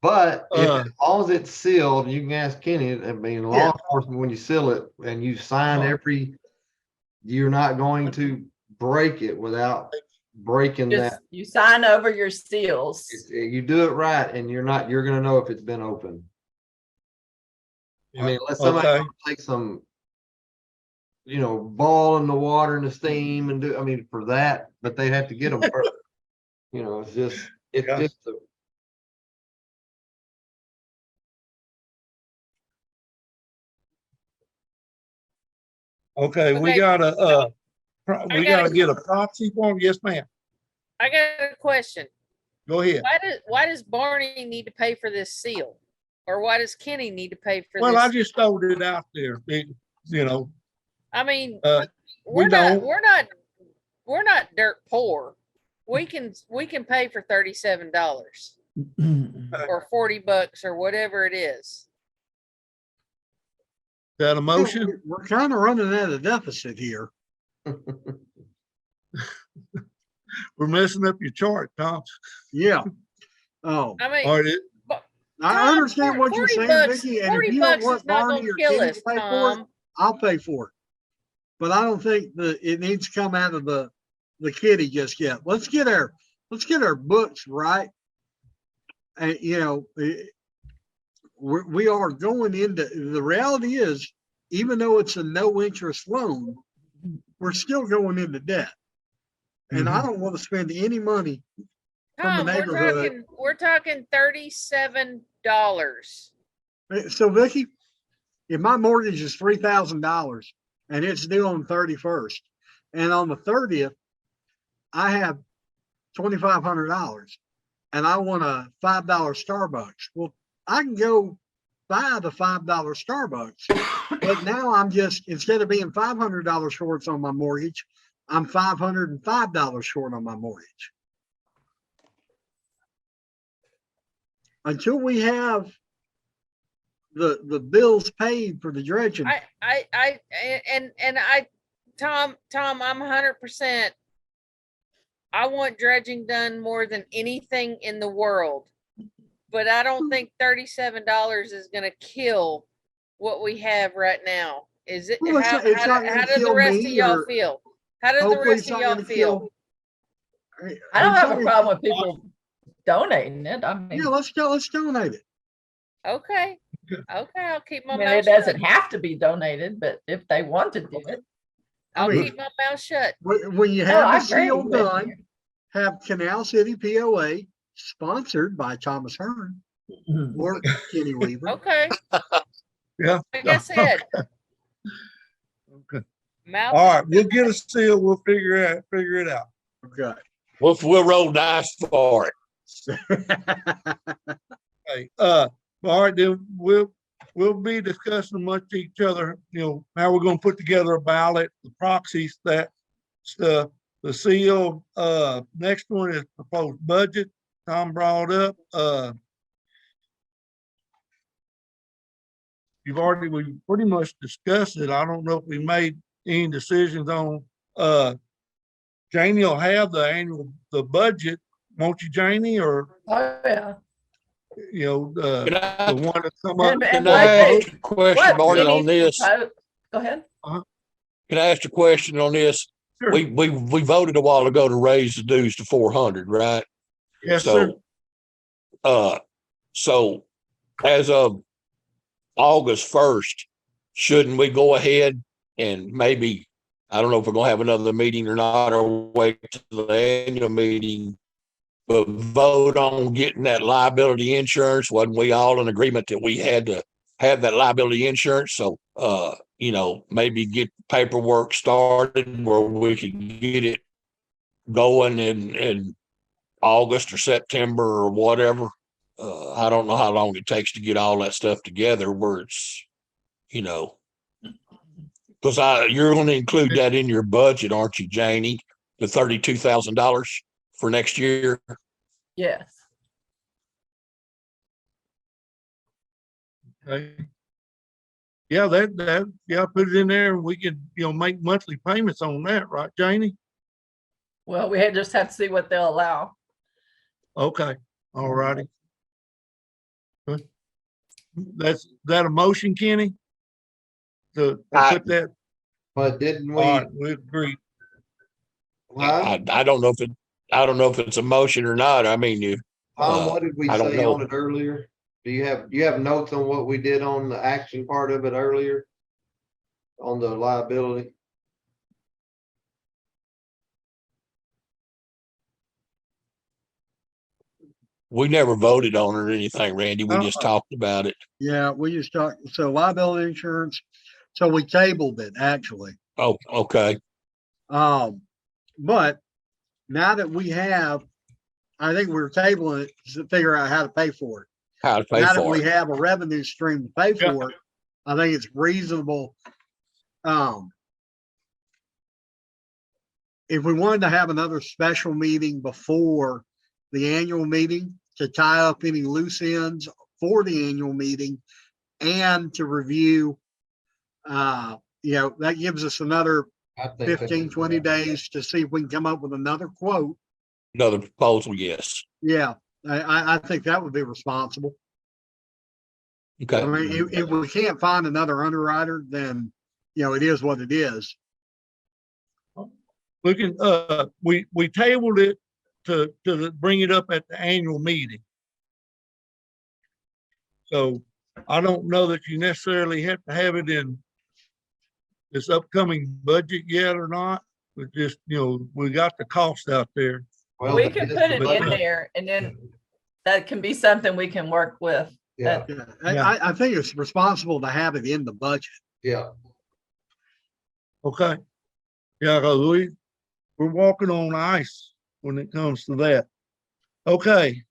[SPEAKER 3] But
[SPEAKER 1] Uh,
[SPEAKER 3] as long as it's sealed, you can ask Kenny, I mean, law
[SPEAKER 2] Yeah.
[SPEAKER 3] enforcement, when you seal it and you sign you're not going to break it without breaking
[SPEAKER 4] Just,
[SPEAKER 3] that.
[SPEAKER 4] you sign over your seals.
[SPEAKER 3] You do it right and you're gonna know if it's been open. I mean, unless somebody
[SPEAKER 1] Okay.
[SPEAKER 3] wants to take some, ball in the water and the steam and for that, but they have to get them first. It's
[SPEAKER 1] Yeah.
[SPEAKER 3] just,
[SPEAKER 1] Okay, we
[SPEAKER 5] Okay.
[SPEAKER 1] gotta,
[SPEAKER 5] I
[SPEAKER 1] we
[SPEAKER 5] got
[SPEAKER 1] gotta get a proxy form. Yes, ma'am.
[SPEAKER 5] I got a question.
[SPEAKER 1] Go ahead.
[SPEAKER 5] Why does Barney need to pay for this seal? Or why does Kenny need to pay for
[SPEAKER 1] Well, I
[SPEAKER 5] this?
[SPEAKER 1] just throwed it out there.
[SPEAKER 5] I mean,
[SPEAKER 1] we
[SPEAKER 5] we're
[SPEAKER 1] don't.
[SPEAKER 5] not dirt poor. We can pay for $37 or $40 or whatever it is.
[SPEAKER 1] Is that a motion?
[SPEAKER 2] We're kind of running at a deficit here.
[SPEAKER 1] We're messing up your chart, Tom.
[SPEAKER 2] Yeah. Oh,
[SPEAKER 5] I mean,
[SPEAKER 1] All right,
[SPEAKER 2] I
[SPEAKER 5] Tom,
[SPEAKER 2] understand what you're
[SPEAKER 5] 40
[SPEAKER 2] saying,
[SPEAKER 5] bucks-
[SPEAKER 2] Vicky, and if
[SPEAKER 5] 40
[SPEAKER 2] you don't
[SPEAKER 5] bucks is
[SPEAKER 2] want
[SPEAKER 5] not
[SPEAKER 2] Barney
[SPEAKER 5] gonna
[SPEAKER 2] or
[SPEAKER 5] kill
[SPEAKER 2] Kenny
[SPEAKER 5] us,
[SPEAKER 2] to pay for it,
[SPEAKER 5] Tom.
[SPEAKER 2] I'll pay for it. But I don't think it needs to come out of the kitty just yet. Let's get our books right. And we are going into, the reality is, even though it's a no interest loan, we're still going into debt. And I don't want to spend any money from the
[SPEAKER 5] Tom,
[SPEAKER 2] neighborhood.
[SPEAKER 5] we're talking $37.
[SPEAKER 2] So Vicky, if my mortgage is $3,000 and it's due on the 31st, and on the 30th, I have $2,500 and I want a $5 Starbucks. Well, I can go buy the $5 Starbucks, but now I'm just, instead of being $500 short on my mortgage, I'm $505 short on my mortgage. Until we have the bills paid for the dredging.
[SPEAKER 5] Tom, I'm 100%. I want dredging done more than anything in the world, but I don't think $37 is going to kill what we have right now. Is it?
[SPEAKER 2] Well,
[SPEAKER 5] how
[SPEAKER 2] not gonna
[SPEAKER 5] do the
[SPEAKER 2] kill
[SPEAKER 5] rest of
[SPEAKER 2] me
[SPEAKER 5] y'all
[SPEAKER 2] or-
[SPEAKER 5] feel? How do the
[SPEAKER 2] Hopefully
[SPEAKER 5] rest
[SPEAKER 2] it's
[SPEAKER 5] of
[SPEAKER 2] not
[SPEAKER 5] y'all
[SPEAKER 2] gonna
[SPEAKER 5] feel?
[SPEAKER 2] kill.
[SPEAKER 4] I don't have a
[SPEAKER 2] Until-
[SPEAKER 4] problem with people donating it. I mean,
[SPEAKER 2] Yeah, let's donate it.
[SPEAKER 5] Okay. Okay, I'll keep my
[SPEAKER 4] I mean,
[SPEAKER 5] mouth
[SPEAKER 4] it doesn't
[SPEAKER 5] shut.
[SPEAKER 4] have to be donated, but if they want to do it.
[SPEAKER 5] I'll
[SPEAKER 2] I mean-
[SPEAKER 5] keep my mouth shut.
[SPEAKER 2] When you
[SPEAKER 4] No, I
[SPEAKER 2] have the
[SPEAKER 4] agree
[SPEAKER 2] seal
[SPEAKER 4] with
[SPEAKER 2] done,
[SPEAKER 4] you.
[SPEAKER 2] have Canal City POA sponsored by Thomas Hearn or Kenny Weaver.
[SPEAKER 5] Okay.
[SPEAKER 1] Yeah.
[SPEAKER 5] Like I said,
[SPEAKER 1] Okay.
[SPEAKER 5] mouth.
[SPEAKER 1] All right, we'll get a seal. We'll figure it out.
[SPEAKER 2] Okay.
[SPEAKER 6] We'll roll dice for it.
[SPEAKER 1] Okay, all right, then we'll be discussing amongst each other, how we're gonna put together a ballot, the proxies, that stuff, the seal. Next one is proposed budget. Tom brought up, we pretty much discussed it. I don't know if we made any decisions on, Janie will have the budget, won't you, Janie, or,
[SPEAKER 4] Oh, yeah.
[SPEAKER 6] Can I,
[SPEAKER 1] the one that come up.
[SPEAKER 4] And
[SPEAKER 6] can
[SPEAKER 4] what
[SPEAKER 6] I
[SPEAKER 4] they-
[SPEAKER 6] ask a question,
[SPEAKER 4] what
[SPEAKER 6] Marty,
[SPEAKER 4] Kenny
[SPEAKER 6] on this?
[SPEAKER 4] proposed- Go ahead.
[SPEAKER 6] Can I ask a question on this?
[SPEAKER 1] sir.
[SPEAKER 6] we voted a while ago to raise the dues to 400, right?
[SPEAKER 1] Yes, sir.
[SPEAKER 6] So as of August 1st, shouldn't we go ahead and maybe, I don't know if we're gonna have another meeting or not, or wait to the annual meeting, but vote on getting that liability insurance? Wasn't we all in agreement that we had to have that liability insurance? So, maybe get paperwork started where we could get it going in August or September or whatever. I don't know how long it takes to get all that stuff together where it's, because you're going to include that in your budget, aren't you, Janie? The $32,000 for next year.
[SPEAKER 4] Yes.
[SPEAKER 1] Okay. Yeah, yeah, put it in there and we could, make monthly payments on that, right, Janie?
[SPEAKER 4] Well, we just have to see what they'll allow.
[SPEAKER 1] Okay, all righty. Good. That's that a motion, Kenny? To put that,
[SPEAKER 3] But didn't
[SPEAKER 1] all
[SPEAKER 3] we?
[SPEAKER 1] right, we agree.
[SPEAKER 3] Huh?
[SPEAKER 6] I don't know if it's a motion or not. I mean,
[SPEAKER 3] What did we
[SPEAKER 6] I don't
[SPEAKER 3] say
[SPEAKER 6] know.
[SPEAKER 3] on it earlier? Do you have notes on what we did on the action part of it earlier? On the liability?
[SPEAKER 6] We never voted on it or anything, Randy. We just
[SPEAKER 1] Uh-uh.
[SPEAKER 6] talked about it.
[SPEAKER 2] Yeah, we just talked, so liability insurance, so we tabled it actually.
[SPEAKER 6] Oh, okay.
[SPEAKER 2] But now that we have, I think we're tabling it to figure out how to pay for it.
[SPEAKER 6] How to pay
[SPEAKER 2] Now that
[SPEAKER 6] for
[SPEAKER 2] we
[SPEAKER 6] it.
[SPEAKER 2] have a revenue stream to pay
[SPEAKER 1] Yeah.
[SPEAKER 2] for it, I think it's reasonable. If we wanted to have another special meeting before the annual meeting to tie up any loose ends for the annual meeting and to review, that gives us another
[SPEAKER 3] I think
[SPEAKER 2] 15, 20 days to see if we can come up with another quote.
[SPEAKER 6] Another proposal, yes.
[SPEAKER 2] Yeah, I think that would be responsible.
[SPEAKER 6] Okay.
[SPEAKER 2] I mean, if we can't find another underwriter, then, it is what it is.
[SPEAKER 1] We can, we tabled it to bring it up at the annual meeting. So I don't know that you necessarily have to have it in this upcoming budget yet or not, but just, we got the cost out there.
[SPEAKER 3] Well,
[SPEAKER 4] We
[SPEAKER 3] the
[SPEAKER 4] can
[SPEAKER 3] dis-
[SPEAKER 4] put it
[SPEAKER 1] but-
[SPEAKER 4] in there and then that can be something we can work with.
[SPEAKER 3] Yeah,
[SPEAKER 2] Yeah,
[SPEAKER 1] Yeah.
[SPEAKER 2] I think it's responsible to have it in the budget.
[SPEAKER 3] yeah.
[SPEAKER 1] Okay. Yeah, 'cause we're walking on ice when it comes to that. Okay.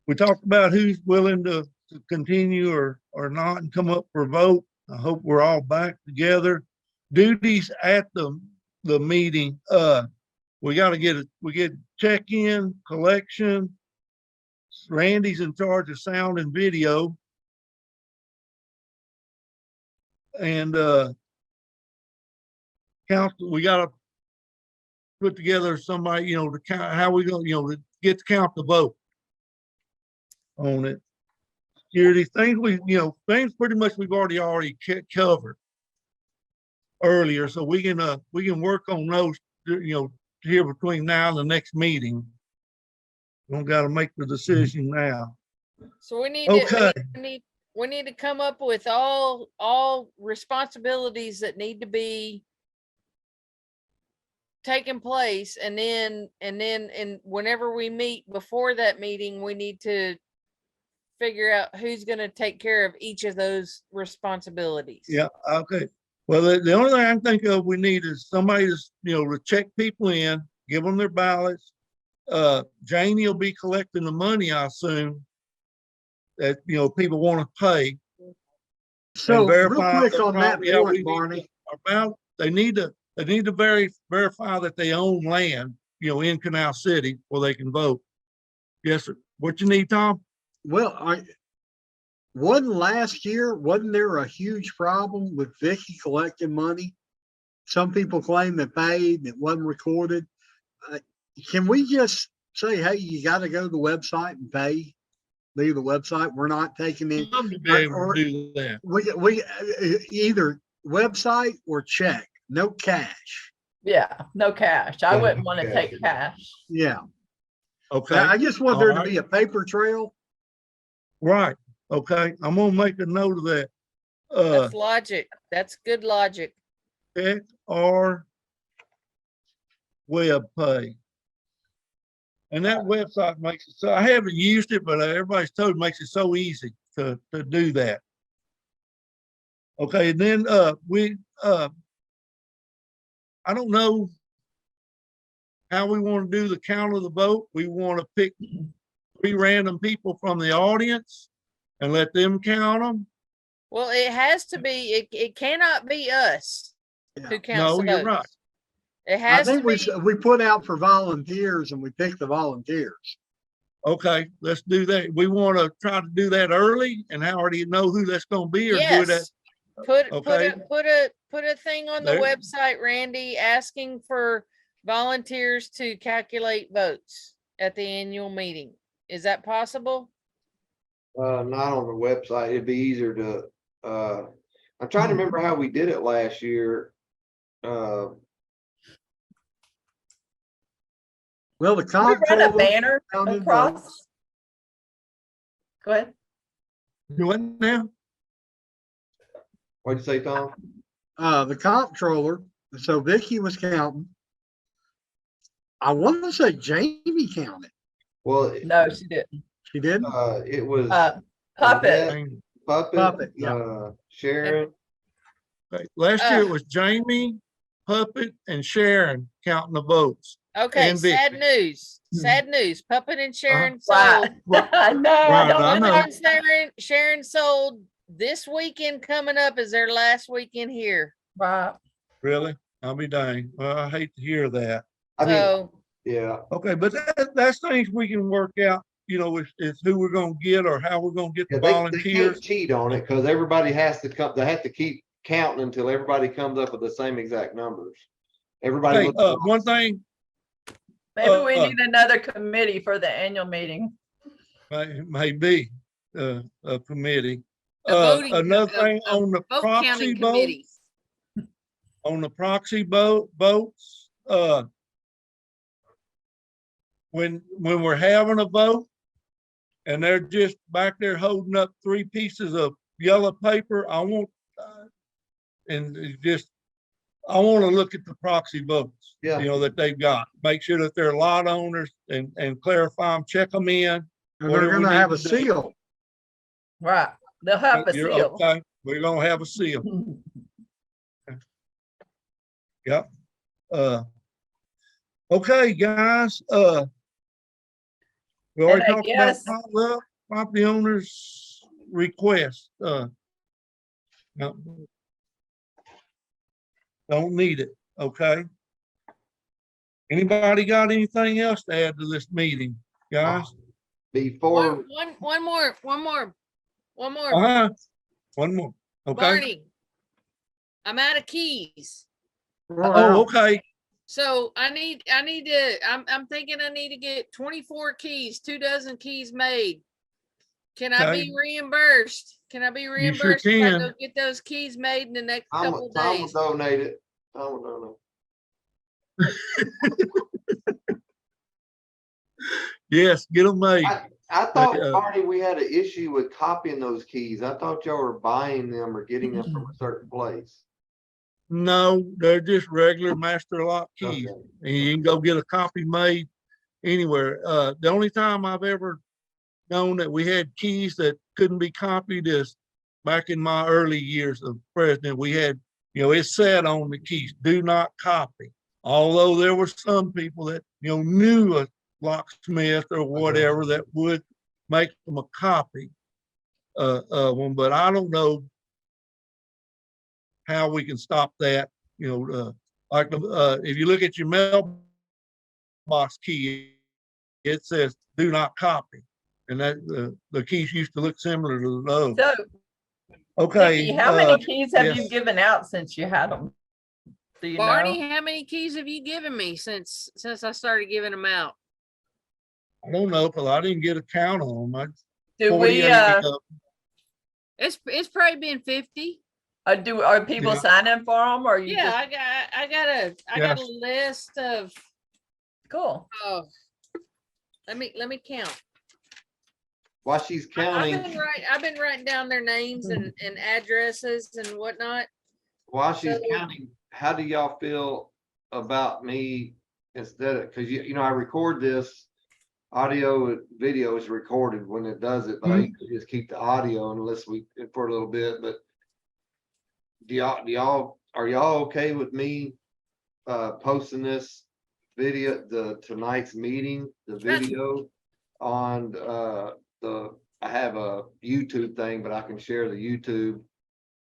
[SPEAKER 1] We talked about who's willing to continue or not and come up for a vote. I hope we're all back together. Duties at the meeting, we get check-in, collection. Randy's in charge of sound and video. And council, we gotta put together somebody, to count how we gonna, to get to count the vote on it. Security things things pretty much we've already covered earlier, so we can work on those, here between now and the next meeting. We don't got to make the decision now.
[SPEAKER 5] So we need
[SPEAKER 1] Okay.
[SPEAKER 5] we need to come up with all responsibilities that need to be taking place, and then whenever we meet before that meeting, we need to figure out who's going to take care of each of those responsibilities.
[SPEAKER 1] Yeah, okay. Well, the only thing I can think of we need is somebody to check people in, give them their ballots. Janie will be collecting the money, I assume, that, people want to pay.
[SPEAKER 2] So real
[SPEAKER 1] verify
[SPEAKER 2] quick
[SPEAKER 1] the
[SPEAKER 2] on that
[SPEAKER 1] property. Yeah, we
[SPEAKER 2] point,
[SPEAKER 1] need
[SPEAKER 2] Barney,
[SPEAKER 1] About, they need to verify that they own land, in Canal City before they can vote. Yes, sir. What you need, Tom?
[SPEAKER 2] well, wasn't there a huge problem with Vicky collecting money? Some people claim they paid, it wasn't recorded. Can we just say, hey, you got to go to the website and pay? Leave the website. We're not taking it.
[SPEAKER 1] Love to be able to do that.
[SPEAKER 2] We either website or check, no cash.
[SPEAKER 4] Yeah, no cash. I
[SPEAKER 3] Yeah,
[SPEAKER 4] wouldn't
[SPEAKER 3] no
[SPEAKER 4] want to
[SPEAKER 3] cash.
[SPEAKER 4] take cash.
[SPEAKER 2] Yeah.
[SPEAKER 1] Okay,
[SPEAKER 2] I just want there to
[SPEAKER 1] Alright.
[SPEAKER 2] be a paper trail.
[SPEAKER 1] right, okay, I'm gonna make a note of that.
[SPEAKER 5] That's logic. That's good logic.
[SPEAKER 1] Check our web page. And that website makes it so, I haven't used it, but everybody's told it makes it so easy to do that. Okay, and then I don't know how we want to do the count of the vote. We want to pick 3 random people from the audience and let them count them.
[SPEAKER 5] Well, it has to be, it cannot be us
[SPEAKER 2] Yeah.
[SPEAKER 5] who counts
[SPEAKER 1] No,
[SPEAKER 5] the
[SPEAKER 1] you're right.
[SPEAKER 5] votes. It
[SPEAKER 2] I
[SPEAKER 5] has to
[SPEAKER 2] think
[SPEAKER 5] be,
[SPEAKER 2] we put out for volunteers and we pick the volunteers.
[SPEAKER 1] Okay, let's do that. We want to try to do that early, and how do you know who that's going to be, or do it at,
[SPEAKER 5] yes. Put
[SPEAKER 1] okay.
[SPEAKER 5] a thing on the
[SPEAKER 1] There-
[SPEAKER 5] website, Randy, asking for volunteers to calculate votes at the annual meeting. Is that possible?
[SPEAKER 3] Not on the website. It'd be easier to, I'm trying to remember how we did it last year.
[SPEAKER 2] Well, the
[SPEAKER 4] Can we run a
[SPEAKER 2] comptroller
[SPEAKER 4] banner
[SPEAKER 2] counted
[SPEAKER 4] across?
[SPEAKER 2] votes.
[SPEAKER 4] Go ahead.
[SPEAKER 1] Do it now?
[SPEAKER 3] What'd you say, Tom?
[SPEAKER 2] The comptroller, so Vicky was counting. I want to say Jamie counted.
[SPEAKER 3] Well,
[SPEAKER 4] No, she didn't.
[SPEAKER 2] She didn't?
[SPEAKER 3] it was
[SPEAKER 4] Puppet.
[SPEAKER 3] Annette, Puppet,
[SPEAKER 2] Puppet, yeah.
[SPEAKER 3] Sharon.
[SPEAKER 1] Okay, last year it was Jamie, Puppet, and Sharon counting the votes.
[SPEAKER 5] Okay,
[SPEAKER 1] And Vicky.
[SPEAKER 5] sad news. Sad news. Puppet and Sharon
[SPEAKER 4] Right.
[SPEAKER 5] sold.
[SPEAKER 4] No, I
[SPEAKER 1] Right,
[SPEAKER 4] don't
[SPEAKER 1] I
[SPEAKER 4] know.
[SPEAKER 1] know.
[SPEAKER 5] Puppet and Sharon sold. This weekend coming up is their last weekend here.
[SPEAKER 4] Right.
[SPEAKER 1] Really? I'll be dang. Well, I hate to hear that.
[SPEAKER 3] I mean,
[SPEAKER 5] So,
[SPEAKER 3] yeah,
[SPEAKER 1] Okay, but that's things we can work out, you know, is who we're gonna get or how we're gonna get the
[SPEAKER 3] they
[SPEAKER 1] volunteers.
[SPEAKER 3] can't cheat on it because everybody has to come, they have to keep counting until everybody comes up with the same exact numbers. Everybody.
[SPEAKER 1] Hey,
[SPEAKER 3] looks-
[SPEAKER 1] one thing,
[SPEAKER 4] Maybe we
[SPEAKER 1] Uh,
[SPEAKER 4] need another committee for the annual meeting.
[SPEAKER 1] may be, a committee.
[SPEAKER 5] a voting,
[SPEAKER 1] Another thing
[SPEAKER 5] a
[SPEAKER 1] on the
[SPEAKER 5] vote
[SPEAKER 1] proxy
[SPEAKER 5] counting
[SPEAKER 1] vote,
[SPEAKER 5] committee.
[SPEAKER 1] on the proxy votes, when we're having a vote and they're just back there holding up 3 pieces of yellow paper, I want, and it just, I want to look at the proxy votes,
[SPEAKER 3] Yeah.
[SPEAKER 1] you know, that they've got. Make sure that they're lot owners and clarify them, check them in.
[SPEAKER 2] And they're
[SPEAKER 1] Whatever we
[SPEAKER 2] gonna
[SPEAKER 1] need
[SPEAKER 2] have a
[SPEAKER 1] to do.
[SPEAKER 2] seal.
[SPEAKER 4] Right. They'll have a
[SPEAKER 1] You're
[SPEAKER 4] seal.
[SPEAKER 1] okay. We're gonna have a seal. Yep. Okay, guys, we already
[SPEAKER 4] And I
[SPEAKER 1] talked about
[SPEAKER 4] guess-
[SPEAKER 1] property owners' request, no. Don't need it, okay? Anybody got anything else to add to this meeting, guys?
[SPEAKER 3] Before,
[SPEAKER 5] One more.
[SPEAKER 1] Uh-huh. One more, okay?
[SPEAKER 5] Barney, I'm out of keys.
[SPEAKER 1] Oh, okay,
[SPEAKER 5] So I'm thinking I need to get 24 keys, 24 keys made. Can I
[SPEAKER 1] Okay.
[SPEAKER 5] be reimbursed? Can I be
[SPEAKER 1] sure
[SPEAKER 5] reimbursed if I
[SPEAKER 1] can.
[SPEAKER 5] go get those keys made in the next
[SPEAKER 3] Tom
[SPEAKER 5] couple
[SPEAKER 3] will
[SPEAKER 5] days?
[SPEAKER 3] donate it. Tom will donate.
[SPEAKER 1] yes, get them made.
[SPEAKER 3] I thought,
[SPEAKER 1] uh,
[SPEAKER 3] Marty, we had an issue with copying those keys. I thought y'all were buying them or getting them from a certain place.
[SPEAKER 1] No, they're just regular master lock keys.
[SPEAKER 3] Okay.
[SPEAKER 1] And you can go get a copy made anywhere. The only time I've ever known that we had keys that couldn't be copied is back in my early years of president. We had, you know, it said on the keys, do not copy. Although there were some people that, you know, knew a locksmith or whatever that would make them a copy of them, but I don't know how we can stop that, you know, like, if you look at your mailbox key, it says do not copy. And that, the keys used to look similar to those.
[SPEAKER 4] So,
[SPEAKER 1] Okay.
[SPEAKER 4] Vicky, how many keys have you
[SPEAKER 1] yes.
[SPEAKER 4] given out since you had them? Do you
[SPEAKER 5] Barney,
[SPEAKER 4] know?
[SPEAKER 5] how many keys have you given me since I started giving them out?
[SPEAKER 1] I don't know, because I didn't get a count on them.
[SPEAKER 4] Do
[SPEAKER 1] 48
[SPEAKER 4] we,
[SPEAKER 1] of them.
[SPEAKER 5] It's probably been 50.
[SPEAKER 4] Are people
[SPEAKER 1] Yeah.
[SPEAKER 4] signing for them or you
[SPEAKER 5] Yeah,
[SPEAKER 4] just,
[SPEAKER 5] I got a list of,
[SPEAKER 4] cool.
[SPEAKER 5] oh, let me count.
[SPEAKER 3] While she's counting,
[SPEAKER 5] I've been writing down their names and addresses and whatnot.
[SPEAKER 3] while she's
[SPEAKER 5] So-
[SPEAKER 3] counting, how do y'all feel about me instead of, cause you know, I record this. Audio, video is recorded when it does it, but I just keep the audio unless we, for a little bit, but are y'all okay with me posting this video, tonight's meeting, the video on I have a YouTube thing, but I can share the YouTube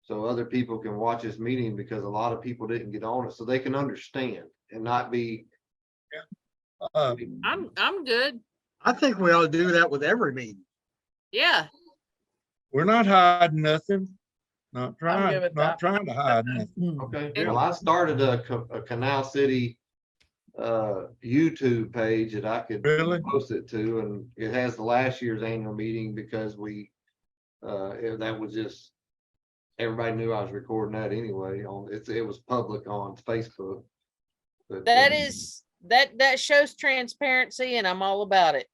[SPEAKER 3] so other people can watch this meeting because a lot of people didn't get on it, so they can understand and not be.
[SPEAKER 5] I'm good.
[SPEAKER 2] I think we ought to do that with every meeting.
[SPEAKER 5] Yeah.
[SPEAKER 1] We're not hiding nothing.
[SPEAKER 4] I'm good with
[SPEAKER 1] Not
[SPEAKER 4] that.
[SPEAKER 1] trying to hide nothing.
[SPEAKER 4] Hmm.
[SPEAKER 3] Okay,
[SPEAKER 5] And-
[SPEAKER 3] well, I started a Canal City YouTube page that I could
[SPEAKER 1] Really?
[SPEAKER 3] post it to, and it has the last year's annual meeting because that was just, everybody knew I was recording that anyway. It was public on Facebook. But,
[SPEAKER 5] that shows transparency and I'm all about it.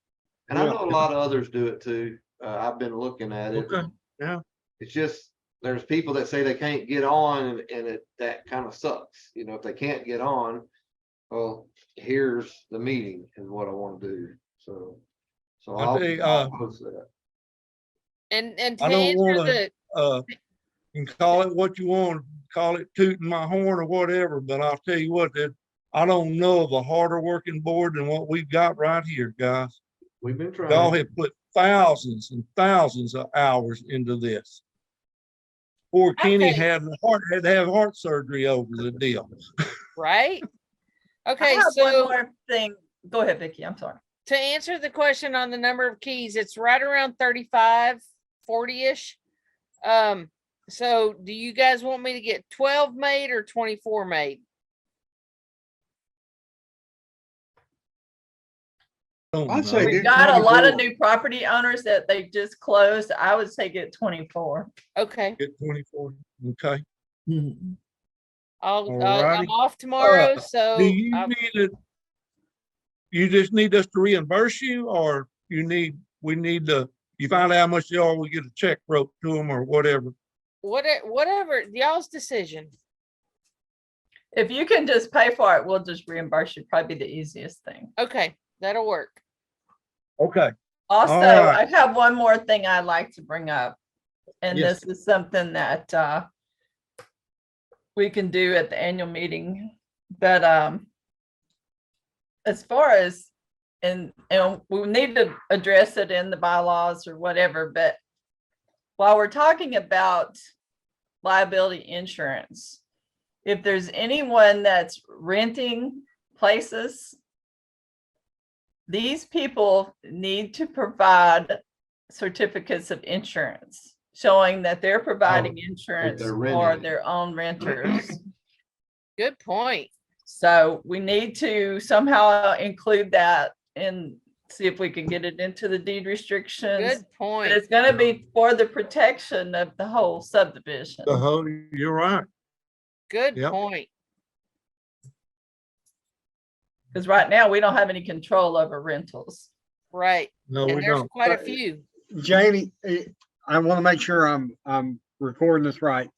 [SPEAKER 3] and I know a lot of others do it too. I've been looking at it.
[SPEAKER 1] Okay, yeah.
[SPEAKER 3] It's just, there's people that say they can't get on and that kind of sucks. You know, if they can't get on, well, here's the meeting and what I want to do. So
[SPEAKER 1] I'll tell you,
[SPEAKER 3] I'll post that.
[SPEAKER 5] And to
[SPEAKER 1] I don't
[SPEAKER 5] answer
[SPEAKER 1] wanna- you can call it what you want, call it tooting my horn or whatever, but I'll tell you what, that I don't know of a harder working board than what we've got right here, guys.
[SPEAKER 3] We've been
[SPEAKER 1] Y'all
[SPEAKER 3] trying.
[SPEAKER 1] have put thousands and thousands of hours into this. Poor Kenny
[SPEAKER 5] Okay.
[SPEAKER 1] had to have heart surgery over the deal.
[SPEAKER 5] right?
[SPEAKER 4] I
[SPEAKER 5] Okay,
[SPEAKER 4] have one
[SPEAKER 5] so
[SPEAKER 4] more thing. Go ahead, Vicky. I'm sorry.
[SPEAKER 5] to answer the question on the number of keys, it's right around 35, 40-ish. So do you guys want me to get 12 made or 24 made?
[SPEAKER 2] I'd say
[SPEAKER 4] We
[SPEAKER 2] do
[SPEAKER 4] got a lot of
[SPEAKER 2] 24.
[SPEAKER 4] new property owners that they just closed. I would say get 24.
[SPEAKER 5] Okay,
[SPEAKER 1] Get 24, okay.
[SPEAKER 5] I'm
[SPEAKER 1] Alrighty.
[SPEAKER 5] off tomorrow,
[SPEAKER 1] Do
[SPEAKER 5] so
[SPEAKER 1] you need it? You just need us to reimburse you, or we need to, you find out how much they are, we get a check wrote to them or whatever.
[SPEAKER 5] whatever, y'all's decision.
[SPEAKER 4] If you can just pay for it, we'll just reimburse you. Probably the easiest thing.
[SPEAKER 5] Okay, that'll work.
[SPEAKER 1] Okay,
[SPEAKER 4] Also,
[SPEAKER 1] right.
[SPEAKER 4] I have one more thing I'd like to bring up. And
[SPEAKER 1] Yes.
[SPEAKER 4] this is something that we can do at the annual meeting. But as far as, and we need to address it in the bylaws or whatever, but while we're talking about liability insurance, if there's anyone that's renting places, these people need to provide certificates of insurance showing that they're providing insurance for
[SPEAKER 3] renting.
[SPEAKER 4] their own renters.
[SPEAKER 5] Good point.
[SPEAKER 4] So we need to somehow include that and see if we can get it into the deed restrictions.
[SPEAKER 5] Good
[SPEAKER 4] But
[SPEAKER 5] point.
[SPEAKER 4] it's gonna be for the protection of the whole subdivision.
[SPEAKER 1] you're right.
[SPEAKER 5] Good
[SPEAKER 1] Yep.
[SPEAKER 5] point.
[SPEAKER 4] Because right now, we don't have any control over rentals.
[SPEAKER 5] Right.
[SPEAKER 1] No,
[SPEAKER 5] And
[SPEAKER 1] we
[SPEAKER 5] there's
[SPEAKER 1] don't.
[SPEAKER 5] quite a few.
[SPEAKER 2] Jamie, I want to make sure I'm recording this right.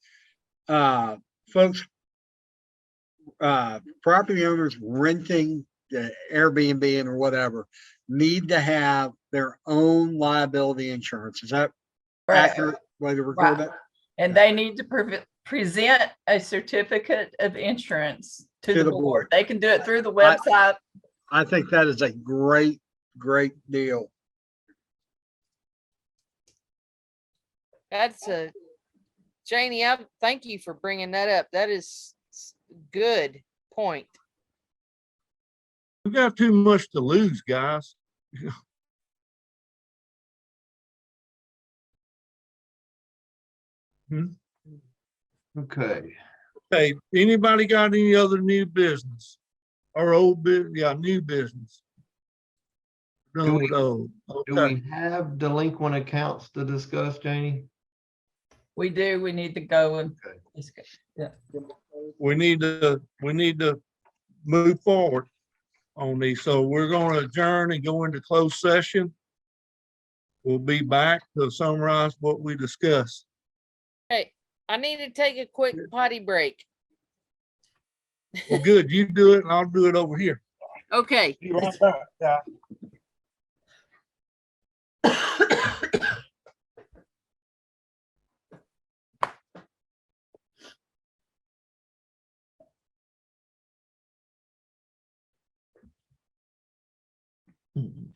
[SPEAKER 2] Folks, property owners renting the Airbnb or whatever need to have their own liability insurance. Is that accurate way to record that?
[SPEAKER 4] And they need to present a certificate of insurance to the board. They can do it through the website.
[SPEAKER 2] I think that is a great deal.
[SPEAKER 5] That's a, Janie, thank you for bringing that up. That is good point.
[SPEAKER 1] We got too much to lose, guys.
[SPEAKER 3] Okay.
[SPEAKER 1] Okay, anybody got any other new business? Or old business? Yeah, new business.
[SPEAKER 3] Do
[SPEAKER 1] No,
[SPEAKER 3] we-
[SPEAKER 1] no.
[SPEAKER 3] Do
[SPEAKER 1] Okay,
[SPEAKER 3] we have delinquent accounts to discuss, Janie?
[SPEAKER 4] We do, we need to go and.
[SPEAKER 3] Okay.
[SPEAKER 4] discuss.
[SPEAKER 1] we need to move forward on these. So we're gonna adjourn and go into closed session. We'll be back to summarize what we discussed.
[SPEAKER 5] Hey, I need to take a quick potty break.
[SPEAKER 1] Well, good, you do it and I'll do it over here.
[SPEAKER 5] Okay.
[SPEAKER 1] You right back, yeah.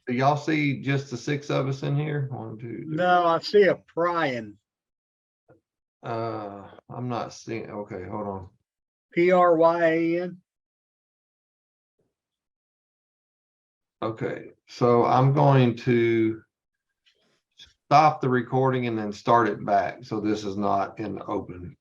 [SPEAKER 3] Do y'all see just the 6 of us in here? 1, 2, 3.
[SPEAKER 2] No, I see a prying,
[SPEAKER 3] I'm not seeing, okay, hold on.
[SPEAKER 2] Pryan.
[SPEAKER 3] Okay, so I'm going to stop the recording and then start it back. So this is not in the open.